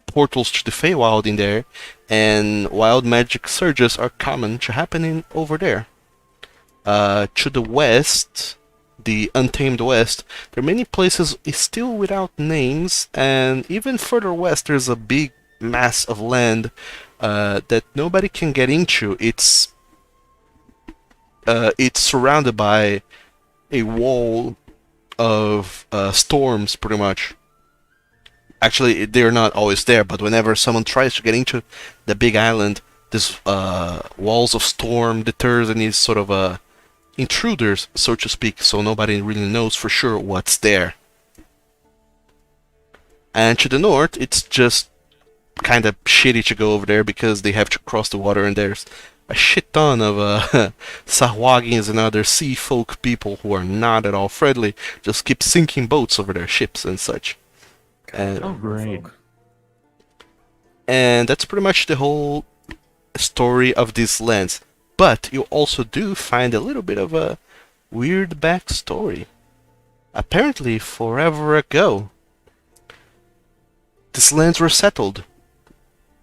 portals to the Feywild in there, and wild magic surges are common to happening over there. To the west, the Untamed West, there are many places still without names, and even further west there's a big mass of land that nobody can get into. It's surrounded by a wall of storms, pretty much. Actually, they're not always there, but whenever someone tries to get into the big island, this walls of storm deters any sort of intruders, so to speak, so nobody really knows for sure what's there. And to the north, it's just kind of shitty to go over there because they have to cross the water, and there's a shit ton of Sahwagins and other sea folk people who are not at all friendly, just keep sinking boats over their ships and such. And, Oh, great. and that's pretty much the whole story of these lands. But you also do find a little bit of a weird backstory. Apparently, forever ago, these lands were settled.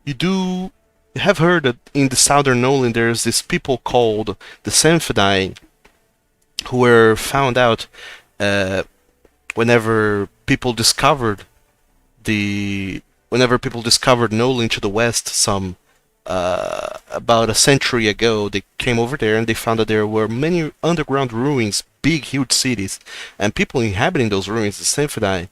You have heard that in the southern Nolyn there's this people called the Semphidae, who were found out whenever people discovered Nolyn to the west some about a century ago. They came over there and they found that there were many underground ruins, big, huge cities, and people inhabiting those ruins, the Semphidae.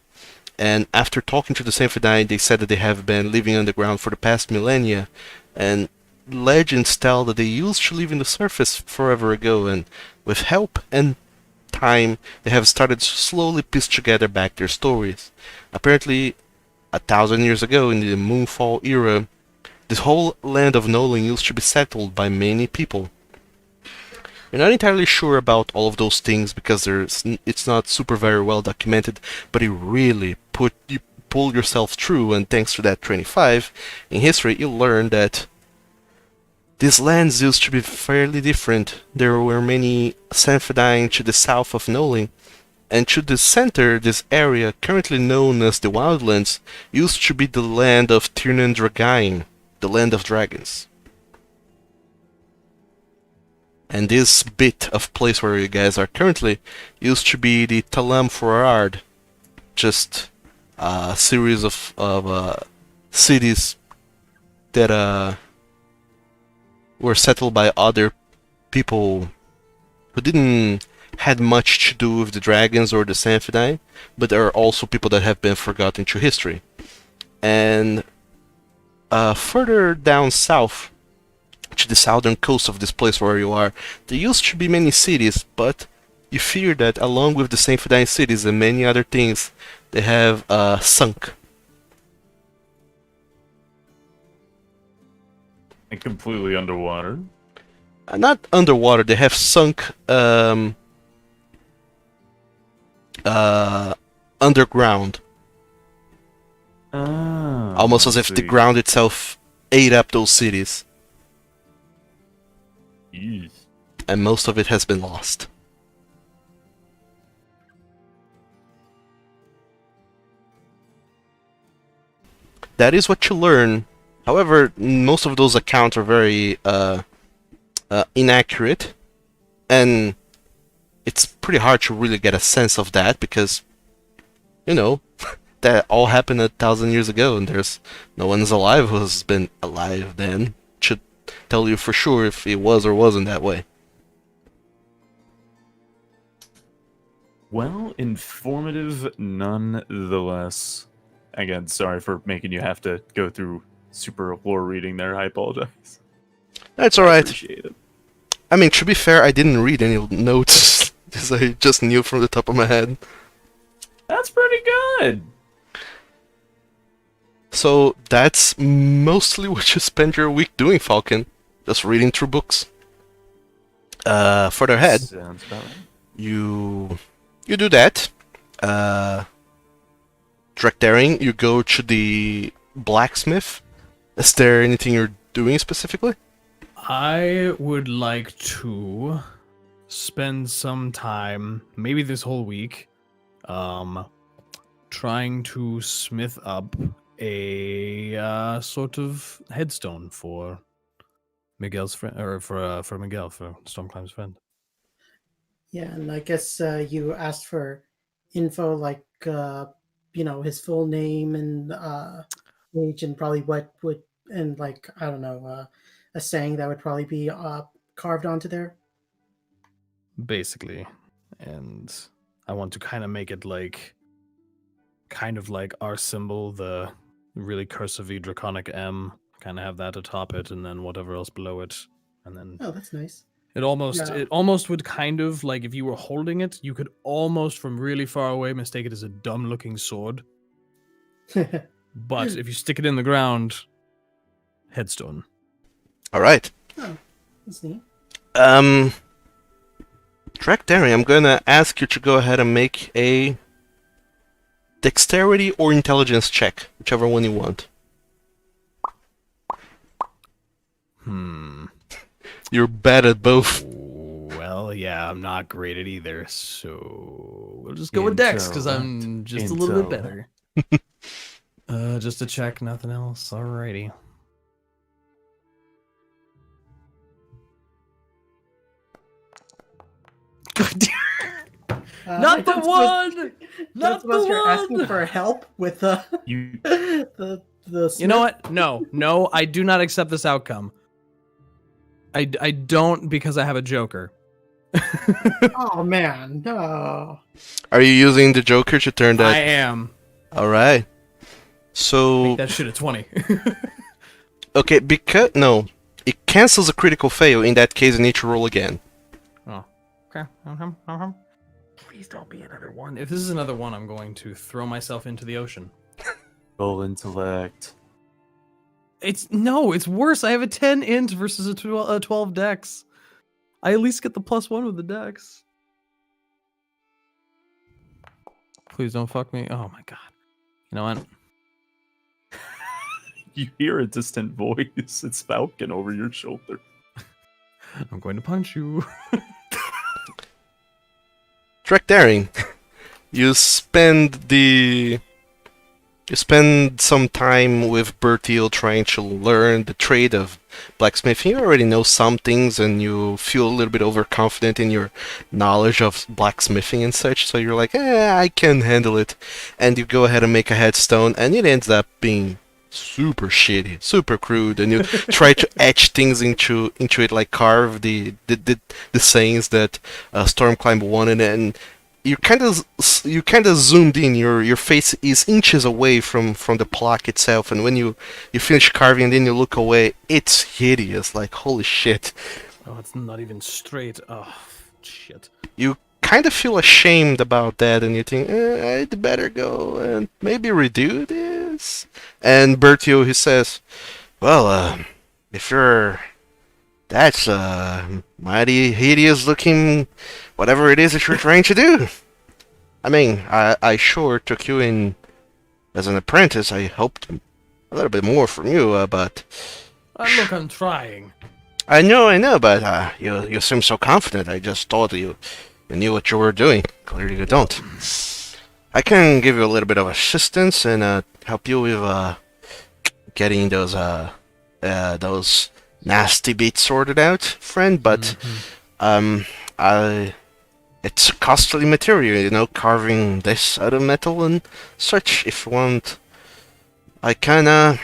And after talking to the Semphidae, they said that they have been living underground for the past millennia, and legends tell that they used to live in the surface forever ago, and with help and time, they have started to slowly piece together back their stories. Apparently, 1,000 years ago, in the Moonfall era, this whole land of Nolyn used to be settled by many people. We're not entirely sure about all of those things because it's not super very well documented, but it really you pull yourself through, and thanks to that 25 in history, you learn that these lands used to be fairly different. There were many Semphidae to the south of Nolyn, and to the center, this area, currently known as the Wildlands, used to be the land of Tirnan Dragain, the land of dragons. And this bit of place where you guys are currently used to be the Talam Forard, just a series of cities that were settled by other people who didn't had much to do with the dragons or the Semphidae, but there are also people that have been forgotten to history. And further down south, to the southern coast of this place where you are, there used to be many cities, but you fear that along with the Semphidae cities and many other things, they have sunk. And completely underwater. Not underwater, they have sunk underground. Ah, Almost as if the ground itself ate up those cities. Jeez. And most of it has been lost. That is what you learn. However, most of those accounts are very inaccurate, and it's pretty hard to really get a sense of that because, you know, that all happened 1,000 years ago, and there's no one's alive who's been alive then to tell you for sure if it was or wasn't that way. Well, informative nonetheless. Again, sorry for making you have to go through super lore reading there. I apologize. That's I alright. appreciate it. I mean, to be fair, I didn't read any notes, because I just knew from the top of my head. That's pretty good. So that's mostly what you spend your week doing, Falcon. Just reading through books. Further ahead, Sounds about right. you do that. Direct daring, you go to the blacksmith. Is there anything you're doing specifically? I would like to spend some time, maybe this whole week, trying to smith up a sort of headstone for Miguel's friend, or for Miguel, for Stormclimb's friend. Yeah, and I guess you asked for info like his full name and age and probably what would and like I don't know a saying that would probably be carved onto there. Basically. And I want to kind of make it like kind of like our symbol, the really cursive draconic M, kind of have that atop it, and then whatever else below it, and then Oh, that's nice. it almost Yeah. it almost would kind of like if you were holding it, you could almost from really far away mistake it as a dumb looking sword. But if you stick it in the ground, headstone. All right. Oh, that's neat. Drakdari, I'm gonna ask you to go ahead and make a dexterity or intelligence check, whichever one you want. You're bad at both. Well, yeah, I'm not great at either, so we'll just go with Dex because I'm just a little bit better. Just to check, nothing else. Alrighty. Not the one. Not the one. You're asking for help with You the You know what? No, I do not accept this outcome. I don't because I have a Joker. Oh man, no. Are you using the Joker to turn I that? am. All right. So Make that shit a 20. okay, because no, it cancels a critical fail. In that case, you need to roll again. Oh. Okay. Please don't be another one. If this is another one, I'm going to throw myself into the ocean. roll intellect. It's worse. I have a 10 int versus a 12 dex. I at least get the +1 with the dex. Please don't fuck me. Oh my god. You know what? You hear a distant voice. It's Falcon over your shoulder. I'm going to punch you. Drakdari, you spend some time with Bertil trying to learn the trade of blacksmithing. You already know some things and you feel a little bit overconfident in your knowledge of blacksmithing and such, so you're like, I can handle it. And you go ahead and make a headstone, and it ends up being super shitty, super crude, and you try to etch things into it, like carve the sayings that Stormclimb wanted, and you kind of zoomed in. Your face is inches away from the plaque itself, and when you finish carving and then you look away, it's hideous. Like holy shit! Oh, it's not even straight. Oh, shit. You kind of feel ashamed about that, and you think I'd better go and maybe redo this. And Bertio, he says, "Well, if you're that's mighty hideous looking, whatever it is that you're trying to do. I mean, I sure took you in as an apprentice. I hoped a little bit more from you, but Look, I'm trying. I know, but you seem so confident. I just thought you knew what you were doing. Clearly, you don't. I can give you a little bit of assistance and help you with getting those nasty bits sorted out, friend. But it's a costly material, you know, carving this out of metal and such. If you want, I can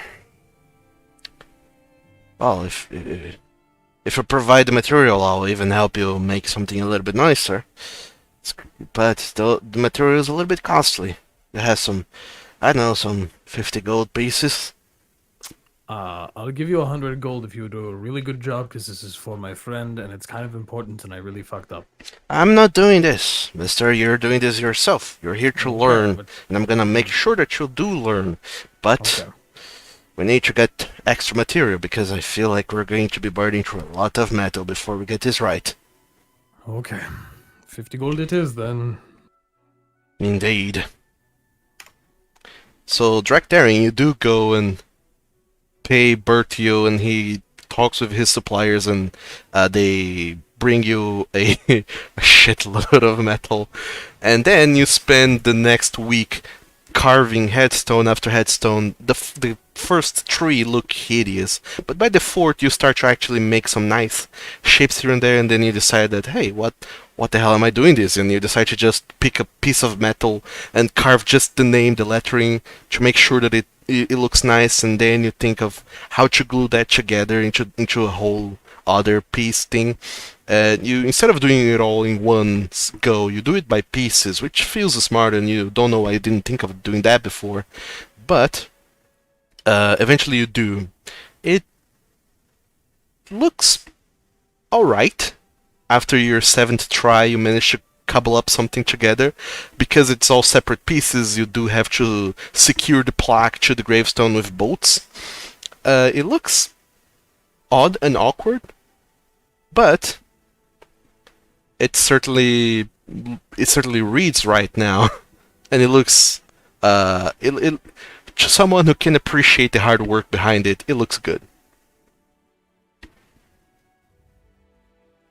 well, if you provide the material, I'll even help you make something a little bit nicer. But the material is a little bit costly. It has some, I don't know, some 50 gold pieces. I'll give you 100 gold if you do a really good job, because this is for my friend, and it's kind of important, and I really fucked up. I'm not doing this, mister. You're doing this yourself. You're here to learn, but- and I'm gonna make sure that you do learn. But Okay. we need to get extra material, because I feel like we're going to be burning through a lot of metal before we get this right. Okay. 50 gold it is, then. Indeed. So, Drakdari, you do go and pay Bertio, and he talks with his suppliers, and they bring you a shitload of metal. And then you spend the next week carving headstone after headstone. The first three look hideous, but by the fourth you start to actually make some nice shapes here and there, and then you decide that, hey, what what the hell am I doing this? And you decide to just pick a piece of metal and carve just the name, the lettering, to make sure that it looks nice, and then you think of how to glue that together into a whole other piece thing. You, instead of doing it all in one go, you do it by pieces, which feels smart, and you don't know why you didn't think of doing that before. But eventually you do. It looks alright. After your 7th try, you manage to cobble up something together. Because it's all separate pieces, you do have to secure the plaque to the gravestone with bolts. It looks odd and awkward, but it certainly reads right now, and it looks to someone who can appreciate the hard work behind it, it looks good.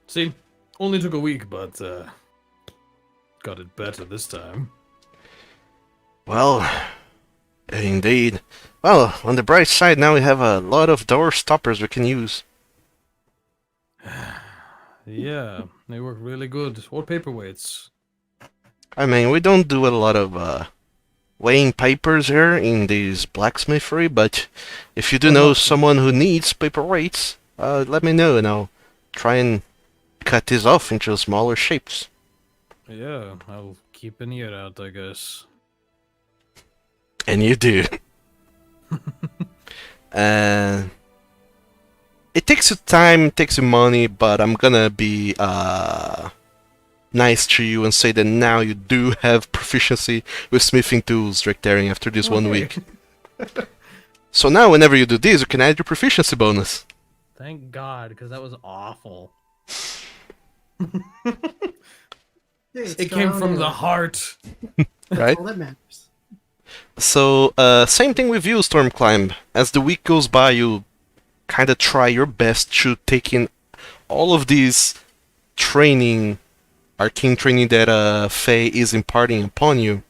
See, only took a week, but got it better this time. Well, indeed. Well, on the bright side, now we have a lot of door stoppers we can use. Yeah, they work really good. Or paperweights. I mean, we don't do a lot of weighing papers here in this blacksmithery, but if you do know someone who needs paperweights, let me know and I'll try and cut this off into smaller shapes. Yeah, I'll keep an ear out, I guess. And you do. It takes you time, it takes you money, but I'm gonna be nice to you and say that now you do have proficiency with smithing tools, Drectarian, after this 1 week. So now whenever you do this, you can add your proficiency bonus. Thank God, because that was awful. It came from the heart. Right? All that matters. So, same thing with you, Stormclimb. As the week goes by, you kind of try your best to take in all of these training, arcane training that Faye is imparting upon you.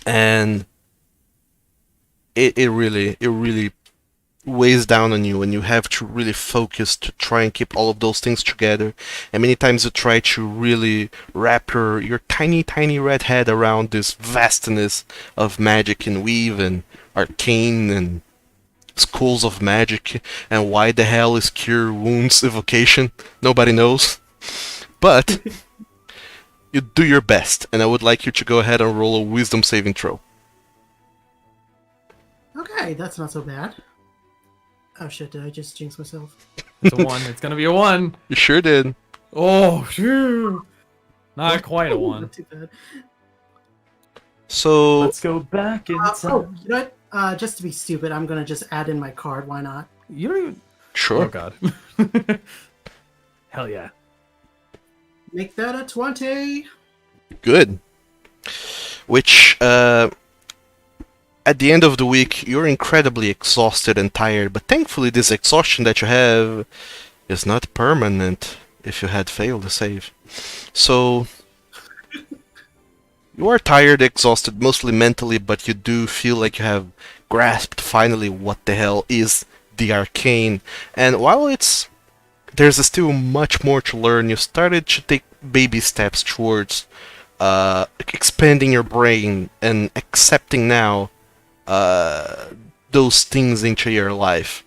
And it really weighs down on you, and you have to really focus to try and keep all of those things together. And many times you try to really wrap your tiny red head around this vastness of magic and weave and arcane and schools of magic, and why the hell is Cure Wounds evocation? Nobody knows. But you do your best, and I would like you to go ahead and roll a wisdom saving throw. Okay, that's not so bad. Oh shit, did I just jinx myself? It's a 1. It's gonna be a 1. You sure did. Oh, phew. Not quite a 1. Not too bad. So Let's go back in time. Oh, you know what? Just to be stupid, I'm gonna just add in my card. Why not? You don't even... sure. Oh, God. Hell yeah. Make that a 20. Good. Which, at the end of the week, you're incredibly exhausted and tired, but thankfully this exhaustion that you have is not permanent if you had failed to save. So, you are tired, exhausted, mostly mentally, but you do feel like you have grasped finally what the hell is the arcane. And while there's still much more to learn, you started to take baby steps towards expanding your brain and accepting now those things into your life.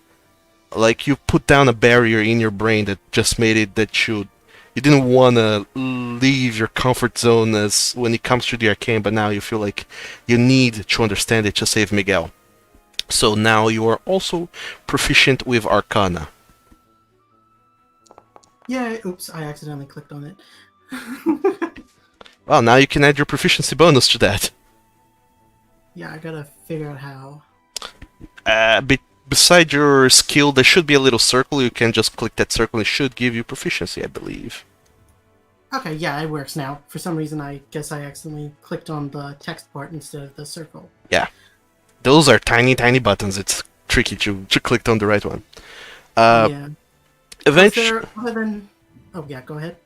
Like, you put down a barrier in your brain that just made it that you didn't want to leave your comfort zone as when it comes to the arcane, but now you feel like you need to understand it to save Miguel. So now you are also proficient with Arcana. Yeah, oops, I accidentally clicked on it. Well, now you can add your proficiency bonus to that. Yeah, I gotta figure out how. Beside your skill, there should be a little circle. You can just click that circle. It should give you proficiency, I believe. Okay, yeah, it works now. For some reason, I guess I accidentally clicked on the text part instead of the circle. Yeah. Those are tiny buttons. It's tricky to click on the right one. Yeah. Eventually, Other than... Oh, yeah, go ahead.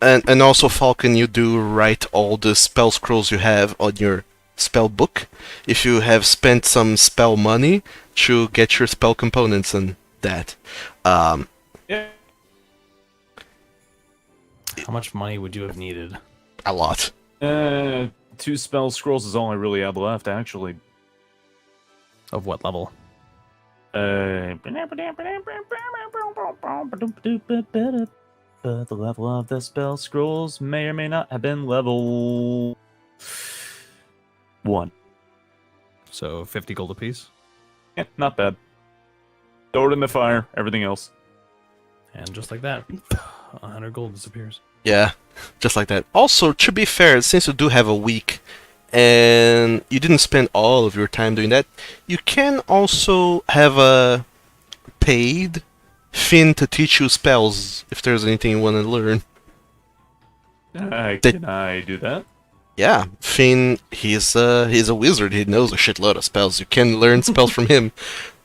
and also, Falcon, you do write all the spell scrolls you have on your spell book. If you have spent some spell money to get your spell components and that. Yeah. How much money would you have needed? A lot. 2 spell scrolls is all I really have left, actually. Of what level? The level of the spell scrolls may or may not have been level 1. So 50 gold apiece. Yeah, not bad. Throw it in the fire. Everything else. And just like that, 100 gold disappears. Yeah, just like that. Also, to be fair, since you do have a week and you didn't spend all of your time doing that, you can also have a paid Finn to teach you spells if there's anything you want to learn. Can I do that? Yeah, Finn, he's a wizard. He knows a shitload of spells. You can learn spells from him.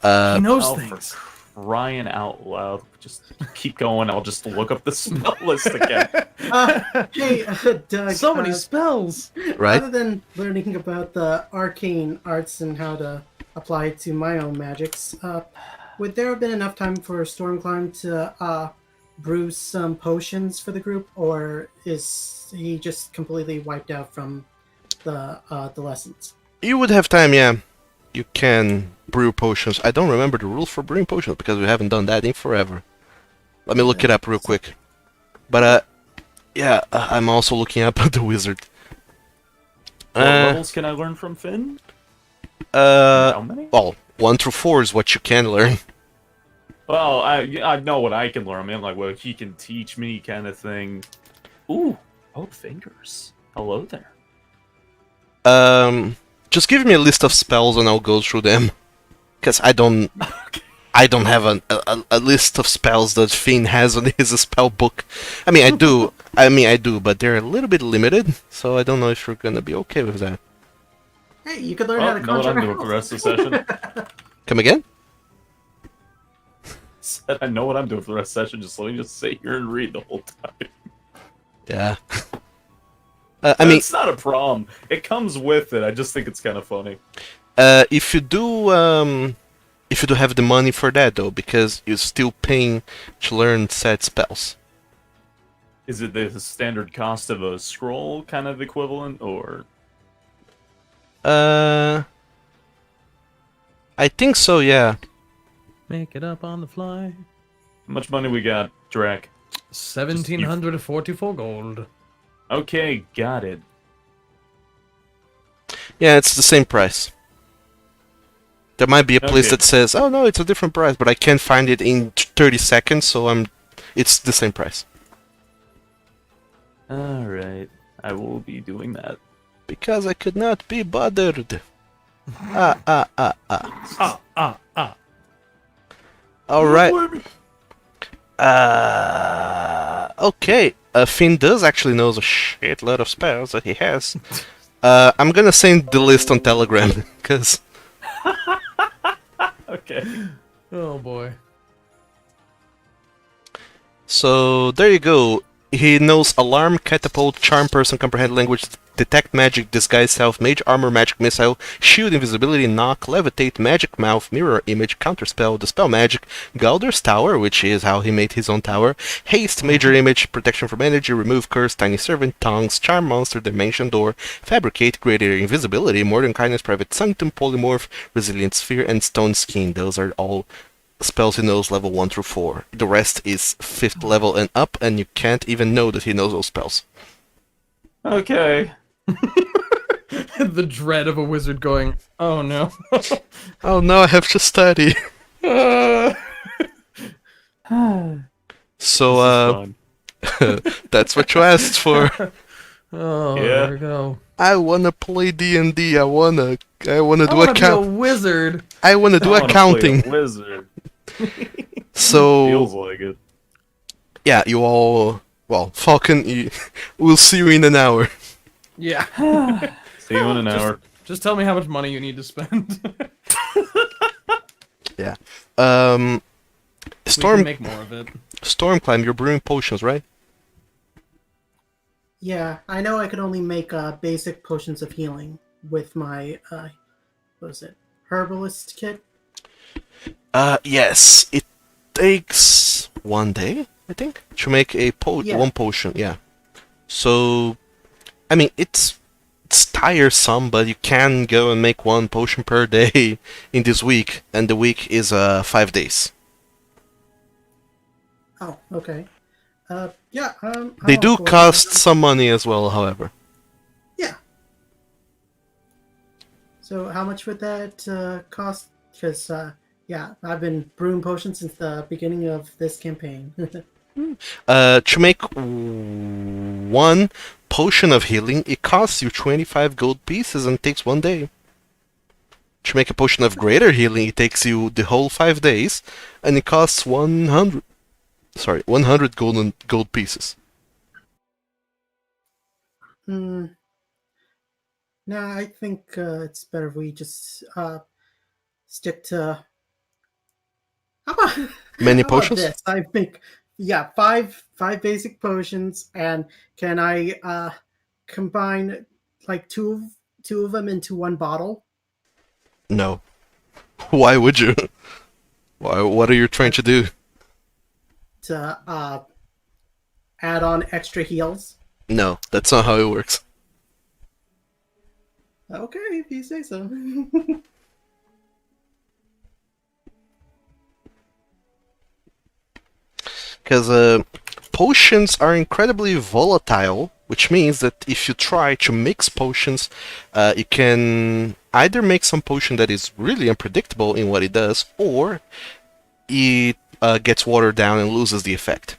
He knows Oh, things. for crying out loud. Just keep going. I'll just look up the spell list again. Hey, Doug. So many spells. Right? Other than learning about the arcane arts and how to apply it to my own magics, would there have been enough time for Stormclimb to brew some potions for the group, or is he just completely wiped out from the lessons? You would have time, yeah. You can brew potions. I don't remember the rules for brewing potions because we haven't done that in forever. Let me look it up real quick. But, yeah, I'm also looking up the wizard. What levels can I learn from Finn? Uh, How many? well, 1 through 4 is what you can learn. Well, I know what I can learn. I mean, like, what he can teach me kind of thing. Ooh, both fingers. Hello there. Just give me a list of spells and I'll go through them. Because I don't have a list of spells that Finn has on his spell book. I mean, I do, but they're a little bit limited, so I don't know if you're gonna be okay with that. Hey, you could learn Well, how to know what I'm conjure doing for the rest of the session. Come again? Said I know what I'm doing for the rest of the session. Just let me just sit here and read the whole time. Yeah. I mean, It's not a problem. It comes with it. I just think it's kind of funny. if you do have the money for that though, because you're still paying to learn said spells. Is it the standard cost of a scroll kind of equivalent, or? I think so, yeah. Make it up on the fly. How much money we got, Drac? 1,744 gold. Okay, got it. Yeah, it's the same price. There might be a place Okay. that says, "Oh no, it's a different price," but I can't find it in 30 seconds, so it's the same price. Alright, I will be doing that. Because I could not be bothered. Alright. Okay. Finn does actually knows a shitload of spells that he has. I'm gonna send the list on Telegram, because... Okay. Oh boy. So, there you go. He knows Alarm, Catapult, Charm Person, Comprehend Language, Detect Magic, Disguise Self, Mage Armor, Magic Missile, Shield, Invisibility, Knock, Levitate, Magic Mouth, Mirror Image, Counterspell, Dispel Magic, Galder's Tower, which is how he made his own tower, Haste, Major Image, Protection from Energy, Remove Curse, Tiny Servant, Tongues, Charm Monster, Dimension Door, Fabricate, Greater Invisibility, More Kindness, Private Sanctum, Polymorph, Resilient Sphere, and Stone Skin. Those are all spells he knows level 1 through 4. The rest is 5th level and up, and you can't even know that he knows those spells. Okay. The dread of a wizard going, oh no. Oh no, I have to study. So, that's what you asked for. Oh, Yeah. there we go. I wanna play D&D. I wanna do I want to be a account. wizard. I wanna do I wanna accounting. play a wizard. So Feels like it. yeah, you all. Well, Falcon, we'll see you in an hour. Yeah. See you in an hour. Just tell me how much money you need to spend. Yeah. We can Storm make more of it. Stormclimb. You're brewing potions, right? Yeah, I know I could only make basic potions of healing with my what is it? Herbalist kit. Yes. It takes 1 day. I think, to make a Yeah. one potion. Yeah. So, I mean, it's tiresome, but you can go and make one potion per day in this week, and the week is 5 days. Oh, okay. Yeah. They I'm on do board with that. cost some money as well, however. Yeah. So how much would that cost? Because yeah, I've been brewing potions since the beginning of this campaign. To make one potion of healing, it costs you 25 gold pieces and takes 1 day. To make a potion of greater healing, it takes you the whole 5 days, and it costs 100 gold pieces. Hmm. No, I think it's better if we just stick to. How about Many how about potions? this? I think yeah, five basic potions, and can I combine like two of them into one bottle? No. Why would you? Why? What are you trying to do? To add on extra heals. No, that's not how it works. Okay, if you say so. Because potions are incredibly volatile, which means that if you try to mix potions, you can either make some potion that is really unpredictable in what it does, or it gets watered down and loses the effect.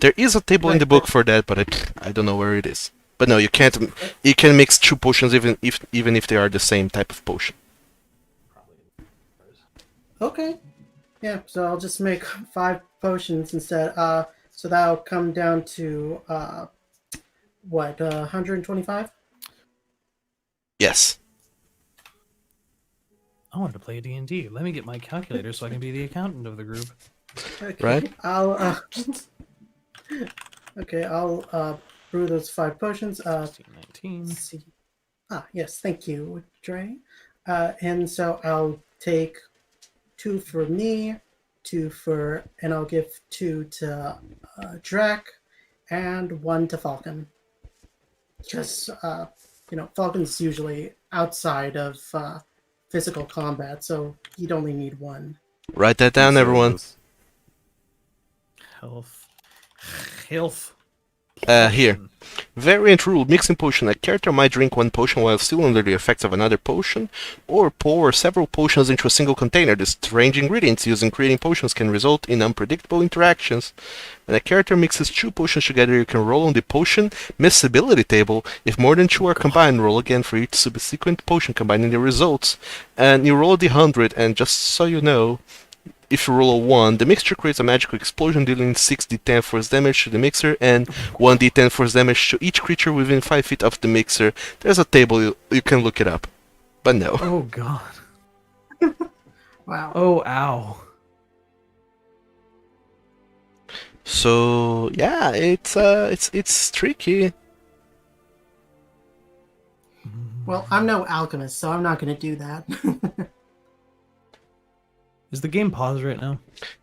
There is a table in the Right, book but- for that, but I don't know where it is. But no, you can't. You can mix two potions even if they are the same type of potion. Okay. Yeah, so I'll just make 5 potions instead. So that'll come down to what, 125? Yes. I wanted to play D&D. Let me get my calculator so I can be the accountant of the group. Okay. Right. I'll okay, I'll brew those 5 potions. 16, 19. Let's see. Ah, yes, thank you, Dre. And so I'll take 2 for me, 2 for, and I'll give 2 to Drac, and 1 to Falcon. Because Falcon's usually outside of physical combat, so you'd only need 1. Write that down, everyone. Health. Health. Here. Variant rule: mixing potion. A character might drink one potion while still under the effects of another potion, or pour several potions into a single container. The strange ingredients used in creating potions can result in unpredictable interactions. When a character mixes 2 potions together, you can roll on the potion miscibility table. If more than 2 are combined, roll again for each subsequent potion, combining the results. And you roll the 100, and just so you know, if you roll a 1, the mixture creates a magical explosion dealing 6d10 force damage to the mixer and 1d10 force damage to each creature within 5 feet of the mixer. There's a table, you can look it up. But no. Oh, God. Wow. Oh, ow. So yeah, it's tricky. Well, I'm no alchemist, so I'm not going to do that. Is the game paused right now?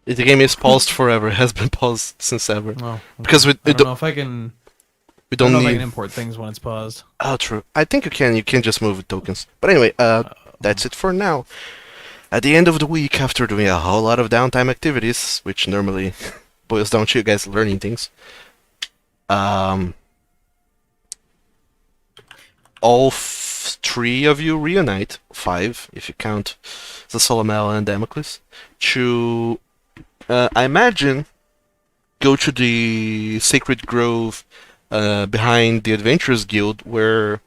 The game is paused forever. It has been paused since ever. Oh, okay. Because we I don't don't, know if I can. we I don't don't know if I can need. import things when it's paused. Oh, true. I think you can. You can just move with tokens. But anyway, that's it for now. At the end of the week, after doing a whole lot of downtime activities, which normally boils down to you guys learning things, all 3 of you reunite, 5 if you count the Solomel and Damocles, to, I imagine, go to the Sacred Grove behind the Adventurers Guild, where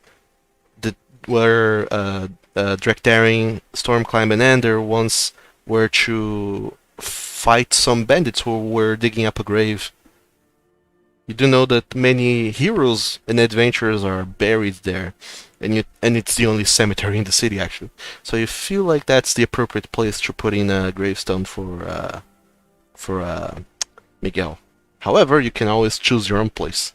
Drekdaring, Stormclimb, and Ender once were to fight some bandits who were digging up a grave. You do know that many heroes and adventurers are buried there, and it's the only cemetery in the city, actually. So you feel like that's the appropriate place to put in a gravestone for Miguel. However, you can always choose your own place.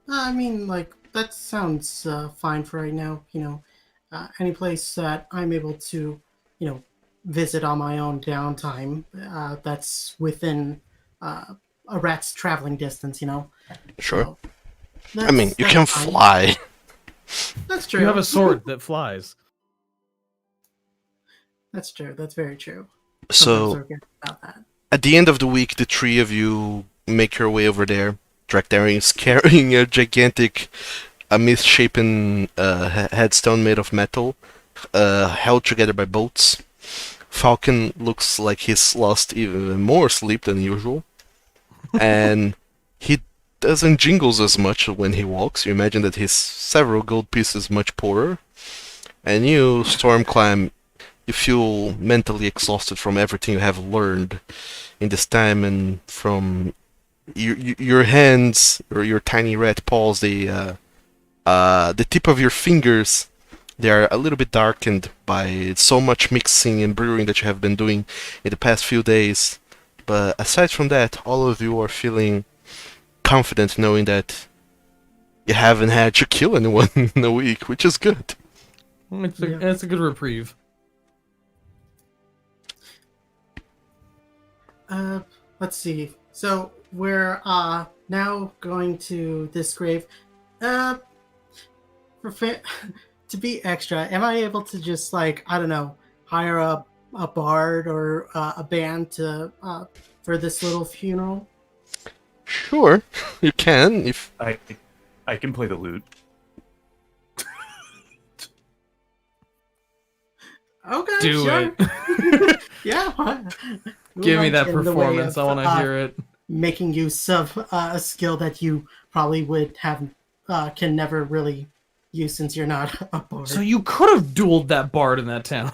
I mean, like, that sounds fine for right now. Any place that I'm able to, visit on my own downtime. That's within a rat's traveling distance, you know. Sure. So I mean, you that's can fine. fly. That's true. You have a sword that flies. That's true. That's very true. Sometimes So, I forget about that. at the end of the week, the three of you make your way over there. Drakdarian is carrying a gigantic, misshapen headstone made of metal, held together by bolts. Falcon looks like he's lost even more sleep than usual, and he doesn't jingles as much when he walks. You imagine that he's several gold pieces much poorer. And you, Stormclimb, you feel mentally exhausted from everything you have learned in this time, and from your hands or your tiny red paws, the tip of your fingers, they are a little bit darkened by so much mixing and brewing that you have been doing in the past few days. But aside from that, all of you are feeling confident knowing that you haven't had to kill anyone in a week, which is good. It's a good reprieve. Let's see. So we're now going to this grave. To be extra, am I able to just, like, I don't know, hire a bard or a band to for this little funeral? Sure, you can if I can play the lute. Okay, Do sure. it. Yeah. Who Give me might that get in the way performance. I of, want to hear it. making use of a skill that you probably would have can never really use since you're not a bard. So you could have dueled that bard in that town.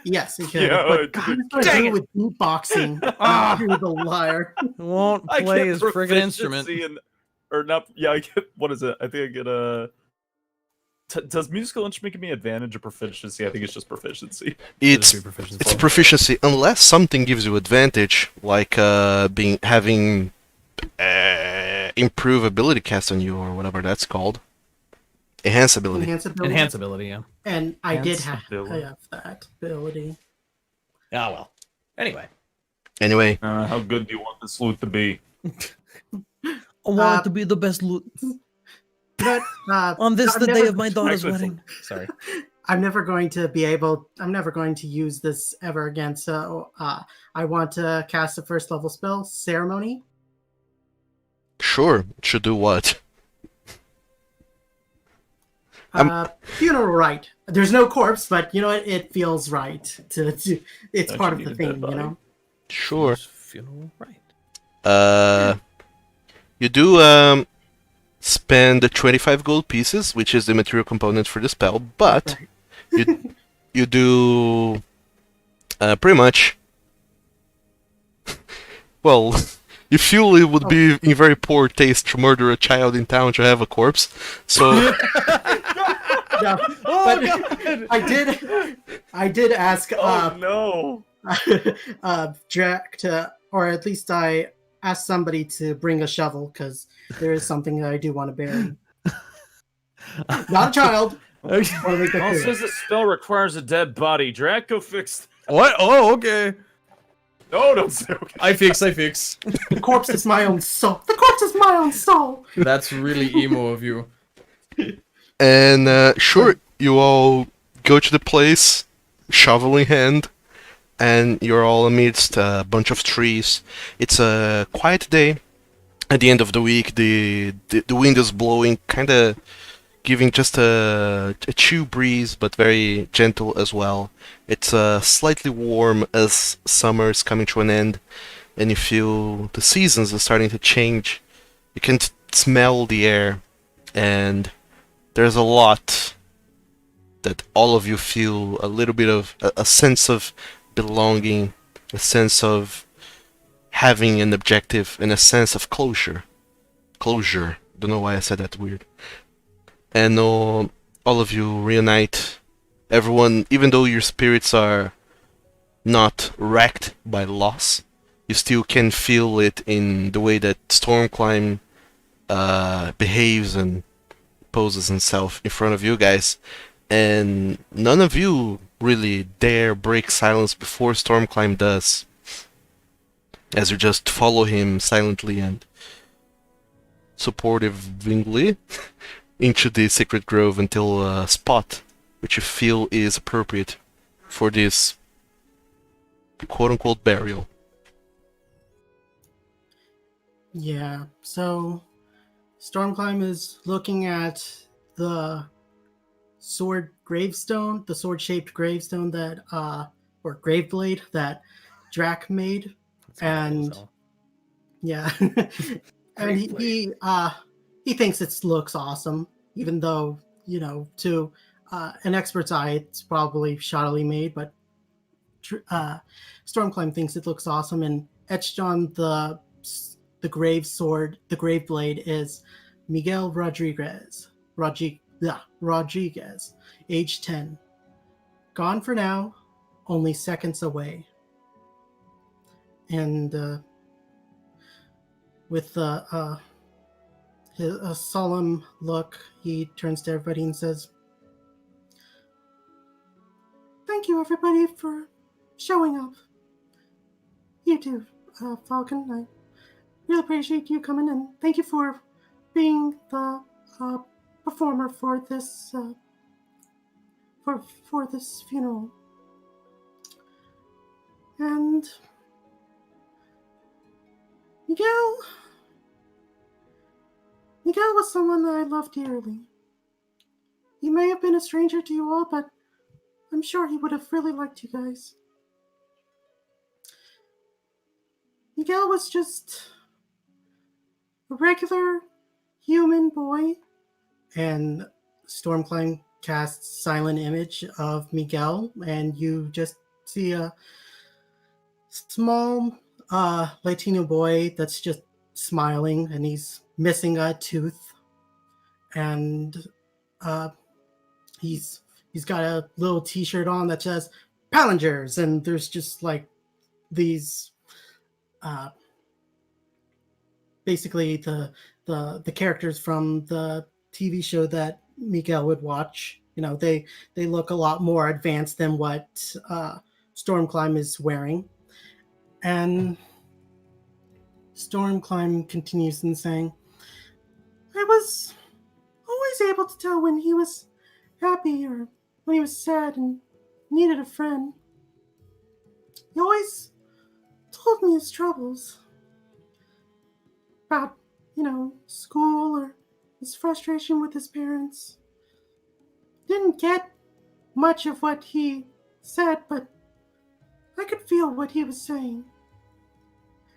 Yes, you could. Yeah, but God, it's dang do with beatboxing. You're the liar. Won't I play get his friggin' instrument. proficiency or not? Yeah, I get. What is it? I think I get a. Does musical instrument give me advantage or proficiency? I think it's just proficiency. it's Should be proficiency. it's proficiency unless something gives you advantage, like having improve ability cast on you or whatever that's called. Enhance ability. Enhance ability. Enhance ability, yeah. And I did have ability. that ability. Ah, well. Anyway. Anyway, How good do you want this loot to be? I want it to be the best loot. But On this, I'm the day never- of my daughter's Actually, wedding. Sorry. I'm never going to use this ever again. So I want to cast a first level spell, Ceremony. sure, it should do what? Funeral rite. There's no corpse, but you know it feels right to it's Don't part you of the need a thing, dead you body? know. Sure. Funeral right. You do spend the 25 gold pieces, which is the material component for the spell, but Right. you do pretty much. Well, you feel it would be in very poor taste to murder a child in town to have a corpse, so Yeah, Oh, but God! I did ask No! Jack to, or at least I asked somebody to bring a shovel because there is something that I do want to bury. Not a child. Okay. Wanna make that Paul clear. says the spell requires a dead body. Draco fixed. What? Oh, okay. No, don't say okay. I fix. The corpse is my own soul. The corpse is my own soul. That's really emo of you. and sure, you all go to the place, shovel in hand, and you're all amidst a bunch of trees. It's a quiet day. At the end of the week, the wind is blowing, kind of giving just a chill breeze, but very gentle as well. It's slightly warm as summer is coming to an end, and you feel the seasons are starting to change. You can smell the air, and there's a lot that all of you feel a little bit of a sense of belonging, a sense of having an objective, and a sense of closure. Closure. Don't know why I said that weird. And all of you reunite. Everyone, even though your spirits are not wrecked by loss, you still can feel it in the way that Stormclimb behaves and poses himself in front of you guys. And none of you really dare break silence before Stormclimb does, as you just follow him silently and supportively into the Sacred Grove until a spot which you feel is appropriate for this quote-unquote burial. Yeah, so Stormclimb is looking at the sword gravestone, the sword-shaped gravestone that, or grave blade that Drac made, That's kinda cool as and hell. yeah, and he thinks it looks awesome, even though to an expert's eye it's probably shoddily made, but Stormclimb thinks it looks awesome, and etched on the grave sword, the grave blade is Miguel Rodriguez, age 10, gone for now, only seconds away, and with a solemn look, he turns to everybody and says, "Thank you, everybody, for showing up. You too, Falcon. I really appreciate you coming, and thank you for being the performer for this for this funeral." And Miguel was someone that I loved dearly. He may have been a stranger to you all, but I'm sure he would have really liked you guys. Miguel was just a regular human boy, and Stormclimb casts silent image of Miguel, and you just see a small Latino boy that's just smiling, and he's missing a tooth, and he's got a little T-shirt on that says Pallingers, and there's just like these basically the characters from the TV show that Miguel would watch. They look a lot more advanced than what Stormclimb is wearing. And Stormclimb continues in saying, "I was always able to tell when he was happy or when he was sad and needed a friend. He always told me his troubles about, school or his frustration with his parents. Didn't get much of what he said, but I could feel what he was saying.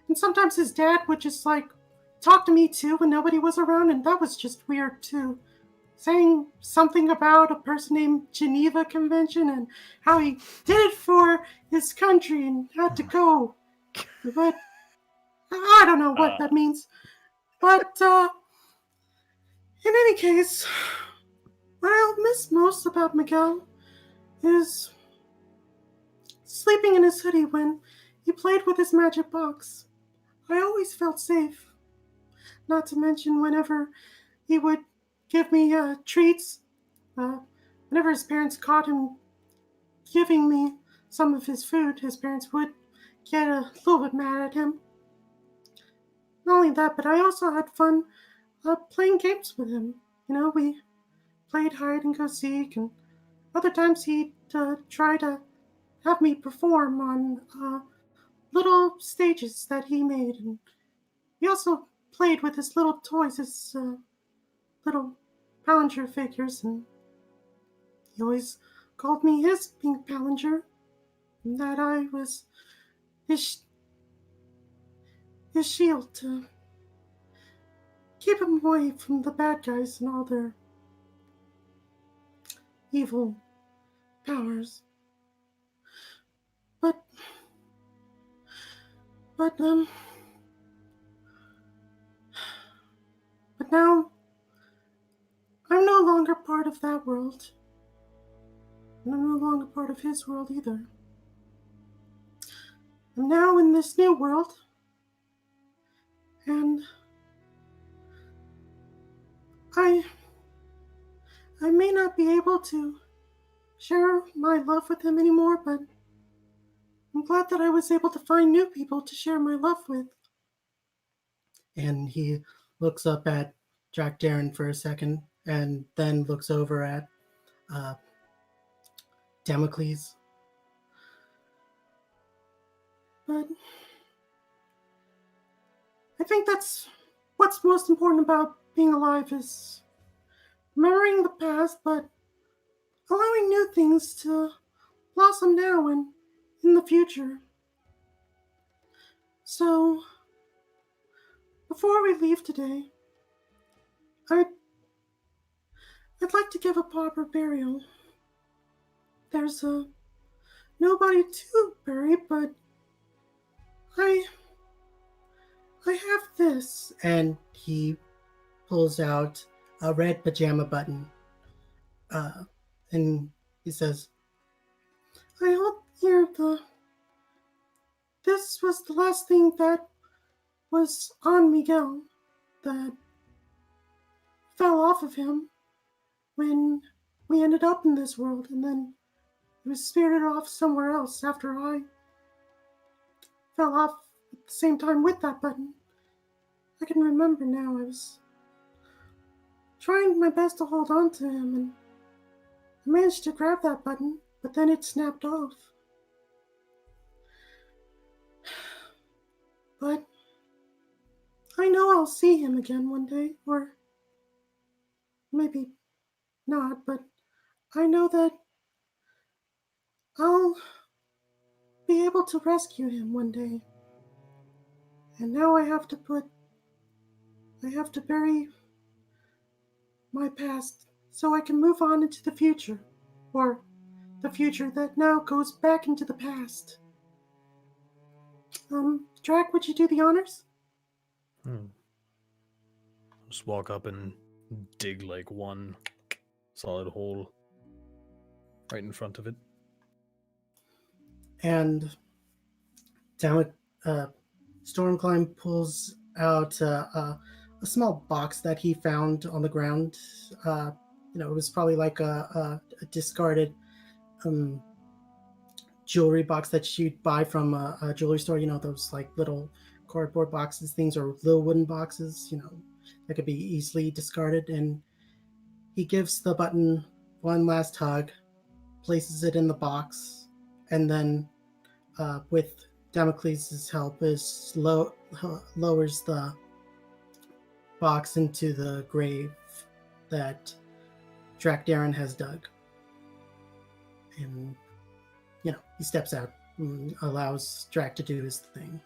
And sometimes his dad would just talk to me too when nobody was around, and that was just weird too. Saying something about a person named Geneva Convention and how he did it for his country and had to go. But I don't know what that means. But in any case, what I'll miss most about Miguel is sleeping in his hoodie when he played with his magic box. I always felt safe. Not to mention whenever he would give me treats. Whenever his parents caught him giving me some of his food, his parents would get a little bit mad at him. Not only that, but I also had fun playing games with him. We played hide and go seek, and other times he'd try to have me perform on little stages that he made. And he also played with his little toys, his little Ballinger figures, and he always called me his pink Ballinger, and that I was his shield to keep him away from the bad guys and all their evil powers. But now I'm no longer part of that world. And I'm no longer part of his world either. I'm now in this new world, and I may not be able to share my love with him anymore, but I'm glad that I was able to find new people to share my love with. And he looks up at Jack Darren for a second and then looks over at uh, Damocles. But I think that's what's most important about being alive is remembering the past, but allowing new things to blossom now and in the future. So, before we leave today, I'd like to give a proper burial. There's nobody to bury, but I have this, and he pulls out a red pajama button, and he says, "I hold here this was the last thing that was on Miguel that fell off of him when we ended up in this world, and then he was spirited off somewhere else after I fell off at the same time with that button. I can remember now. I was trying my best to hold on to him, and I managed to grab that button, but then it snapped off. But I know I'll see him again one day, or maybe not, but I know that I'll be able to rescue him one day. And now I have to bury my past so I can move on into the future, or the future that now goes back into the past. Drac, would you do the honors? Just walk up and dig like one solid hole right in front of it. And Stormclimb pulls out a small box that he found on the ground. It was probably like a discarded jewelry box that you'd buy from a jewelry store. Those like little cardboard boxes, things, or little wooden boxes, that could be easily discarded. And he gives the button one last hug, places it in the box, and then with Damocles' help, lowers the box into the grave that Drac Darren has dug. And, he steps out and allows Drac to do his thing.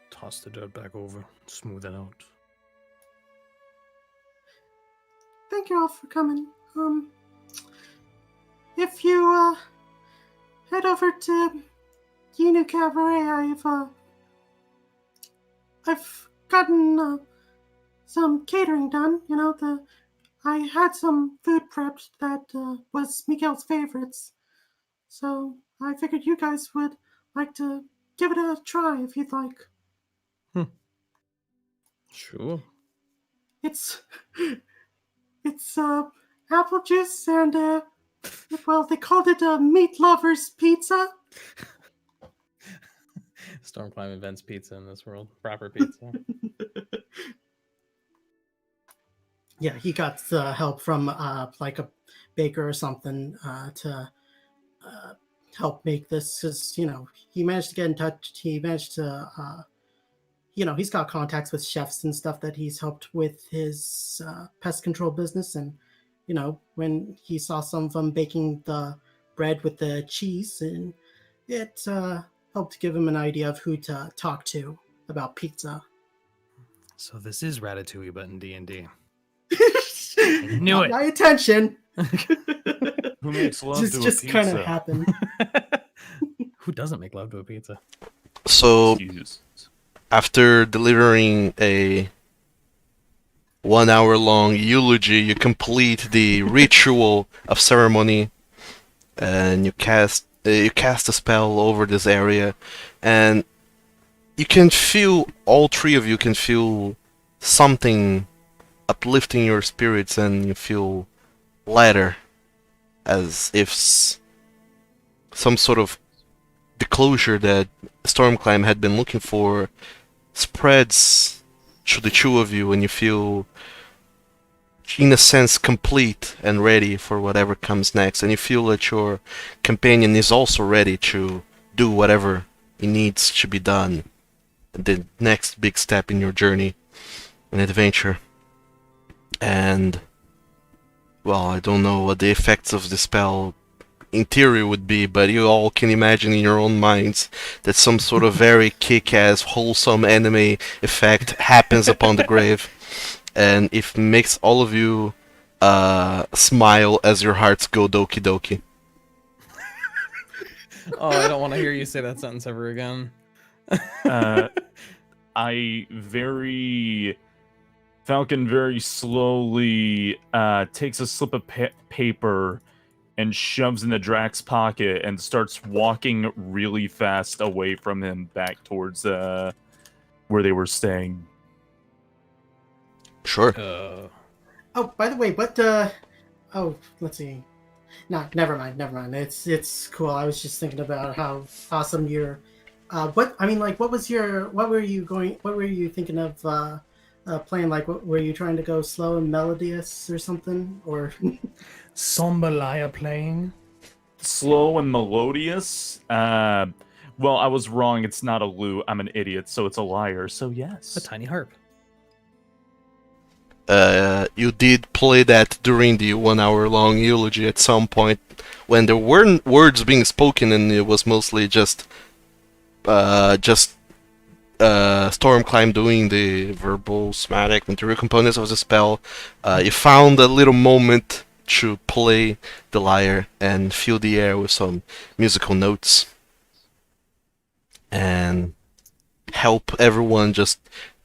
Toss the dirt back over, smooth it out. Thank you all for coming. If you head over to Yinu Cabaret, I've gotten some catering done. I had some food prepped that was Miguel's favorites. So I figured you guys would like to give it a try if you'd like. Sure. It's apple juice and they called it a meat lover's pizza. Stormclimb invents pizza in this world. Proper pizza. Yeah, he got help from like a baker or something to help make this, because he managed to get in touch. He managed to he's got contacts with chefs and stuff that he's helped with his pest control business. And when he saw some of them baking the bread with the cheese, and it helped give him an idea of who to talk to about pizza. So this is Ratatouille, but in D&D. Knew it. My attention. Who makes love to a just pizza? kind of happened. Who doesn't make love to a pizza? So, Jesus. after delivering a 1 hour long eulogy, you complete the ritual of ceremony, and you cast a spell over this area, and you can feel, all three of you can feel something uplifting your spirits, and you feel lighter as if some sort of the closure that Stormclimb had been looking for spreads to the two of you, and you feel, in a sense, complete and ready for whatever comes next. And you feel that your companion is also ready to do whatever it needs to be done. The next big step in your journey and adventure. And, well, I don't know what the effects of the spell in theory would be, but you all can imagine in your own minds that some sort of very kick-ass, wholesome anime effect happens upon the grave, and it makes all of you smile as your hearts go doki doki. Oh, I don't want to hear you say that sentence ever again. Falcon very slowly takes a slip of paper and shoves in the Drax pocket and starts walking really fast away from him back towards where they were staying. Sure. Oh, by the way, what oh, let's see. No, never mind. It's cool. I was just thinking about how awesome your what were you thinking of playing? Like, what were you trying to go slow and melodious or something? Or Sombalaya playing? Slow and melodious? Well, I was wrong. It's not a lute. I'm an idiot, so it's a lyre. So yes. A tiny harp. You did play that during the 1 hour long eulogy at some point when there weren't words being spoken and it was mostly just Stormclimb doing the verbal, somatic, material components of the spell. You found a little moment to play the lyre and fill the air with some musical notes and help everyone just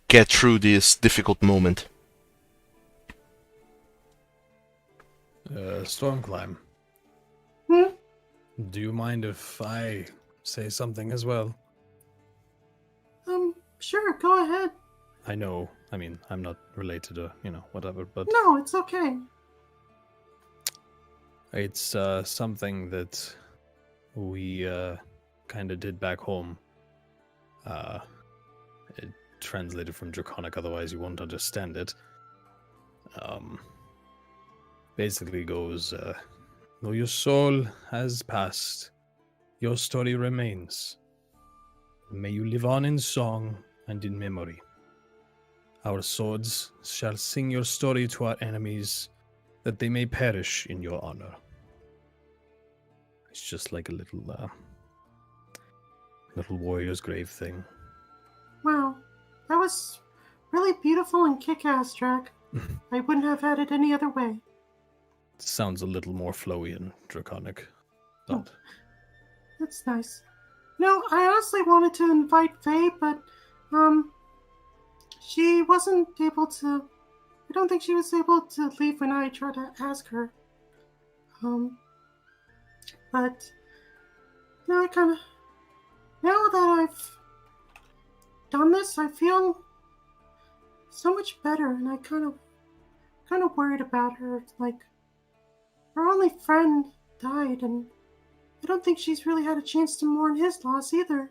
get through this difficult moment. Stormclimb. Hmm? Do you mind if I say something as well? Sure, go ahead. I know, I mean, I'm not related to, whatever, but No, it's okay. it's something that we kind of did back home. It translated from Draconic, otherwise you won't understand it. Basically goes, though your soul has passed, your story remains. May you live on in song and in memory. Our swords shall sing your story to our enemies, that they may perish in your honor. It's just like a little warrior's grave thing. Wow, that was really beautiful and kick-ass, Drac. I wouldn't have had it any other way. Sounds a little more flowy and draconic. Oh, that's nice. No, I honestly wanted to invite Faye, but she wasn't able to. I don't think she was able to leave when I tried to ask her. But now now that I've done this, I feel so much better, and I kind of worried about her. Like, her only friend died, and I don't think she's really had a chance to mourn his loss either.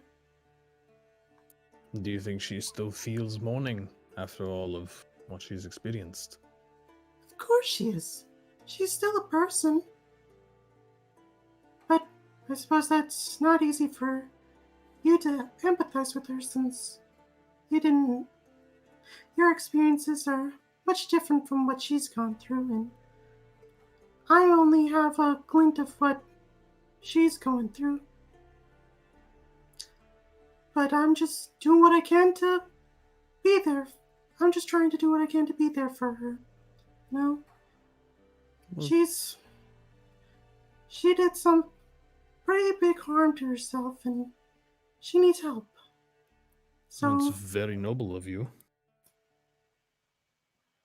Do you think she still feels mourning after all of what she's experienced? Of course she is. She's still a person. But I suppose that's not easy for you to empathize with her, since your experiences are much different from what she's gone through, and I only have a glint of what she's going through. But I'm just doing what I can to be there. I'm just trying to do what I can to be there for her. You know? She did some pretty big harm to herself, and she needs help. So It's very noble of you.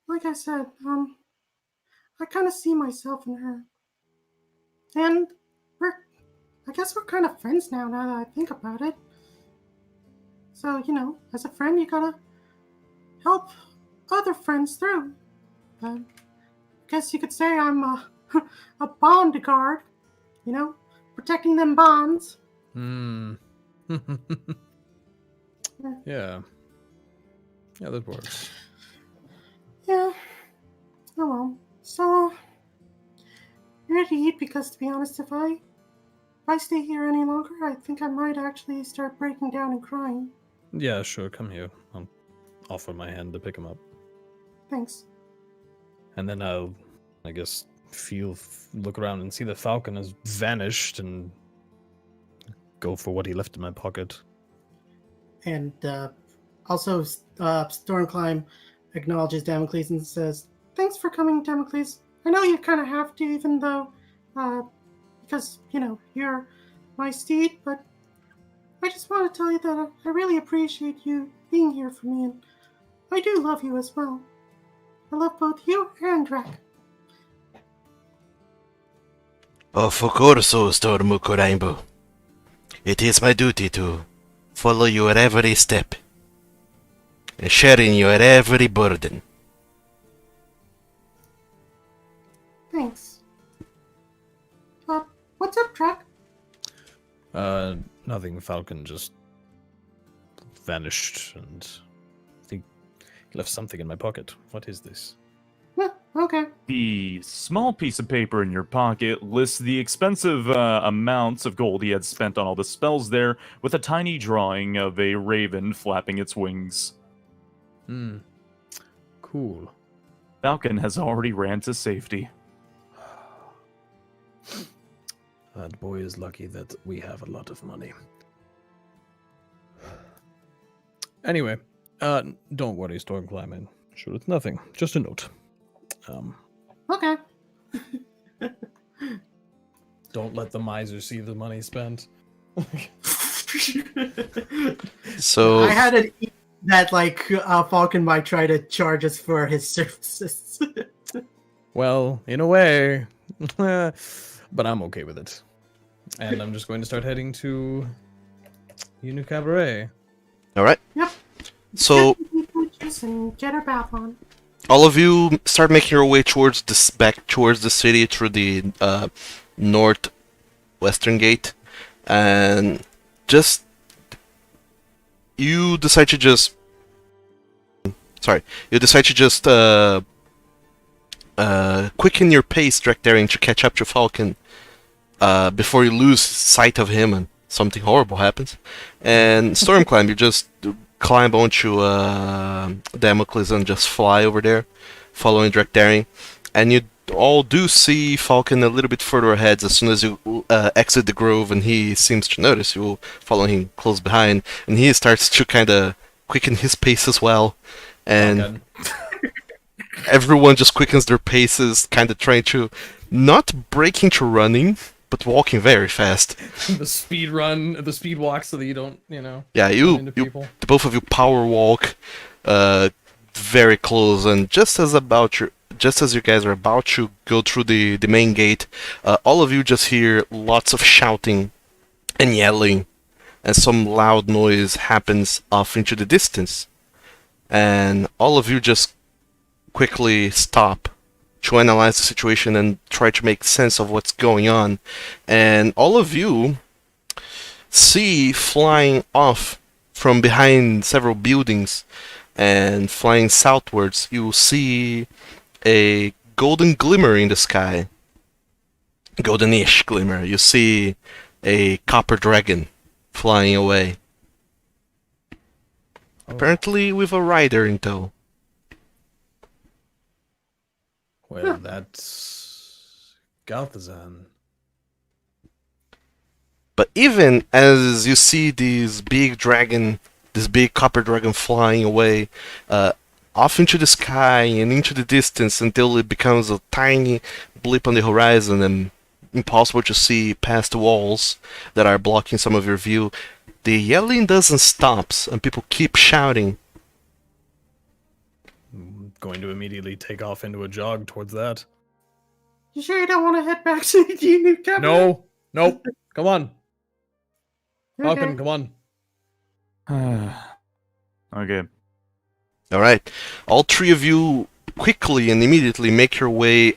like I said, I kind of see myself in her. And I guess we're kind of friends now that I think about it. So, as a friend, you gotta help other friends through. I guess you could say I'm a bond guard, protecting them bonds. Hmm. Yeah. Yeah, that works. Yeah. Oh well. So, you ready to eat? Because to be honest, if I stay here any longer, I think I might actually start breaking down and crying. Yeah, sure. Come here. I'll offer my hand to pick him up, Thanks. and then I'll, I guess, look around and see the falcon has vanished, and go for what he left in my pocket. And also, Stormclimb acknowledges Damocles and says, "Thanks for coming, Damocles. I know you kind of have to, even though, because you're my steed. But I just want to tell you that I really appreciate you being here for me, and I do love you as well. I love both you and Drac." Of course, O Stormuko Rainbow. It is my duty to follow your every step and sharing your every burden. Thanks. What's up, Drac? Nothing. Falcon just vanished, and I think he left something in my pocket. What is this? Okay. The small piece of paper in your pocket lists the expensive amounts of gold he had spent on all the spells there, with a tiny drawing of a raven flapping its wings. Cool. Falcon has already ran to safety. That boy is lucky that we have a lot of money. Anyway, don't worry, Storm Climbing. Sure, it's nothing. Just a note. Okay. Don't let the miser see the money spent. So I had an that Falcon might try to charge us for his services. Well, in a way. But I'm okay with it. And I'm just going to start heading to Unu Cabaret. all right. Yep. So And get our bath on. all of you start making your way back towards the city through the northwestern gate, and you decide to just quicken your pace, Drekdarian, to catch up to Falcon before you lose sight of him and something horrible happens. And Stormclimb, you just climb onto Damocles and just fly over there, following Drekdarian. And you all do see Falcon a little bit further ahead. As soon as you exit the grove and he seems to notice, you will follow him close behind. And he starts to kind of quicken his pace as well. And everyone just quickens their paces, kind of trying to not break into running, but walking very fast. The speed walk, so that you don't, Yeah, run you into people. both of you power walk very close, and just as you guys are about to go through the main gate, all of you just hear lots of shouting and yelling, and some loud noise happens off into the distance. And all of you just quickly stop to analyze the situation and try to make sense of what's going on. And all of you see flying off from behind several buildings and flying southwards, you see a golden glimmer in the sky. Goldenish glimmer. You see a copper dragon flying away. Apparently with a rider in tow. Well, that's Galthazan. But even as you see this big copper dragon flying away, off into the sky and into the distance until it becomes a tiny blip on the horizon and impossible to see past the walls that are blocking some of your view, the yelling doesn't stop and people keep shouting. Going to immediately take off into a jog towards that. You sure you don't want to head back to the Unu Cabaret? No, nope. Come on, Okay. Falcon. Come on. Okay. Alright, all three of you quickly and immediately make your way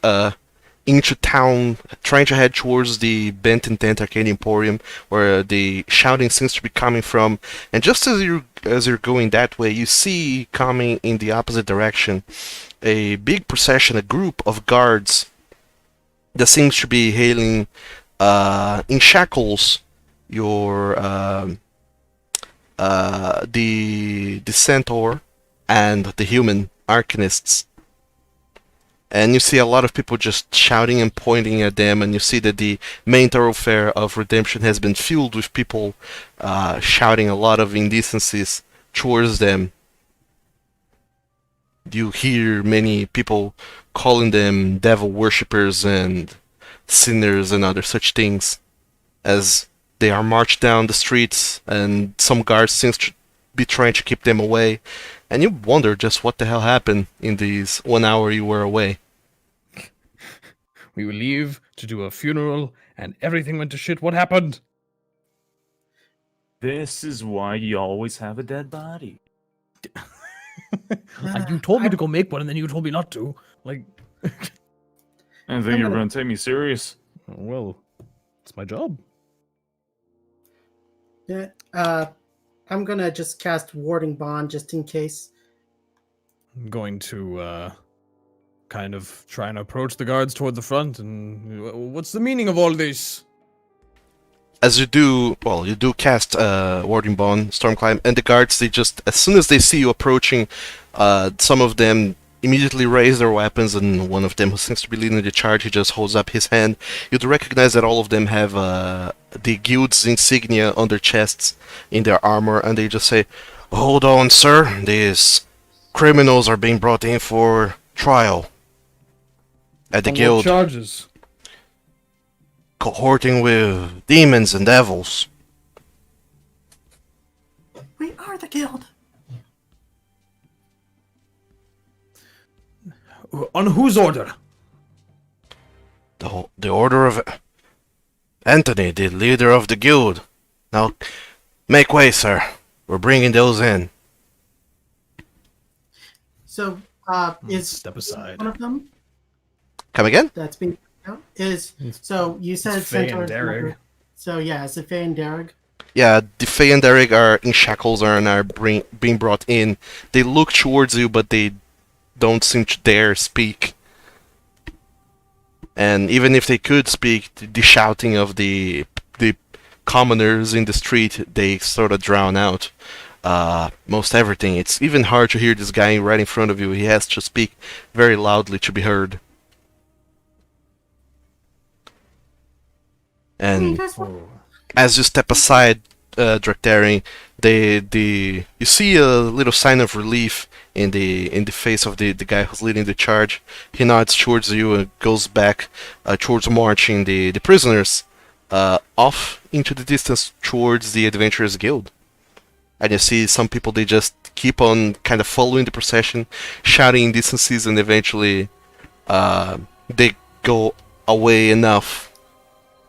into town, trying to head towards the Bent and Tent Arcade Emporium, where the shouting seems to be coming from. And just as you're going that way, you see coming in the opposite direction a big procession, a group of guards that seems to be hailing in shackles your the centaur and the human arcanists. And you see a lot of people just shouting and pointing at them, and you see that the main thoroughfare of Redemption has been filled with people shouting a lot of indecencies towards them. You hear many people calling them devil worshippers and sinners and other such things as they are marched down the streets, and some guards seems to be trying to keep them away. And you wonder just what the hell happened in these 1 hour you were away. We will leave to do a funeral, and everything went to shit. What happened? This is why you always have a dead body. You told me to go make one, and then you told me not to. Like, I think you're going to take me serious. well, it's my job. Yeah. I'm gonna just cast Warding Bond just in case. I'm going to kind of try and approach the guards toward the front. And what's the meaning of all this? As you do, well, you do cast Warding Bond, Stormclimb, and the guards, they just, as soon as they see you approaching, some of them immediately raise their weapons, and one of them, who seems to be leading the charge, he just holds up his hand. You do recognize that all of them have the guild's insignia on their chests, in their armor, and they just say, "Hold on, sir, these criminals are being brought in for trial at the On what guild, charges? cohorting with demons and devils." We are the guild. On whose order? The order of Anthony, the leader of the guild. Now, make way, sir. We're bringing those in. So, is Step aside. one of them Come again? that's being is so you said Faye and Centaur's Derek. number. So yeah, is it Faye and Derek? Yeah, the Faye and Derek are in shackles and are being brought in. They look towards you, but they don't seem to dare speak. And even if they could speak, the shouting of the commoners in the street, they sort of drown out most everything. It's even hard to hear this guy right in front of you. He has to speak very loudly to be heard. You And guys want- as you step aside, Drakthari, you see a little sign of relief in the face of the guy who's leading the charge. He nods towards you and goes back towards marching the prisoners off into the distance towards the Adventurers Guild. And you see some people, they just keep on kind of following the procession, shouting indecencies, and eventually they go away enough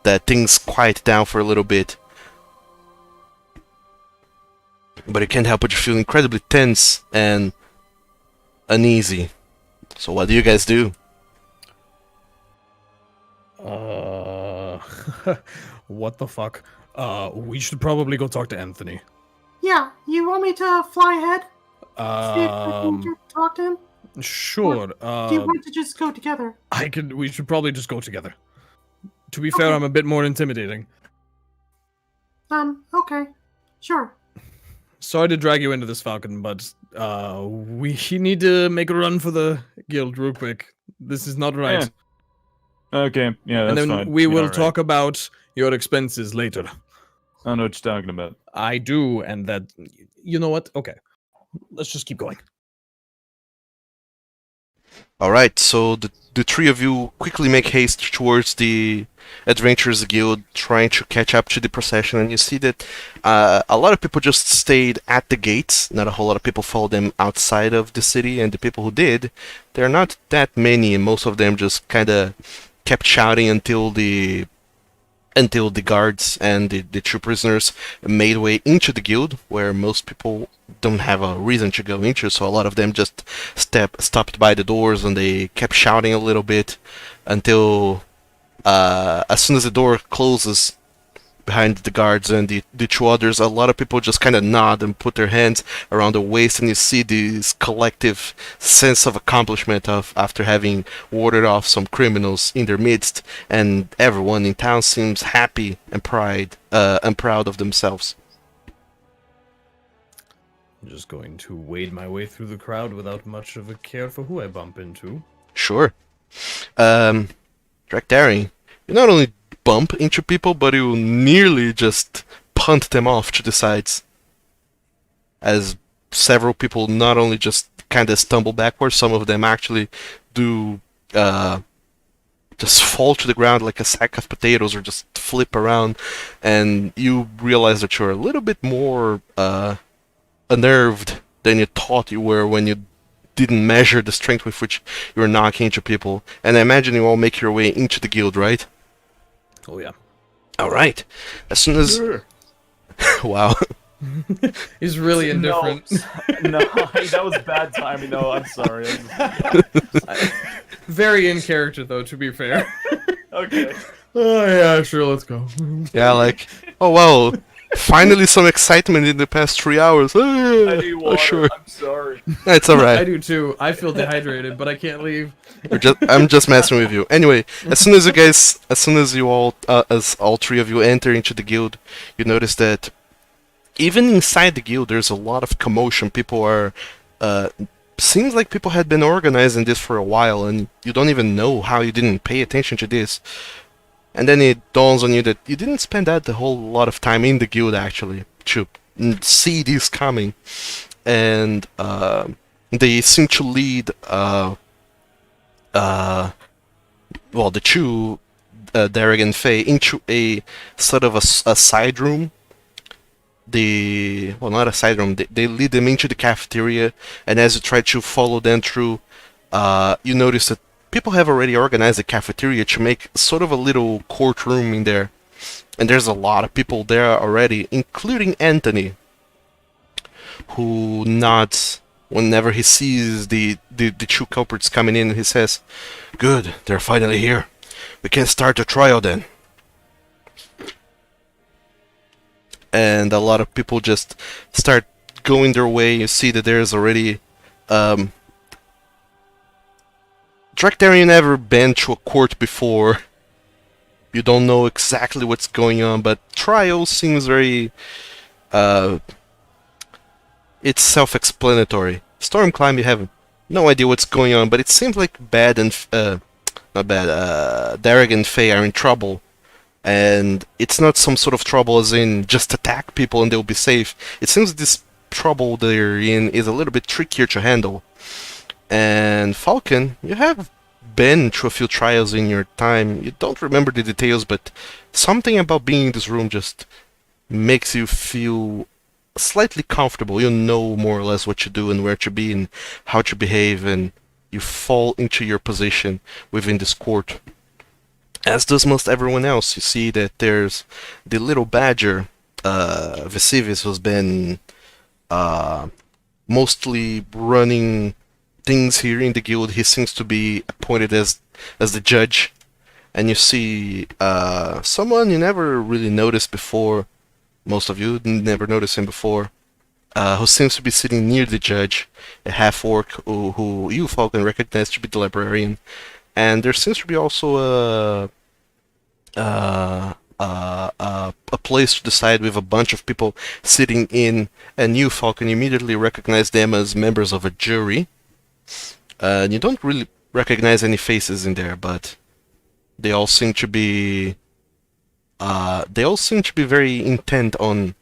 that things quiet down for a little bit. But you can't help but feel incredibly tense and uneasy. So what do you guys do? What the fuck? We should probably go talk to Anthony. Yeah, you want me to fly ahead? See if I can get talk to him? Sure. Do you want to just go together? We should probably just go together. To be fair, I'm a bit more intimidating. Okay. Sure. Sorry to drag you into this, Falcon, but we need to make a run for the guild real quick. This is not right. Yeah. Okay, yeah, that's and then fine. we Yeah, will alright. talk about your expenses later. I don't know what you're talking about. I do, and that... You know what? Okay. Let's just keep going. Alright, so the three of you quickly make haste towards the Adventurers Guild, trying to catch up to the procession, and you see that a lot of people just stayed at the gates. Not a whole lot of people followed them outside of the city, and the people who did, there are not that many, and most of them just kind of kept shouting until the until the guards and the two prisoners made way into the guild, where most people don't have a reason to go into, so a lot of them just stopped by the doors and they kept shouting a little bit until as soon as the door closes behind the guards and the two others, a lot of people just kind of nod and put their hands around the waist, and you see this collective sense of accomplishment of after having warded off some criminals in their midst, and everyone in town seems happy and proud of themselves. I'm just going to wade my way through the crowd without much of a care for who I bump into. Sure. Draktharian, you not only bump into people, but you nearly just punt them off to the sides. As several people not only just kind of stumble backwards, some of them actually do just fall to the ground like a sack of potatoes or just flip around, and you realize that you're a little bit more unnerved than you thought you were when you didn't measure the strength with which you were knocking into people. And I imagine you all make your way into the guild, right? Oh yeah. Alright. As soon as... Sure. Wow. He's really indifferent. No, that was bad timing. No, I'm sorry. Very in character, though, to be fair. Okay. Oh, yeah, sure, let's go. Yeah, like, oh well, finally some excitement in the past 3 hours. I need water. Sure. I'm sorry. It's I alright. do too. I feel dehydrated, but I can't leave. I'm just messing with you. Anyway, as soon as you all, as all three of you enter into the guild, you notice that even inside the guild, there's a lot of commotion. People are, seems like people had been organizing this for a while, and you don't even know how you didn't pay attention to this. And then it dawns on you that you didn't spend that a whole lot of time in the guild, actually, to see this coming. And they seem to lead, well, the two, Derek and Faye, into a sort of a side room. Well, not a side room. They lead them into the cafeteria, and as you try to follow them through, you notice that people have already organized the cafeteria to make sort of a little courtroom in there. And there's a lot of people there already, including Anthony, who nods whenever he sees the two culprits coming in, and he says, "Good, they're finally here. We can start the trial then." And a lot of people just start going their way. You see that there's already... Draktharian never been to a court before. You don't know exactly what's going on, but trial seems very... it's self-explanatory. Stormclimb, you have no idea what's going on, but it seems like Bad and... not Bad, Derek and Faye are in trouble. And it's not some sort of trouble as in just attack people and they'll be safe. It seems this trouble they're in is a little bit trickier to handle. And Falcon, you have been through a few trials in your time. You don't remember the details, but something about being in this room just makes you feel slightly comfortable. You know more or less what to do and where to be and how to behave, and you fall into your position within this court. As does most everyone else. You see that there's the little badger, Vesuvius, who's been mostly running things here in the guild. He seems to be appointed as the judge. And you see someone you never really noticed before, most of you never noticed him before, who seems to be sitting near the judge, a half-orc who you, Falcon, recognize to be the librarian. And there seems to be also a place to decide with a bunch of people sitting in, and you, Falcon, immediately recognize them as members of a jury. You don't really recognize any faces in there, but they all seem to be very intent on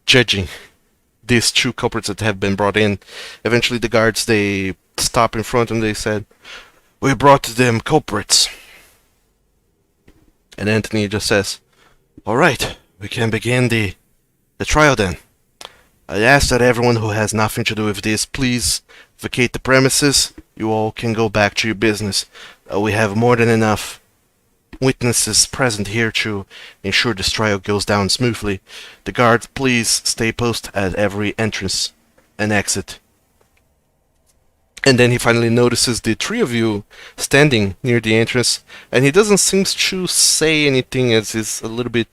judging these two culprits that have been brought in. Eventually the guards, they stop in front and they said, "We brought them culprits." And Anthony just says, "Alright, we can begin the trial then. I ask that everyone who has nothing to do with this, please vacate the premises. You all can go back to your business. We have more than enough witnesses present here to ensure this trial goes down smoothly. The guards, please stay post at every entrance and exit. And then he finally notices the three of you standing near the entrance, and he doesn't seem to say anything as he's a little bit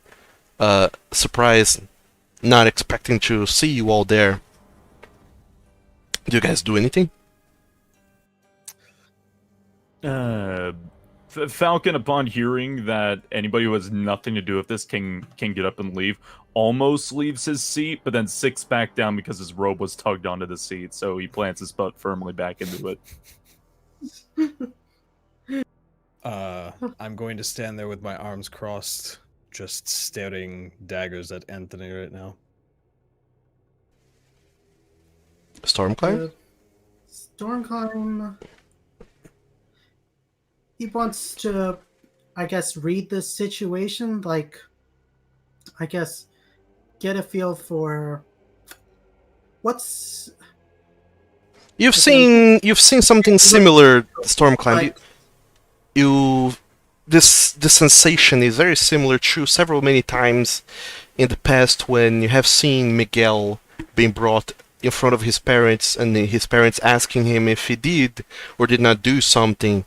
surprised, not expecting to see you all there. Do you guys do anything? Falcon, upon hearing that anybody who has nothing to do with this can get up and leave, almost leaves his seat, but then sits back down because his robe was tugged onto the seat, so he plants his butt firmly back into it. I'm going to stand there with my arms crossed, just staring daggers at Anthony right now. Stormclimb? Stormclimb. He wants to, I guess, read the situation, like, I guess, get a feel for what's. You've seen something similar, Stormclimb. Like, This sensation is very similar to several many times in the past when you have seen Miguel being brought in front of his parents and his parents asking him if he did or did not do something,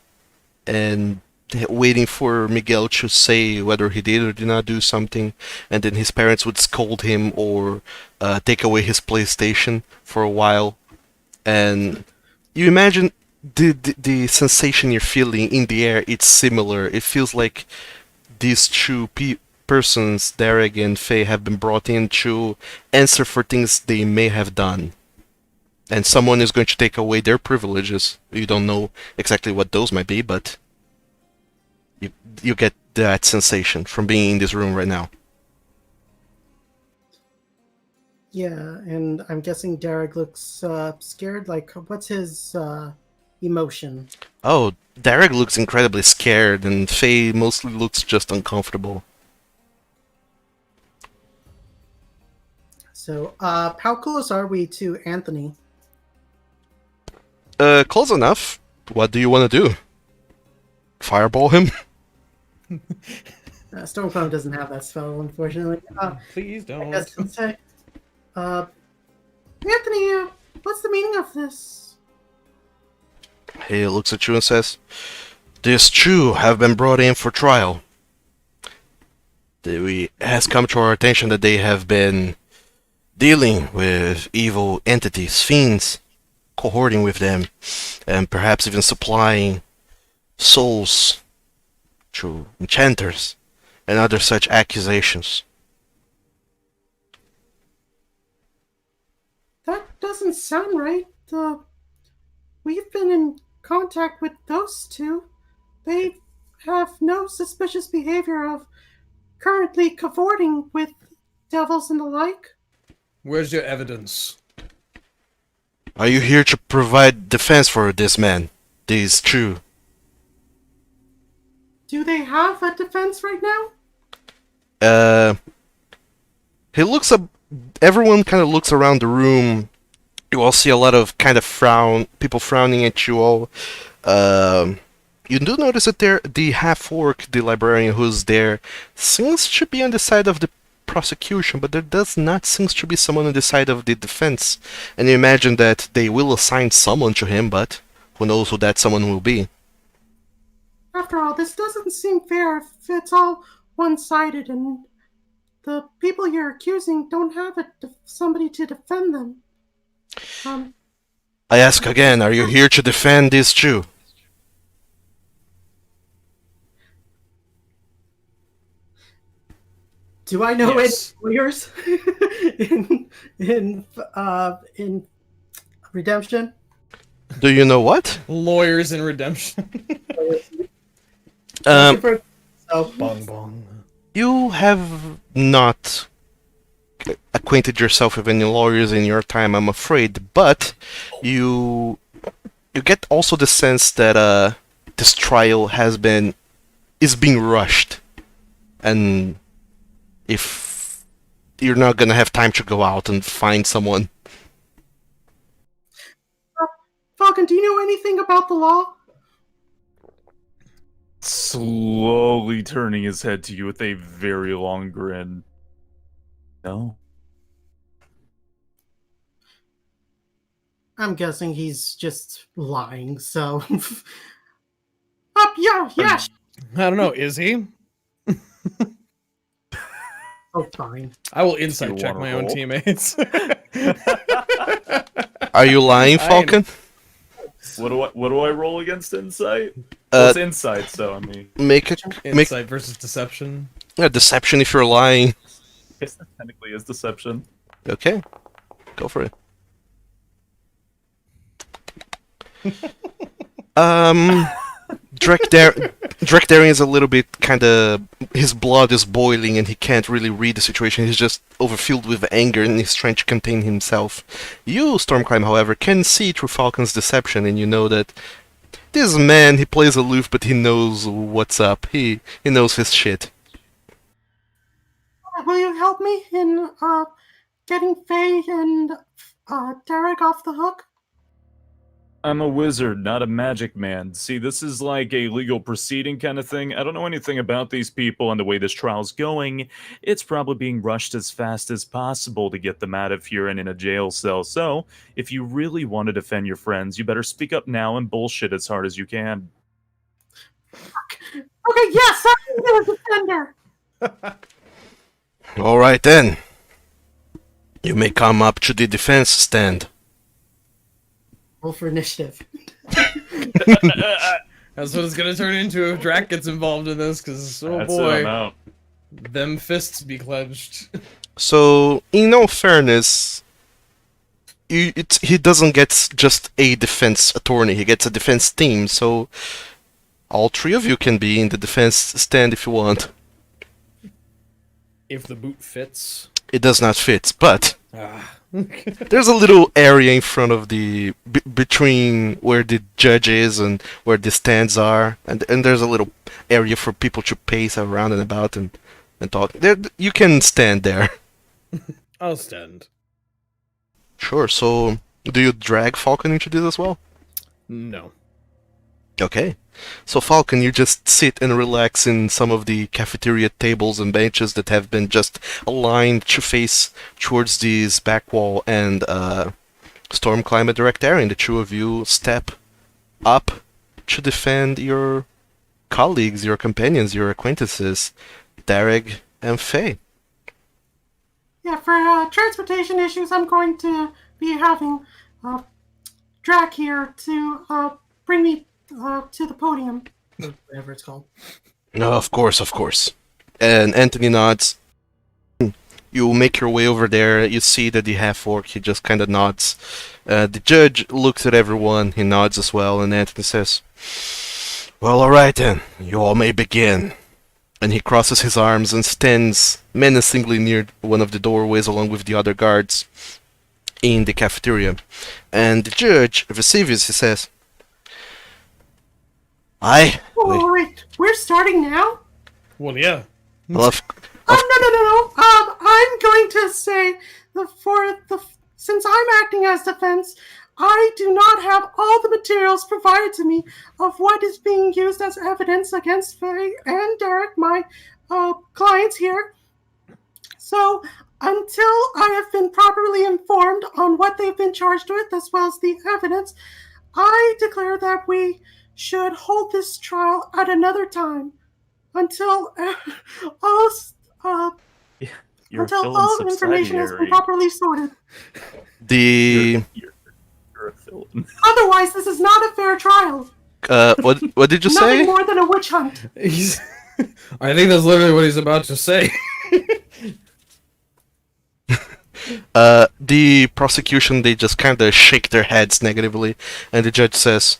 and waiting for Miguel to say whether he did or did not do something, and then his parents would scold him or take away his PlayStation for a while. And you imagine the sensation you're feeling in the air, it's similar. It feels like these two persons, Derek and Faye, have been brought in to answer for things they may have done. And someone is going to take away their privileges. You don't know exactly what those might be, but you get that sensation from being in this room right now. yeah, and I'm guessing Derek looks scared. Like, what's his emotion? Oh, Derek looks incredibly scared, and Faye mostly looks just uncomfortable. So, how close are we to Anthony? Close enough. What do you want to do? Fireball him? Stormcloud doesn't have that spell, unfortunately. Please I don't. guess I'll say, Anthony, what's the meaning of this? He looks at you and says, "These two have been brought in for trial. It has come to our attention that they have been dealing with evil entities, fiends, cohorting with them, and perhaps even supplying souls to enchanters and other such accusations." That doesn't sound right. We've been in contact with those two. They have no suspicious behavior of currently cavorting with devils and the like. Where's your evidence? Are you here to provide defense for this man? These two? Do they have a defense right now? He looks up. Everyone kind of looks around the room. You all see a lot of kind of people frowning at you all. You do notice that the half-orc, the librarian who's there, seems to be on the side of the prosecution, but there does not seem to be someone on the side of the defense. And you imagine that they will assign someone to him, but who knows who that someone will be. After all, this doesn't seem fair if it's all one-sided and the people you're accusing don't have somebody to defend them. I ask again, are you here to defend these two? Do I know Yes. any lawyers in Redemption? Do you know what? Lawyers in Redemption. So, Bong bong. You have not acquainted yourself with any lawyers in your time, I'm afraid, but you get also the sense that this trial is being rushed, and if you're not gonna have time to go out and find someone. Falcon, do you know anything about the law? slowly turning his head to you with a very long grin. No. I'm guessing he's just lying, so. Yeah, I don't know. Is he? oh, fine. I will you insight check wanna my own roll? teammates. Are you lying, I ain't- Falcon? What do I roll against insight? Well, Uh, it's insight, so I mean, make Insight versus deception. a deception if you're lying. it's technically is deception. Okay, go for it. Drek Daring is a little bit kind of. His blood is boiling and he can't really read the situation. He's just overfilled with anger and he's trying to contain himself. You, Stormclimb, however, can see through Falcon's deception and you know that this man, he plays aloof, but he knows what's up. He knows his shit. Will you help me in getting Faye and Derek off the hook? I'm a wizard, not a magic man. See, this is like a legal proceeding kind of thing. I don't know anything about these people and the way this trial's going. It's probably being rushed as fast as possible to get them out of here and in a jail cell. So, if you really want to defend your friends, you better speak up now and bullshit as hard as you can. Okay, yes, I'm your defender. Alright then. You may come up to the defense stand. Roll for initiative. That's what it's gonna turn into if Drac gets involved in this, because oh That's boy, I'm out. them fists be clenched. So, in all fairness, he doesn't get just a defense attorney, he gets a defense team, so all three of you can be in the defense stand if you want. If the boot fits. It does not fit, but Ah. there's a little area in front of the between where the judge is and where the stands are, and there's a little area for people to pace around and about and talk. There, you can stand there. I'll stand. Sure. So, do you drag Falcon into this as well? No. Okay. So Falcon, you just sit and relax in some of the cafeteria tables and benches that have been just aligned to face towards this back wall, and Stormclimb and Direct Daring, the two of you step up to defend your colleagues, your companions, your acquaintances, Derek and Faye. Yeah, for transportation issues, I'm going to be having Drac here to bring me to the podium. Whatever it's called. No, of course. And Anthony nods. You make your way over there. You see that the half-orc, he just kind of nods. The judge looks at everyone. He nods as well. And Anthony says, "Well, alright then. You all may begin." And he crosses his arms and stands menacingly near one of the doorways along with the other guards in the cafeteria. And the judge, Vesuvius, he says, Oh, wait, we're starting now? Well, yeah. Well, No. I'm going to say since I'm acting as defense, I do not have all the materials provided to me of what is being used as evidence against Faye and Derek, my clients here. So until I have been properly informed on what they've been charged with, as well as the evidence, I declare that we should hold this trial at another time until all information has been properly sorted. the You're a villain. Otherwise, this is not a fair trial. what did you Nothing say? more than a witch hunt. I think that's literally what he's about to say. The prosecution, they just kind of shake their heads negatively, and the judge says,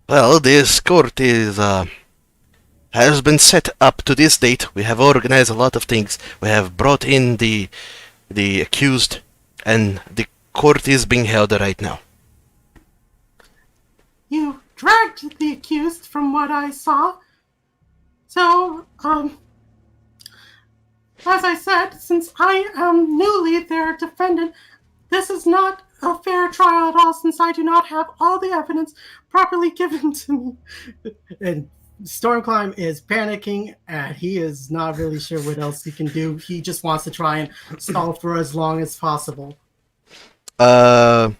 "Well, this court has been set up to this date. We have organized a lot of things. We have brought in the accused, and the court is being held right now." You dragged the accused from what I saw. So, as I said, since I am newly their defendant, this is not a fair trial at all since I do not have all the evidence properly given to me. And Stormclimb is panicking, and he is not really sure what else he can do. He just wants to try and stall for as long as possible. The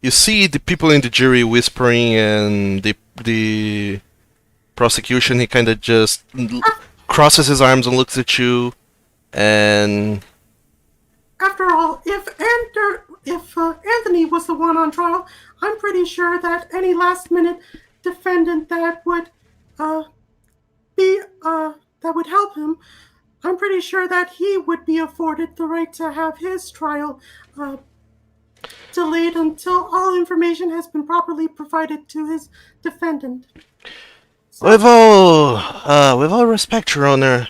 you see the people in the jury whispering, and the prosecution, he kind of just crosses his arms and looks at you, and After all, if Anthony was the one on trial, I'm pretty sure that any last-minute defendant that would help him, I'm pretty sure that he would be afforded the right to have his trial delayed until all information has been properly provided to his defendant. So, with all respect, Your Honor,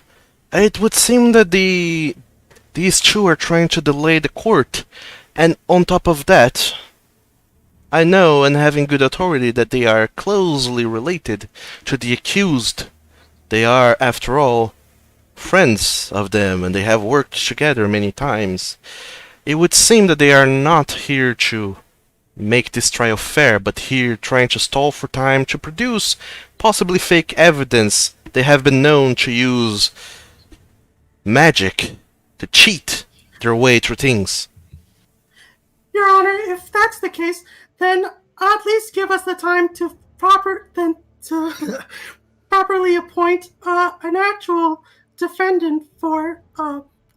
it would seem that these two are trying to delay the court, and on top of that, I know, and having good authority, that they are closely related to the accused. They are, after all, friends of them, and they have worked together many times. It would seem that they are not here to make this trial fair, but here trying to stall for time to produce possibly fake evidence. They have been known to use magic to cheat their way through things. Your Honor, if that's the case, then at least give us the time to properly appoint an actual defendant for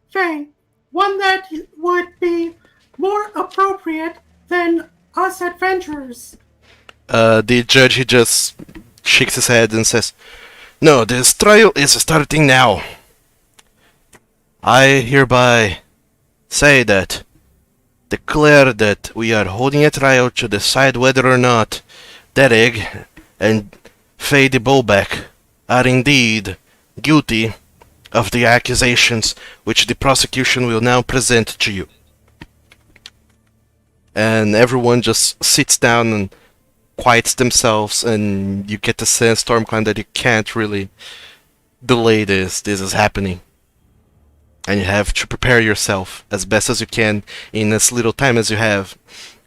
Faye. One that would be more appropriate than us adventurers. The judge, he just shakes his head and says, "No, this trial is starting now. I hereby declare that we are holding a trial to decide whether or not Derek and Faye de Bolbeck are indeed guilty of the accusations which the prosecution will now present to you." And everyone just sits down and quiets themselves, and you get the sense, Stormclimb, that you can't really delay this. This is happening. And you have to prepare yourself as best as you can in as little time as you have.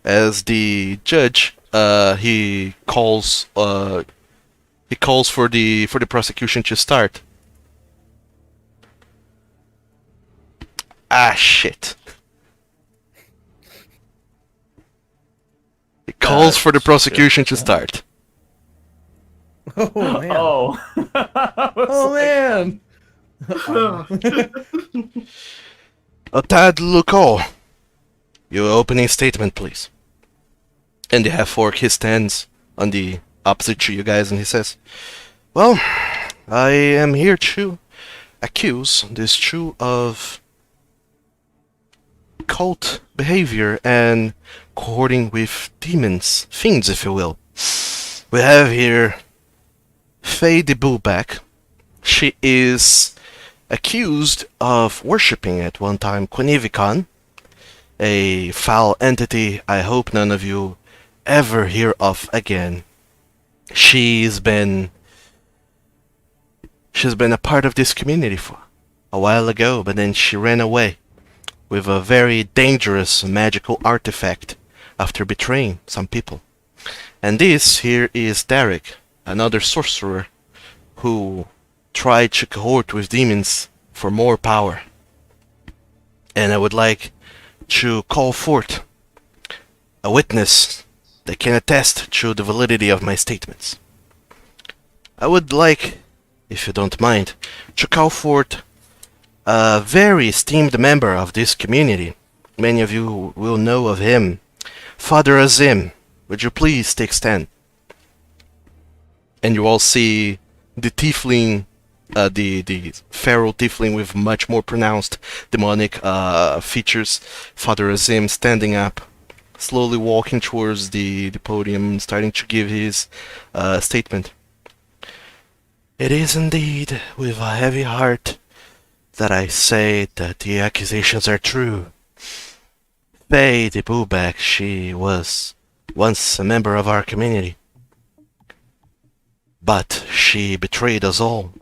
As the judge, he calls for the prosecution to start. Ah, shit. He calls for the prosecution to start. Oh man! Oh. Oh man! Otad Luco, your opening statement, please. And the half-orc, he stands on the opposite to you guys, and he says, "Well, I am here to accuse these two of cult behavior and cohorting with demons, fiends, if you will. We have here Faye de Bulback. She is accused of worshipping at one time Quinivican, a foul entity I hope none of you ever hear of again. She's been a part of this community for a while ago, but then she ran away with a very dangerous magical artifact after betraying some people. And this here is Derek, another sorcerer who tried to cohort with demons for more power. And I would like to call forth a witness that can attest to the validity of my statements. I would like, if you don't mind, to call forth a very esteemed member of this community. Many of you will know of him, Father Azim. Would you please take stand?" And you all see the tiefling, the feral tiefling with much more pronounced demonic features, Father Azim, standing up, slowly walking towards the podium, starting to give his statement. "It is indeed with a heavy heart that I say that the accusations are true. Faye de Bulback, she was once a member of our community, but she betrayed us all.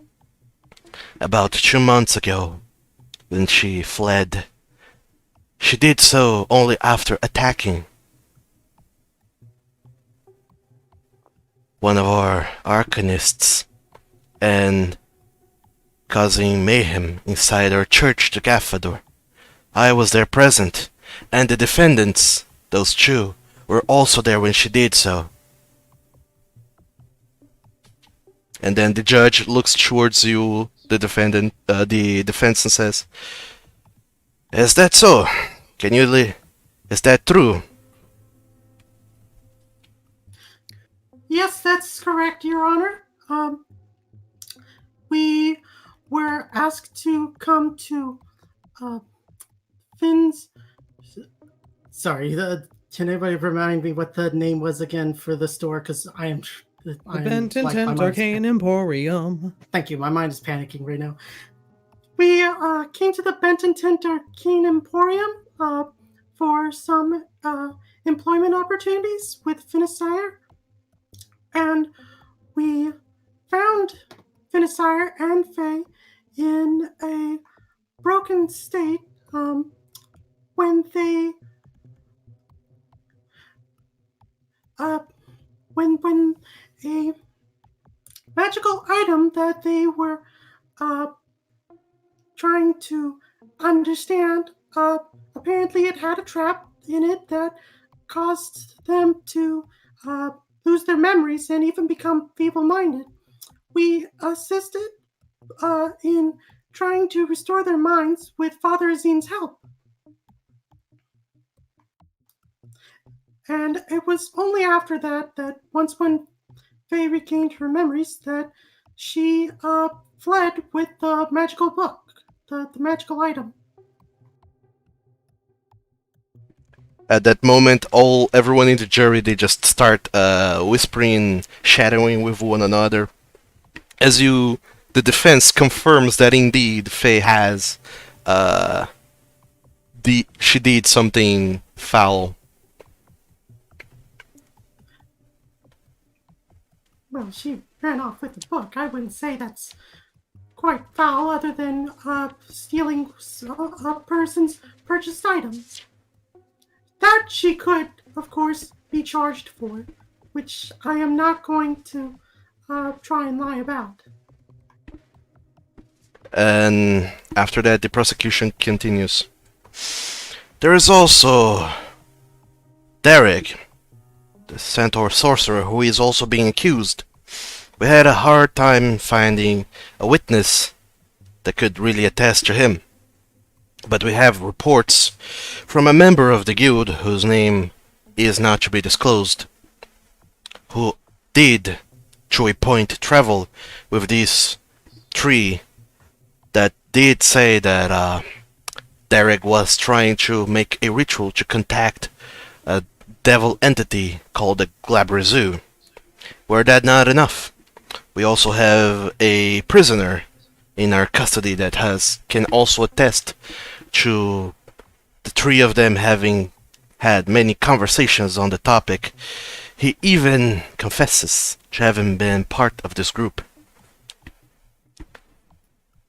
About 2 months ago, when she fled, she did so only after attacking one of our arcanists and causing mayhem inside our church, the Gaffador. I was there present, and the defendants, those two, were also there when she did so. And then the judge looks towards you, the defendant, the defense, and says, "Is that so? Is that true?" Yes, that's correct, Your Honor. We were asked to come to Finn's. Sorry, can anybody remind me what the name was again for the store? Because I am. The Benton Tent Arcane Emporium. Thank you. My mind is panicking right now. We came to the Benton Tent Arcane Emporium for some employment opportunities with Finisire, and we found Finisire and Faye in a broken state when they when a magical item that they were trying to understand, apparently it had a trap in it that caused them to lose their memories and even become feeble-minded. We assisted in trying to restore their minds with Father Azine's help. And it was only after that when Faye regained her memories that she fled with the magical book, the magical item. At that moment, everyone in the jury, they just start whispering, shadowing with one another. As the defense confirms that indeed Faye has, she did something foul. Well, she ran off with the book. I wouldn't say that's quite foul, other than stealing a person's purchased items. That she could, of course, be charged for, which I am not going to try and lie about. And after that, the prosecution continues. There is also Derek, the centaur sorcerer, who is also being accused. We had a hard time finding a witness that could really attest to him. But we have reports from a member of the guild, whose name is not to be disclosed, who did, to a point, travel with this tree, that did say that Derek was trying to make a ritual to contact a devil entity called the Glabrezu. Were that not enough, we also have a prisoner in our custody that can also attest to the three of them having had many conversations on the topic. He even confesses to having been part of this group.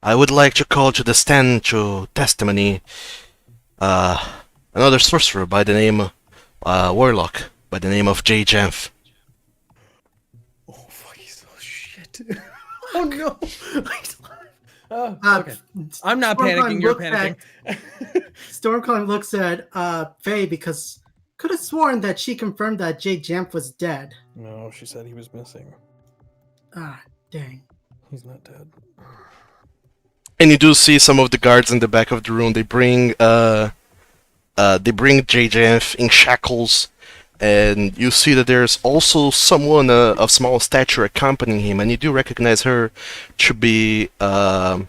I would like to call to the stand to testimony another sorcerer by the name Warlock, by the name of J. Janf. Oh, shit. Oh, no. Okay. I'm not panicking, you're panicking. Stormcon looks at Faye because could have sworn that she confirmed that Jay Jamp was dead. No, she said he was missing. Ah, dang. He's not dead. And you do see some of the guards in the back of the room. They bring J. Janf in shackles, and you see that there's also someone of small stature accompanying him, and you do recognize her to be Agnes,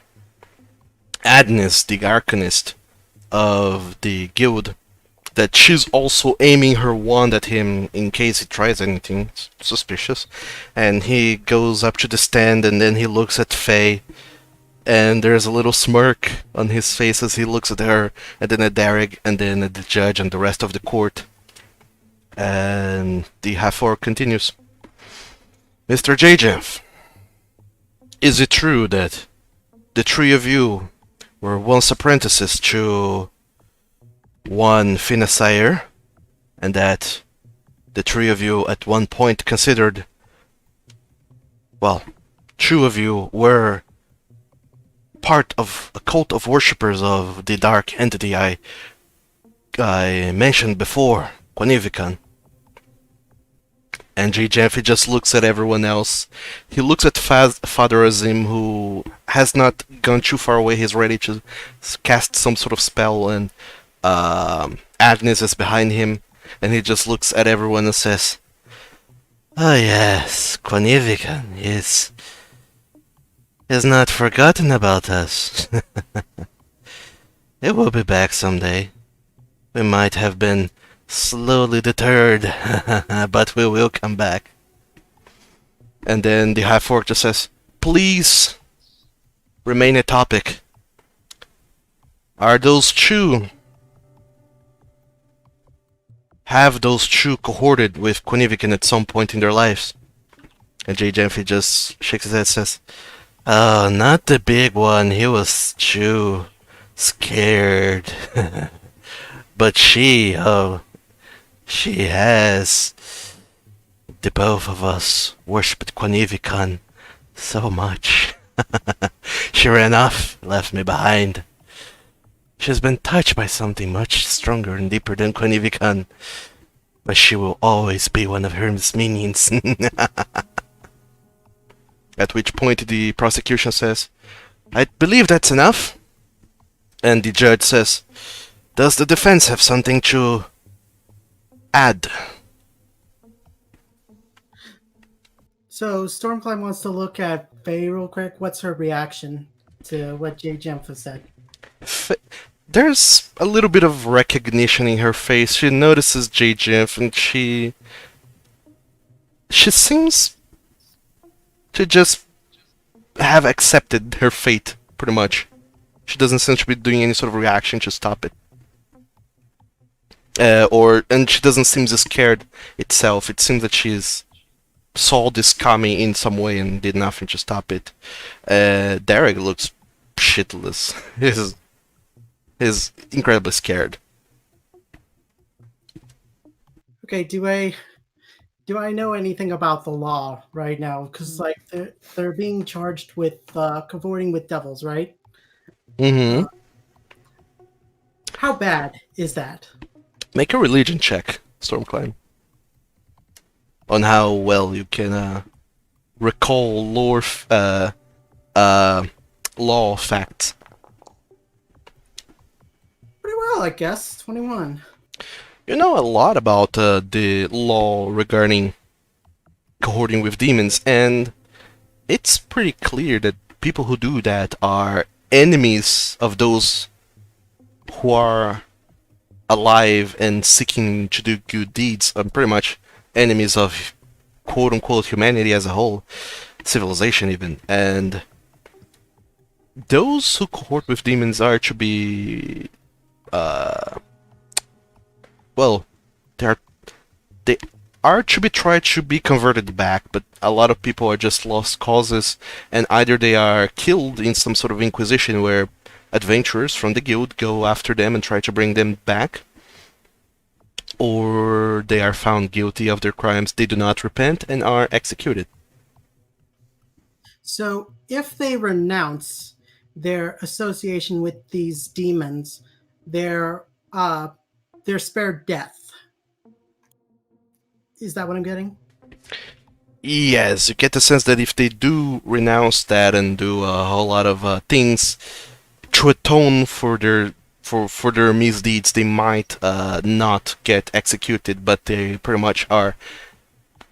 the arcanist of the guild, that she's also aiming her wand at him in case he tries anything suspicious. And he goes up to the stand, and then he looks at Faye, and there's a little smirk on his face as he looks at her, and then at Derek, and then at the judge and the rest of the court. And the half-orc continues. Mr. J-Jeff, is it true that the three of you were once apprentices to one Finasair, and that the three of you at one point considered, well, two of you were part of a cult of worshippers of the dark entity I mentioned before, Quanivican. And Jeffy just looks at everyone else. He looks at Father Azim, who has not gone too far away. He's ready to cast some sort of spell, and Agnes is behind him. And he just looks at everyone and says, "Oh yes, Quanivican is not forgotten about us. It will be back someday. We might have been slowly deterred, but we will come back." And then the Half Orc just says, "Please remain a topic. Have those two cohorted with Quanivican at some point in their lives?" And Jeffy just shakes his head and says, "Oh, not the big one. He was too scared." But she has. The both of us worshipped Quanivican so much. She ran off, left me behind. She's been touched by something much stronger and deeper than Quanivican, but she will always be one of Herm's minions. At which point the prosecution says, "I believe that's enough." And the judge says, "Does the defense have something to add?" So Stormclimb wants to look at Faye real quick. What's her reaction to what Jay Jempha said? There's a little bit of recognition in her face. She notices J-Jeff, and she seems to just have accepted her fate, pretty much. She doesn't seem to be doing any sort of reaction to stop it. And she doesn't seem scared itself. It seems that she's saw this coming in some way and did nothing to stop it. Derek looks shitless. He's incredibly scared. Okay, do I know anything about the law right now? Because like they're being charged with cavorting with devils, right? Mm-hmm. How bad is that? Make a religion check, Stormclimb. On how well you can recall law facts. Pretty well, I guess. 21. You know a lot about the law regarding cohorting with demons, and it's pretty clear that people who do that are enemies of those who are alive and seeking to do good deeds, and pretty much enemies of quote-unquote humanity as a whole, civilization even. And those who cohort with demons are to be well, they are to be tried to be converted back, but a lot of people are just lost causes, and either they are killed in some sort of inquisition where adventurers from the guild go after them and try to bring them back, or they are found guilty of their crimes, they do not repent, and are executed. So if they renounce their association with these demons, they're spared death. Is that what I'm getting? Yes, you get the sense that if they do renounce that and do a whole lot of things to atone for their misdeeds, they might not get executed, but they pretty much are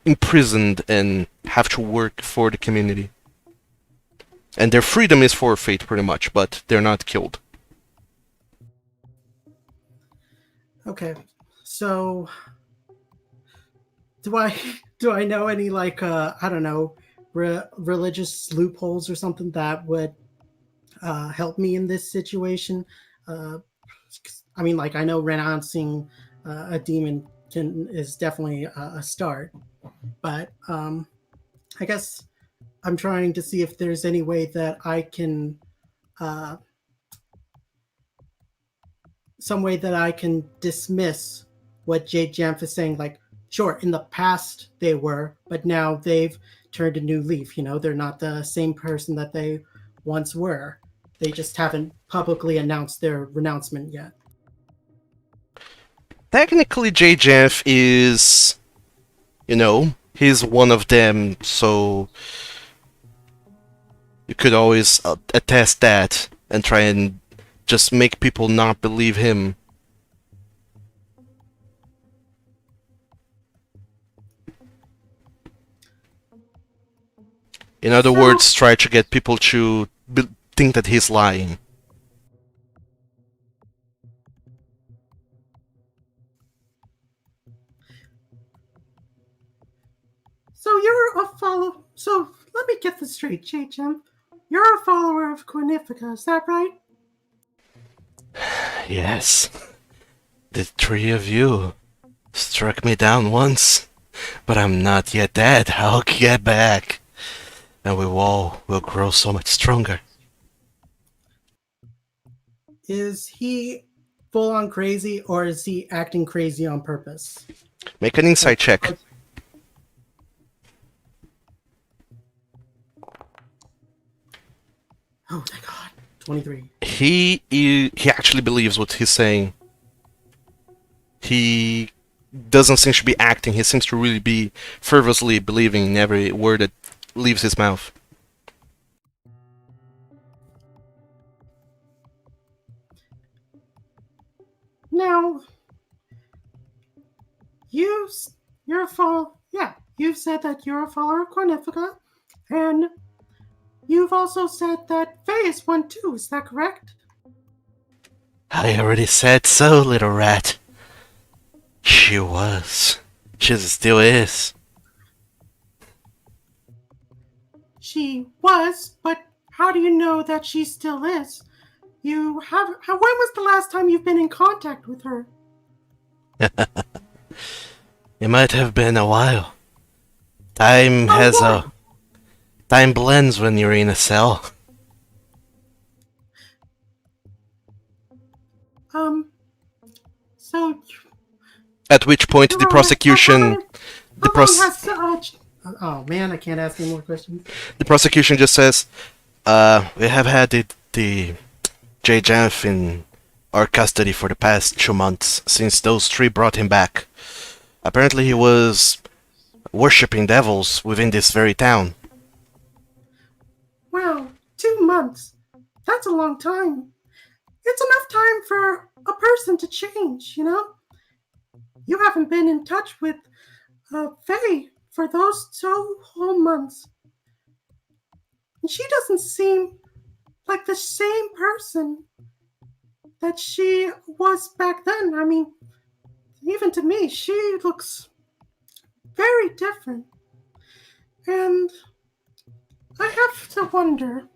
imprisoned and have to work for the community. And their freedom is forfeit, pretty much, but they're not killed. Okay, so do I know any like I don't know religious loopholes or something that would help me in this situation? I mean, like I know renouncing a demon is definitely a start, but I guess I'm trying to see if there's any way that I can some way that I can dismiss what Jade Jamf is saying. Like, sure, in the past they were, but now they've turned a new leaf. You know, they're not the same person that they once were. They just haven't publicly announced their renouncement yet. Technically, J. Jeff is, he's one of them, so you could always attest that and try and just make people not believe him. In other words, try to get people to think that he's lying. So you're a follower. So let me get this straight, JJ. You're a follower of Quinifica, is that right? Yes. The three of you struck me down once, but I'm not yet dead. I'll get back. And we all will grow so much stronger. Is he full on crazy, or is he acting crazy on purpose? Make an insight check. Oh, thank God. 23. He actually believes what he's saying. He doesn't seem to be acting. He seems to really be fervently believing in every word that leaves his mouth. Now, you're a follower. Yeah, you've said that you're a follower of Quinifica, and you've also said that Faye is one too. Is that correct? I already said so, little rat. She was. She still is. She was, but how do you know that she still is? You have. When was the last time you've been in contact with her? It might have been a while. Time blends when you're in a cell. So. At which point the prosecution... Oh man, I can't ask any more questions. The prosecution just says, we have had the J. Janf in our custody for the past 2 months, since those three brought him back. Apparently he was worshipping devils within this very town. Wow, 2 months. That's a long time. It's enough time for a person to change, you know? You haven't been in touch with Faye for those 2 whole months. And she doesn't seem like the same person that she was back then. I mean, even to me, she looks very different. And I have to wonder.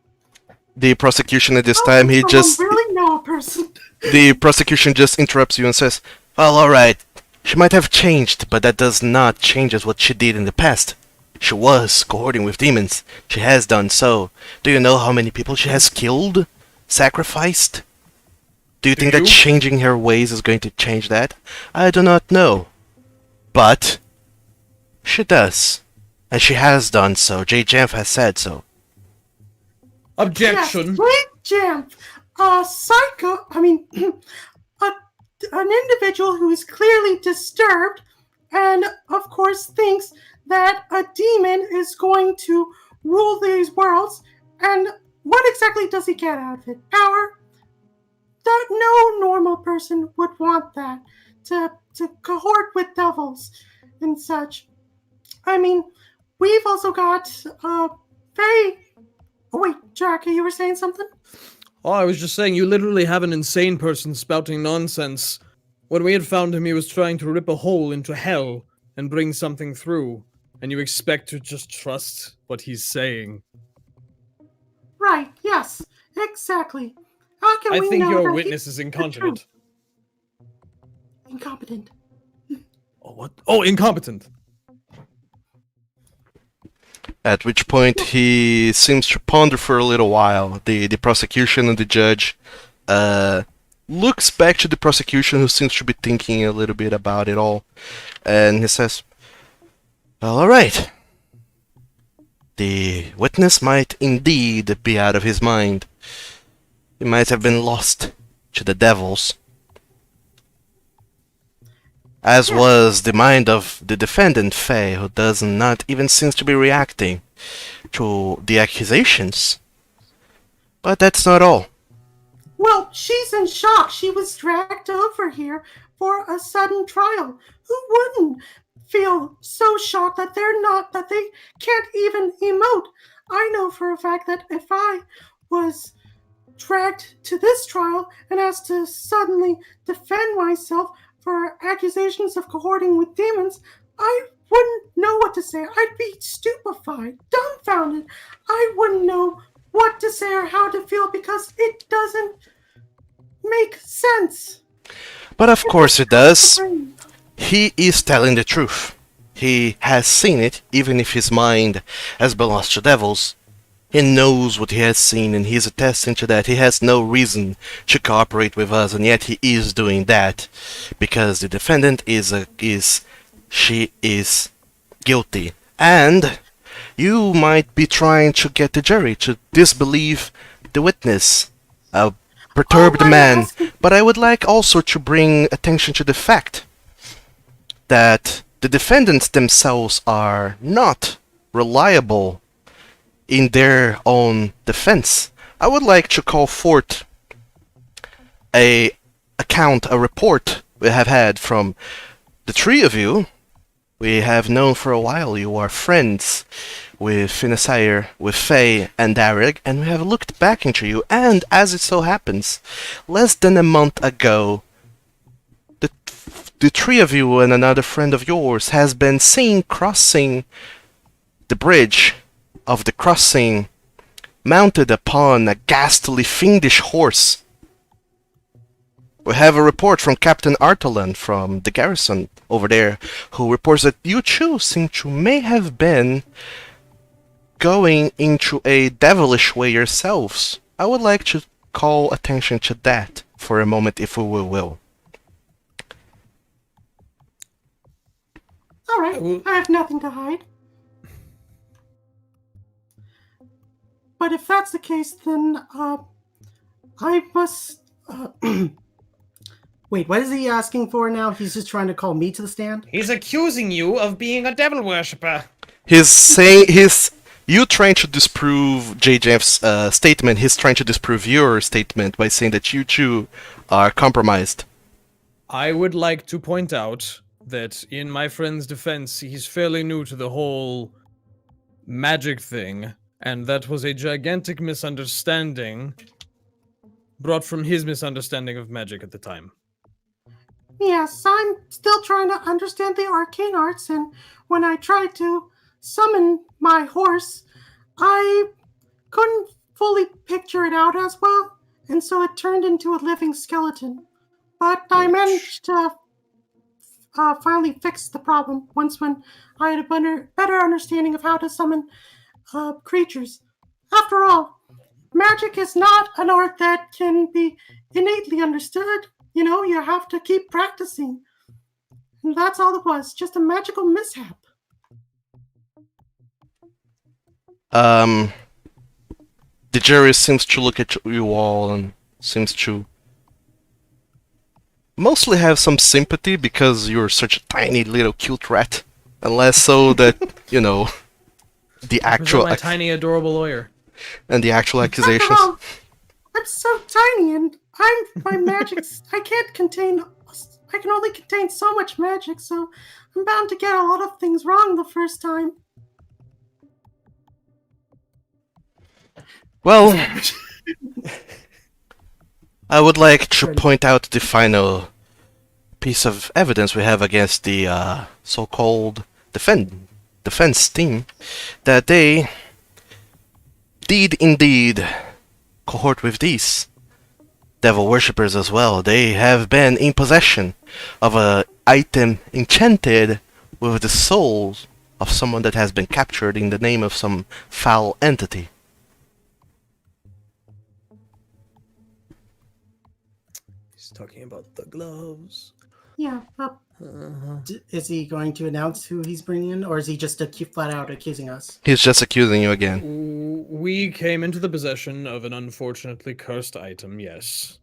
The prosecution at this time, he just... really know a person. The prosecution just interrupts you and says, well, alright, she might have changed, but that does not change what she did in the past. She was cohorting with demons. She has done so. Do you know how many people she has killed? Sacrificed? Do you think that changing her ways is going to change that? I do not know. But she does. And she has done so. J. Janf has said so. Objection. Yes, Jamf. A psycho. I mean, an individual who is clearly disturbed, and of course thinks that a demon is going to rule these worlds. And what exactly does he get out of it? Power? That no normal person would want that, to cohort with devils and such. I mean, we've also got Faye. Oh wait, Jack, you were saying something? Oh, I was just saying, you literally have an insane person spouting nonsense. When we had found him, he was trying to rip a hole into hell and bring something through. And you expect to just trust what he's saying. Right, yes, exactly. How can I we think know your that witness is incompetent. Incompetent. Oh, what? Oh, incompetent. At which point he seems to ponder for a little while. The prosecution and the judge looks back to the prosecution, who seems to be thinking a little bit about it all, and he says, well, alright. The witness might indeed be out of his mind. He might have been lost to the devils. As was the mind of the defendant, Faye, who does not even seem to be reacting to the accusations. But that's not all. Well, she's in shock. She was dragged over here for a sudden trial. Who wouldn't feel so shocked that they can't even emote? I know for a fact that if I was dragged to this trial and asked to suddenly defend myself for accusations of cohorting with demons, I wouldn't know what to say. I'd be stupefied, dumbfounded. I wouldn't know what to say or how to feel because it doesn't make sense. But of course it does. He is telling the truth. He has seen it, even if his mind has been lost to devils. He knows what he has seen, and he is attesting to that. He has no reason to cooperate with us, and yet he is doing that because the defendant is guilty. And you might be trying to get the jury to disbelieve the witness, a perturbed man. But I would like also to bring attention to the fact that the defendants themselves are not reliable in their own defense. I would like to call forth a report we have had from the three of you. We have known for a while you are friends with Finisire, with Faye and Darrig, and we have looked back into you, and as it so happens, less than a month ago, the three of you and another friend of yours has been seen crossing the bridge of the crossing, mounted upon a ghastly fiendish horse. We have a report from Captain Artolan from the garrison over there, who reports that you two seem to may have been going into a devilish way yourselves. I would like to call attention to that for a moment, if we will. All right, I have nothing to hide. But if that's the case, then I must. Wait, what is he asking for now? He's just trying to call me to the stand? He's accusing you of being a devil worshipper. He's saying you trying to disprove JJF's statement. He's trying to disprove your statement by saying that you two are compromised. I would like to point out that in my friend's defense, he's fairly new to the whole magic thing, and that was a gigantic misunderstanding brought from his misunderstanding of magic at the time. Yes, I'm still trying to understand the arcane arts, and when I tried to summon my horse, I couldn't fully picture it out as well, and so it turned into a living skeleton. But I managed to finally fix the problem when I had a better understanding of how to summon creatures. After all, magic is not an art that can be innately understood. You know, you have to keep practicing. And that's all it was, just a magical mishap. The jury seems to look at you all and seems to mostly have some sympathy because you're such a tiny little cute rat. And less so that, you know, the actual... My tiny, adorable lawyer. And the actual accusations. After all, I'm so tiny and my magic's... I can only contain so much magic, so I'm bound to get a lot of things wrong the first time. Well, I would like to point out the final piece of evidence we have against the so-called defense team, that they did indeed cohort with these devil worshippers as well. They have been in possession of an item enchanted with the souls of someone that has been captured in the name of some foul entity. Talking about the gloves. Yeah, is he going to announce who he's bringing in, or is he just flat out accusing us? He's just accusing you again. We came into the possession of an unfortunately cursed item, yes.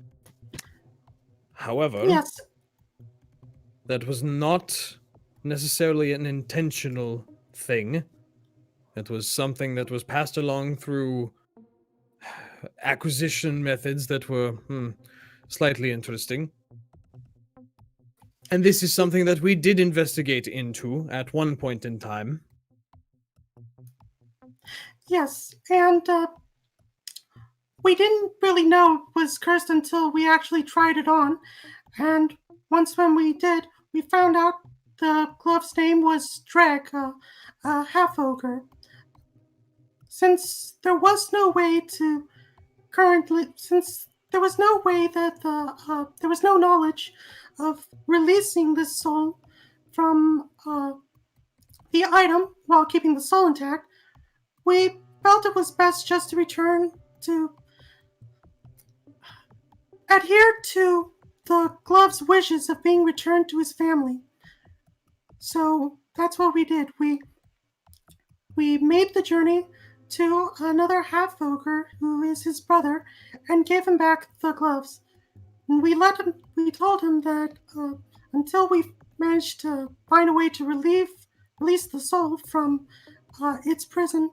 However, Yes. that was not necessarily an intentional thing. It was something that was passed along through acquisition methods that were slightly interesting. And this is something that we did investigate into at one point in time. Yes, and we didn't really know it was cursed until we actually tried it on. And once when we did, we found out the glove's name was Dreg, a half ogre. Since there was no way that there was no knowledge of releasing the soul from the item while keeping the soul intact, we felt it was best just to adhere to the glove's wishes of being returned to his family. So that's what we did. We made the journey to another half ogre who is his brother and gave him back the gloves. And we told him that until we managed to find a way to release the soul from its prison.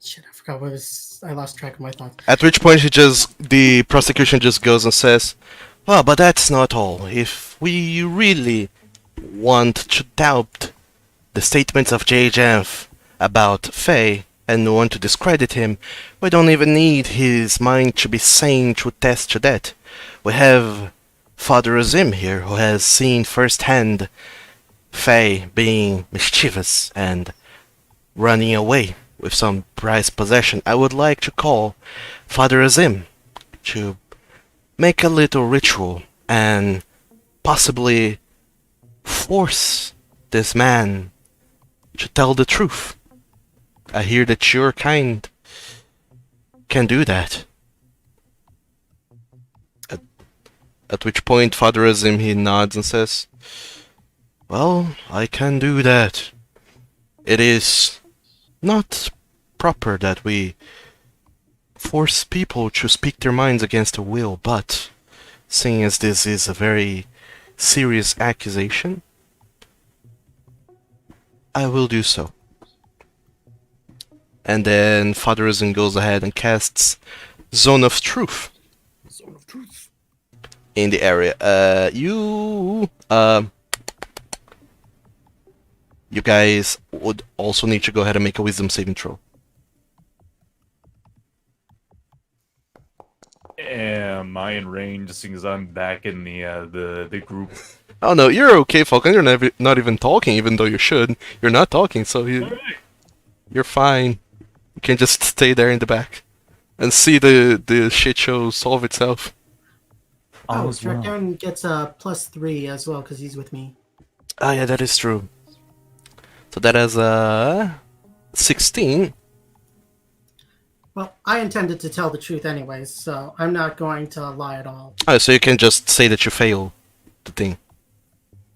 Shit, I forgot what was. I lost track of my thoughts. At which point the prosecution just goes and says, well, but that's not all. If we really want to doubt the statements of J.J.F. about Faye and want to discredit him, we don't even need his mind to be sane to test to that. We have Father Azim here, who has seen firsthand Faye being mischievous and running away with some prized possession. I would like to call Father Azim to make a little ritual and possibly force this man to tell the truth. I hear that your kind can do that. At which point Father Azim, he nods and says, well, I can do that. It is not proper that we force people to speak their minds against their will, but seeing as this is a very serious accusation, I will do so. And then Father Azim goes ahead and casts Zone of Truth. Zone of Truth. In the area. You guys would also need to go ahead and make a wisdom saving throw. Am I in range, seeing as I'm back in the group? Oh no, you're okay, Falcon. You're not even talking, even though you should. You're not talking, so you're fine. You can just stay there in the back and see the shit show solve itself. Oh, Darren gets a +3 as well because he's with me. Ah, yeah, that is true. So that is 16. Well, I intended to tell the truth anyways, so I'm not going to lie at all. Oh, so you can just say that you fail the thing.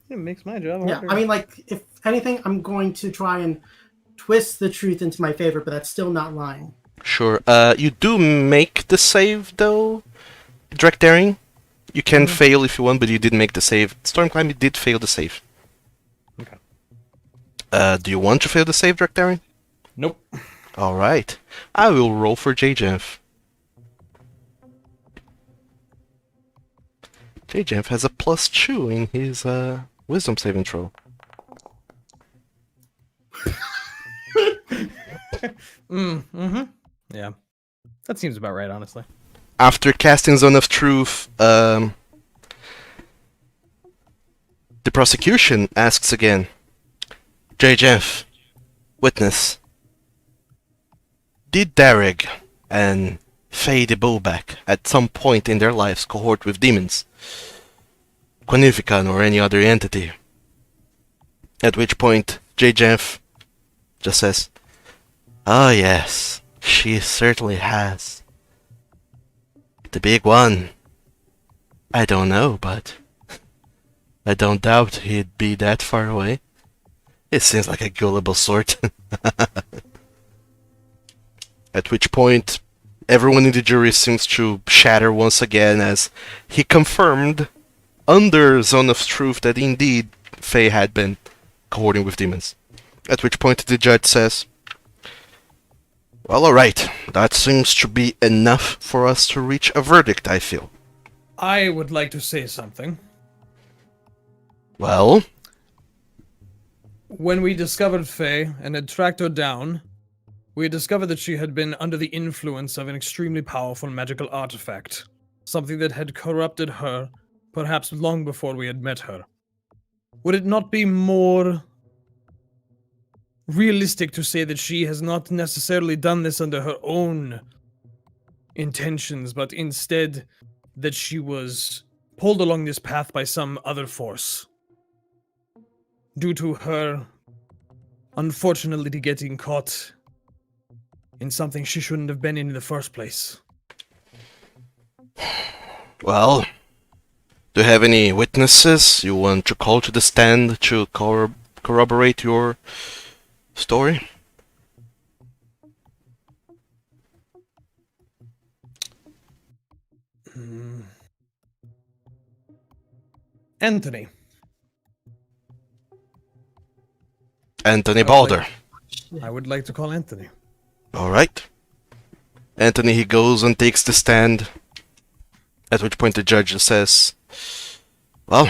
It makes my job harder. Yeah, I mean, like, if anything, I'm going to try and twist the truth into my favor, but that's still not lying. Sure. You do make the save, though, Direct Daring. You can fail if you want, but you did make the save. Stormclimb, you did fail the save. Okay. Do you want to fail the save, Direct Daring? Nope. Alright. I will roll for JJF. JJF has a +2 in his wisdom saving throw. Yeah. That seems about right, honestly. After casting Zone of Truth, the prosecution asks again, JJF, witness, did Darrig and Faye the Bowback at some point in their lives cohort with demons, Quanifican or any other entity? At which point JJF just says, oh yes, she certainly has. The big one. I don't know, but I don't doubt he'd be that far away. It seems like a gullible sort. At which point, everyone in the jury seems to shatter once again as he confirmed, under Zone of Truth, that indeed Faye had been cohorting with demons. At which point the judge says, well, alright, that seems to be enough for us to reach a verdict, I feel. I would like to say something. Well? When we discovered Faye and had tracked her down, we discovered that she had been under the influence of an extremely powerful magical artifact. Something that had corrupted her, perhaps long before we had met her. Would it not be more realistic to say that she has not necessarily done this under her own intentions, but instead that she was pulled along this path by some other force? Due to her, unfortunately, getting caught in something she shouldn't have been in the first place. Well, do you have any witnesses you want to call to the stand to corroborate your story? Anthony. Anthony Balder. I would like to call Anthony. Alright. Anthony, he goes and takes the stand. At which point the judge says, well,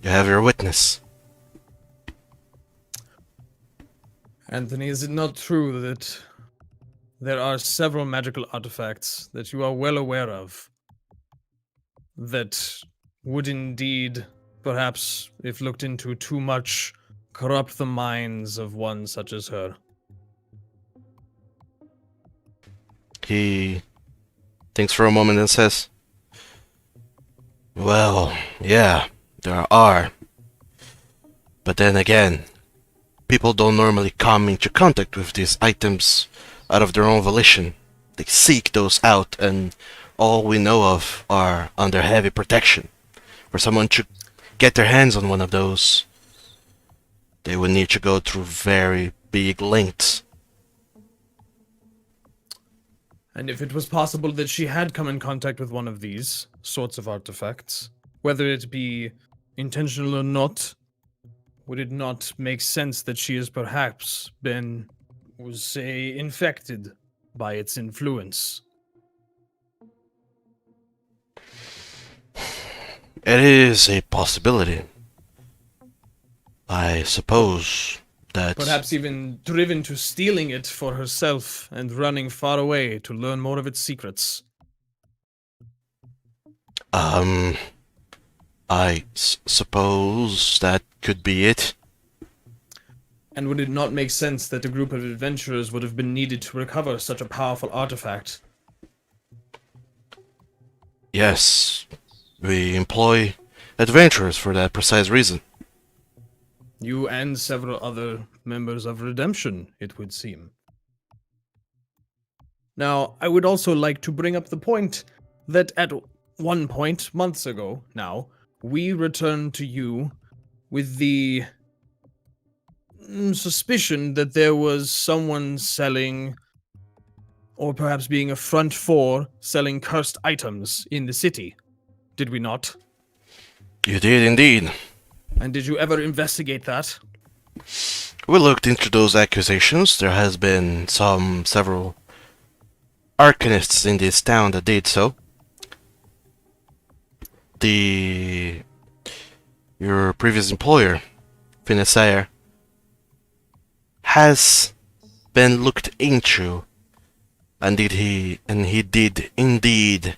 you have your witness. Anthony, is it not true that there are several magical artifacts that you are well aware of that would indeed, perhaps, if looked into too much, corrupt the minds of one such as her? He thinks for a moment and says, well, yeah, there are. But then again, people don't normally come into contact with these items out of their own volition. They seek those out, and all we know of are under heavy protection. For someone to get their hands on one of those, they would need to go through very big lengths. And if it was possible that she had come in contact with one of these sorts of artifacts, whether it be intentional or not, would it not make sense that she has perhaps been, say, infected by its influence? It is a possibility. I suppose that... Perhaps even driven to stealing it for herself and running far away to learn more of its secrets. I suppose that could be it. And would it not make sense that a group of adventurers would have been needed to recover such a powerful artifact? Yes, we employ adventurers for that precise reason. You and several other members of Redemption, it would seem. Now, I would also like to bring up the point that at one point, months ago now, we returned to you with the suspicion that there was someone selling, or perhaps being a front for, selling cursed items in the city. Did we not? You did indeed. And did you ever investigate that? We looked into those accusations. There has been several arcanists in this town that did so. Your previous employer, Financier, has been looked into, and he did indeed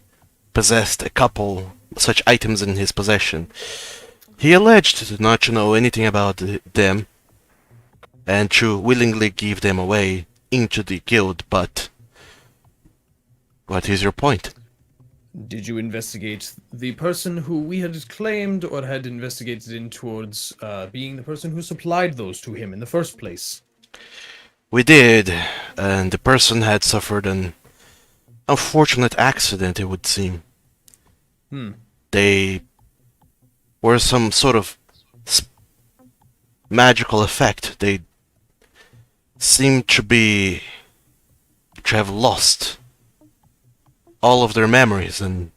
possess a couple such items in his possession. He alleged not to know anything about them, and to willingly give them away into the guild, but what is your point? Did you investigate the person who we had claimed or had investigated in towards being the person who supplied those to him in the first place? We did, and the person had suffered an unfortunate accident, it would seem. Hmm. They were some sort of magical effect. They seem to have lost all of their memories and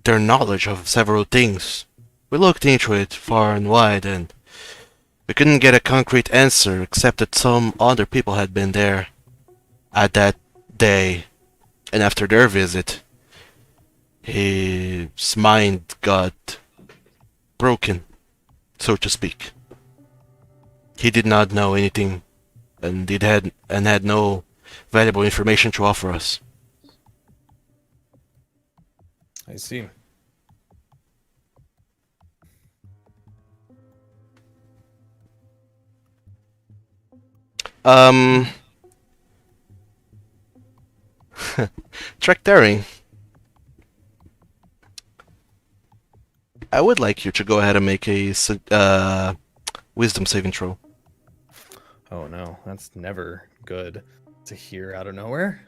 their knowledge of several things. We looked into it far and wide, and we couldn't get a concrete answer except that some other people had been there at that day, and after their visit, his mind got broken, so to speak. He did not know anything, and had no valuable information to offer us. I see. Trek Daring. I would like you to go ahead and make a wisdom saving throw. Oh no, that's never good to hear out of nowhere.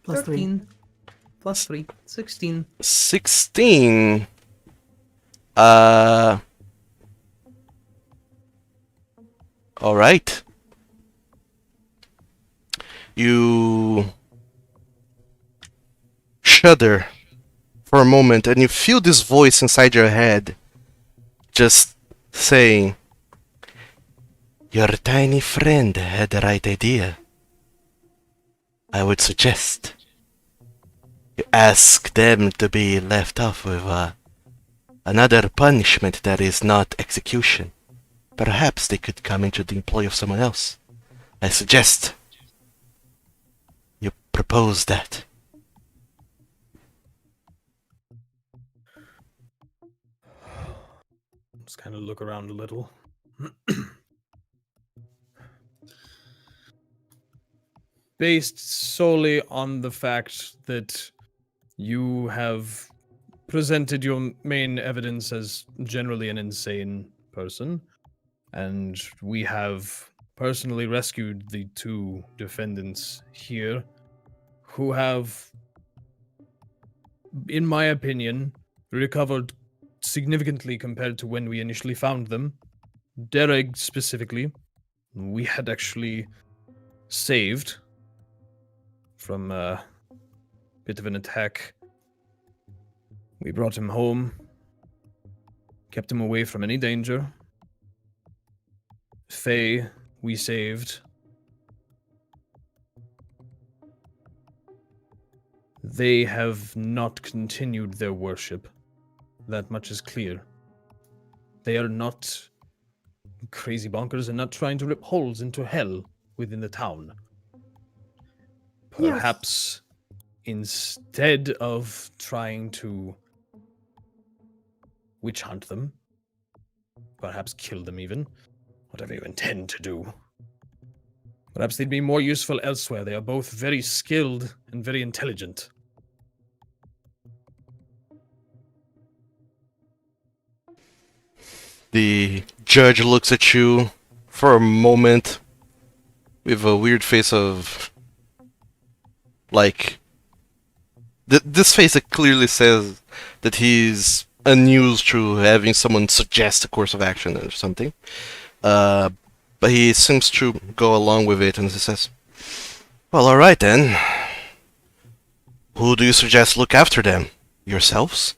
Plus 3. Plus 3. 16. 16. All right. You shudder for a moment, and you feel this voice inside your head just saying, "Your tiny friend had the right idea. I would suggest you ask them to be left off with another punishment that is not execution. Perhaps they could come into the employ of someone else. I suggest you propose that." Just kind of look around a little. Based solely on the fact that you have presented your main evidence as generally an insane person, and we have personally rescued the 2 defendants here who have, in my opinion, recovered significantly compared to when we initially found them. Derek specifically, we had actually saved from a bit of an attack. We brought him home, kept him away from any danger. Faye, we saved. They have not continued their worship. That much is clear. They are not crazy bonkers and not trying to rip holes into hell within the town. Yes. Perhaps instead of trying to witch hunt them, perhaps kill them even, whatever you intend to do, perhaps they'd be more useful elsewhere. They are both very skilled and very intelligent. The judge looks at you for a moment with a weird face of, like, this face that clearly says that he's unused to having someone suggest a course of action or something. But he seems to go along with it, and he says, "Well, alright then. Who do you suggest look after them? Yourselves?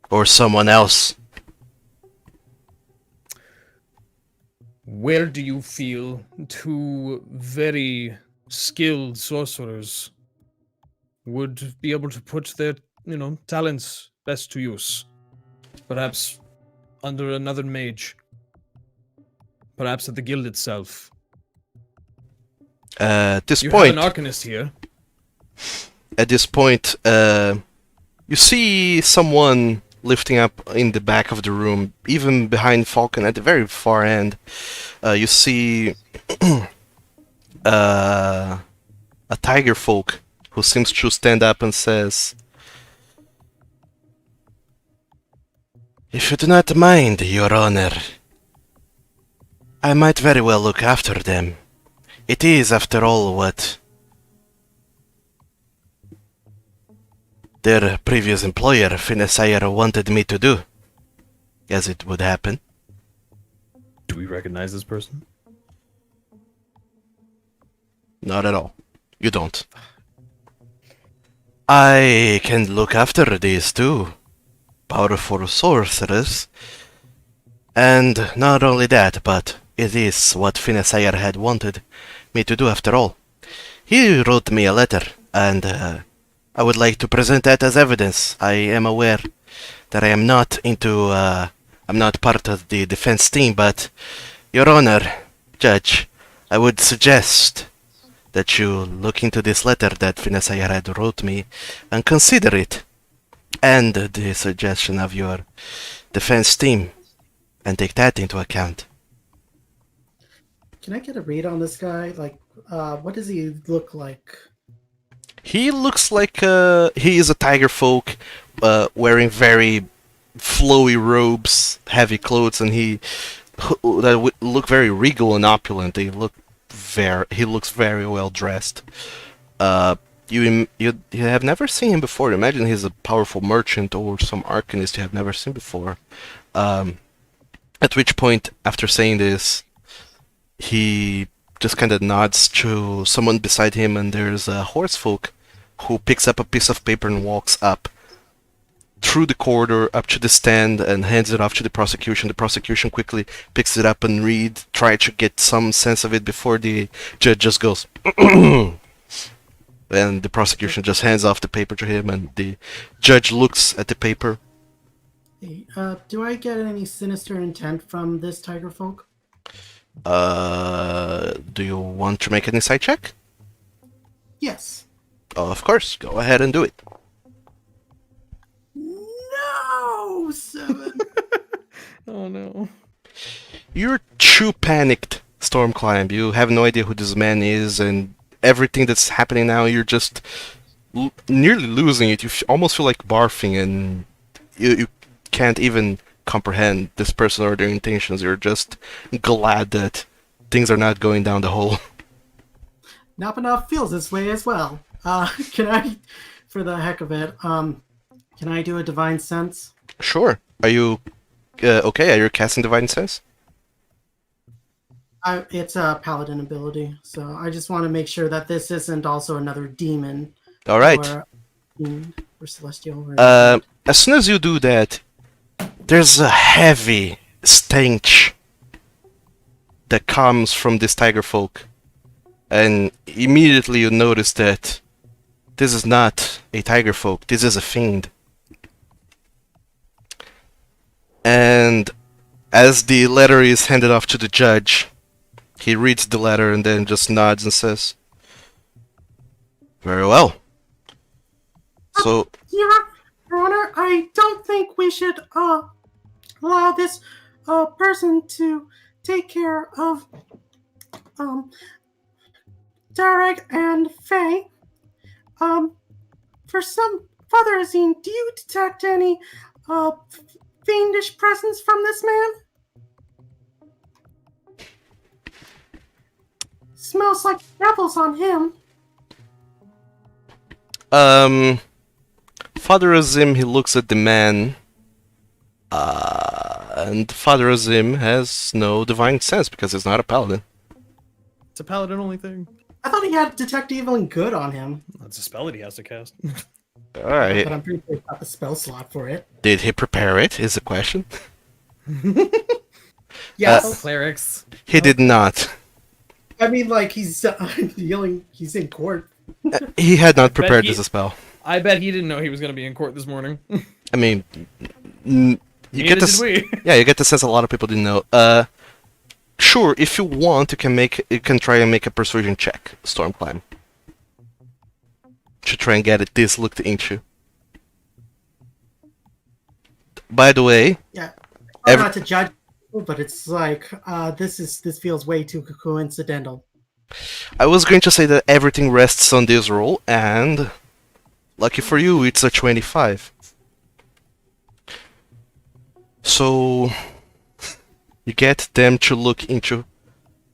Or someone else?" Where do you feel 2 very skilled sorcerers would be able to put their, talents best to use? Perhaps under another mage. Perhaps at the guild itself. At this You point, have an arcanist here. at this point, you see someone lifting up in the back of the room, even behind Falcon at the very far end. You see a tiger folk who seems to stand up and says, "If you do not mind, Your Honor, I might very well look after them. It is, after all, what their previous employer, Finesire, wanted me to do, as it would happen. Do we recognize this person? Not at all. You don't. I can look after these two powerful sorcerers. And not only that, but it is what Finesire had wanted me to do after all. He wrote me a letter, and I would like to present that as evidence. I am aware that I am not I'm not part of the defense team, but, Your Honor, Judge, I would suggest that you look into this letter that Finesire had wrote me and consider it, and the suggestion of your defense team, and take that into account. Can I get a read on this guy? Like, what does he look like? He looks like he is a tiger folk, wearing very flowy robes, heavy clothes, and that look very regal and opulent. He looks very well dressed. You have never seen him before. Imagine he's a powerful merchant or some arcanist you have never seen before. At which point, after saying this, he just kind of nods to someone beside him, and there's a horse folk who picks up a piece of paper and walks up through the corridor up to the stand and hands it off to the prosecution. The prosecution quickly picks it up and try to get some sense of it before the judge just goes and the prosecution just hands off the paper to him, and the judge looks at the paper. Hey, do I get any sinister intent from this tiger folk? Do you want to make an insight check? Yes. Oh, of course. Go ahead and do it. No, 7. Oh no. You're too panicked, Stormclimb. You have no idea who this man is, and everything that's happening now, you're just nearly losing it. You almost feel like barfing, and you can't even comprehend this person or their intentions. You're just glad that things are not going down the hole. Napanoff feels this way as well. Can I, for the heck of it, can I do a divine sense? Sure. Are you okay? Are you casting Divine Sense? It's a paladin ability, so I just want to make sure that this isn't also another demon. All right. Or celestial. Or As soon as you do that, there's a heavy stench that comes from this tiger folk, and immediately you notice that this is not a tiger folk, this is a fiend. And as the letter is handed off to the judge, he reads the letter and then just nods and says, "Very well. So, Your Honor, I don't think we should allow this person to take care of Derek and Faye. For some Father Azine, do you detect any fiendish presence from this man? Smells like devils on him." Father Azim, he looks at the man, and Father Azim has no divine sense because he's not a paladin. It's a paladin only thing. I thought he had detect evil and good on him, That's a spell that he has to cast. Alright. but I'm pretty sure he got the spell slot for it. Did he prepare it, is the question? Yes. Clerics. He did not. I mean, like, he's yelling, he's in court. He had not prepared he- this as a spell. I bet he didn't know he was going to be in court this morning. I mean, you Neither get did this. we. Yeah, you get the sense a lot of people didn't know. Sure, if you want, you can try and make a persuasion check, Stormclimb. To try and get it this looked into. By the way, Yeah. I'm Every- not to judge, but it's like, this feels way too coincidental. I was going to say that everything rests on this roll, and lucky for you, it's a 25. So, You get them to look into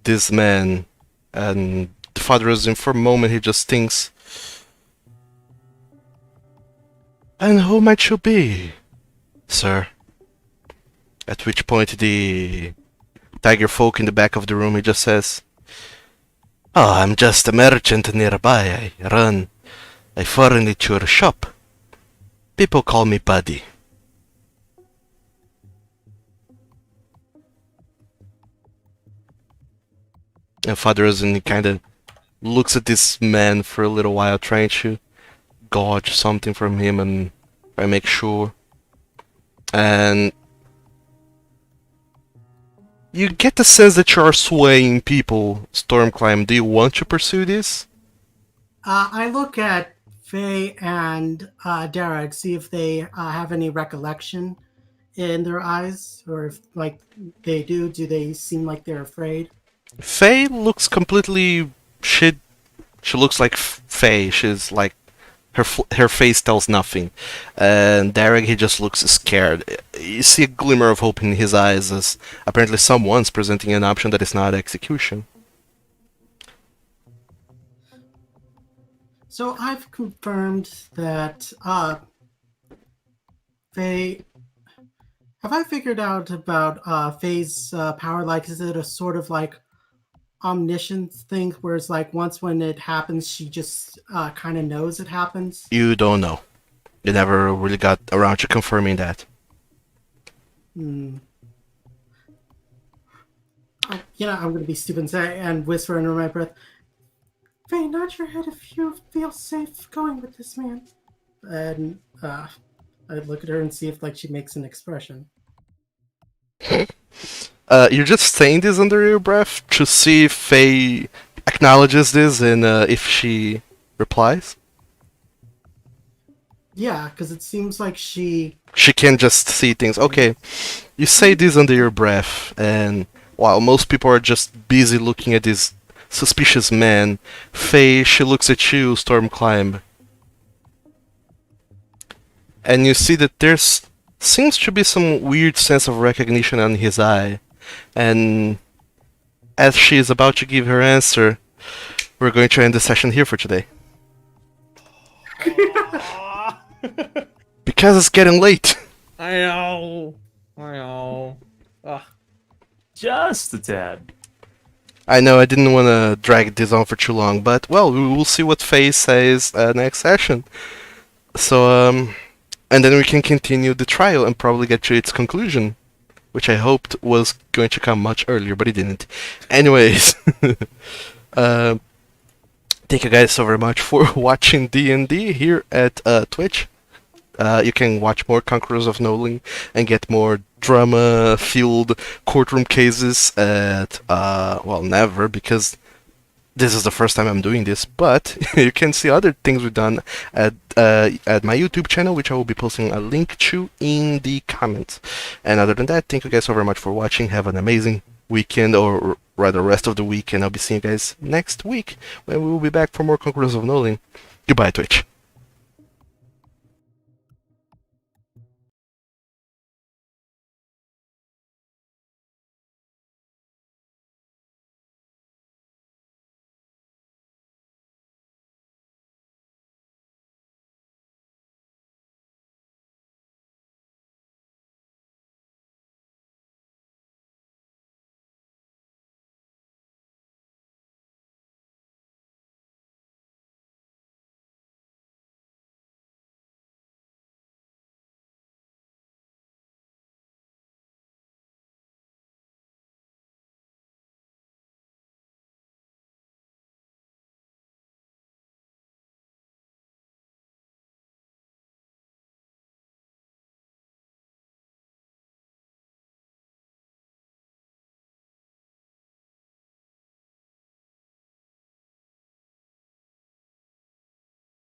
this man, and the father is in for a moment. He just thinks, "And who might you be, sir?" At which point the tiger folk in the back of the room, he just says, "Oh, I'm just a merchant nearby. I run a furniture shop. People call me Buddy." And Father Ozin kind of looks at this man for a little while, trying to gauge something from him and try to make sure. And you get the sense that you are swaying people, Stormclimb. Do you want to pursue this? I look at Faye and Derek, see if they have any recollection in their eyes, or if, like, they do they seem like they're afraid? Faye looks completely... She looks like Faye. She's like... Her face tells nothing. And Derek, he just looks scared. You see a glimmer of hope in his eyes as apparently someone's presenting an option that is not execution. So I've confirmed that Faye... Have I figured out about Faye's power? Like, is it a sort of like omniscience thing where it's like once when it happens, she just kind of knows it happens? You don't know. You never really got around to confirming that. Hmm. I'm going to be stupid and say and whisper under my breath, "Faye, nod your head if you feel safe going with this man." And I look at her and see if like she makes an expression. You're just saying this under your breath to see if Faye acknowledges this and if she replies? Yeah, because it seems like she can just see things. Okay, you say this under your breath, and while most people are just busy looking at this suspicious man, Faye, she looks at you, Stormclimb. And you see that there's seems to be some weird sense of recognition on his eye. And as she is about to give her answer, we're going to end the session here for today. Because it's getting late. I know. Ugh. Just a tad. I know I didn't want to drag this on for too long, but well, we will see what Faye says next session. So, and then we can continue the trial and probably get to its conclusion, which I hoped was going to come much earlier, but it didn't. Anyways, thank you guys so very much for watching D&D here at Twitch. You can watch more Conquerors of Nolyn and get more drama-fueled courtroom cases at, well, never, because this is the first time I'm doing this, but you can see other things we've done at my YouTube channel, which I will be posting a link to in the comments. And other than that, thank you guys so very much for watching. Have an amazing weekend, or rather rest of the week, and I'll be seeing you guys next week when we will be back for more Conquerors of Nolyn. Goodbye, Twitch.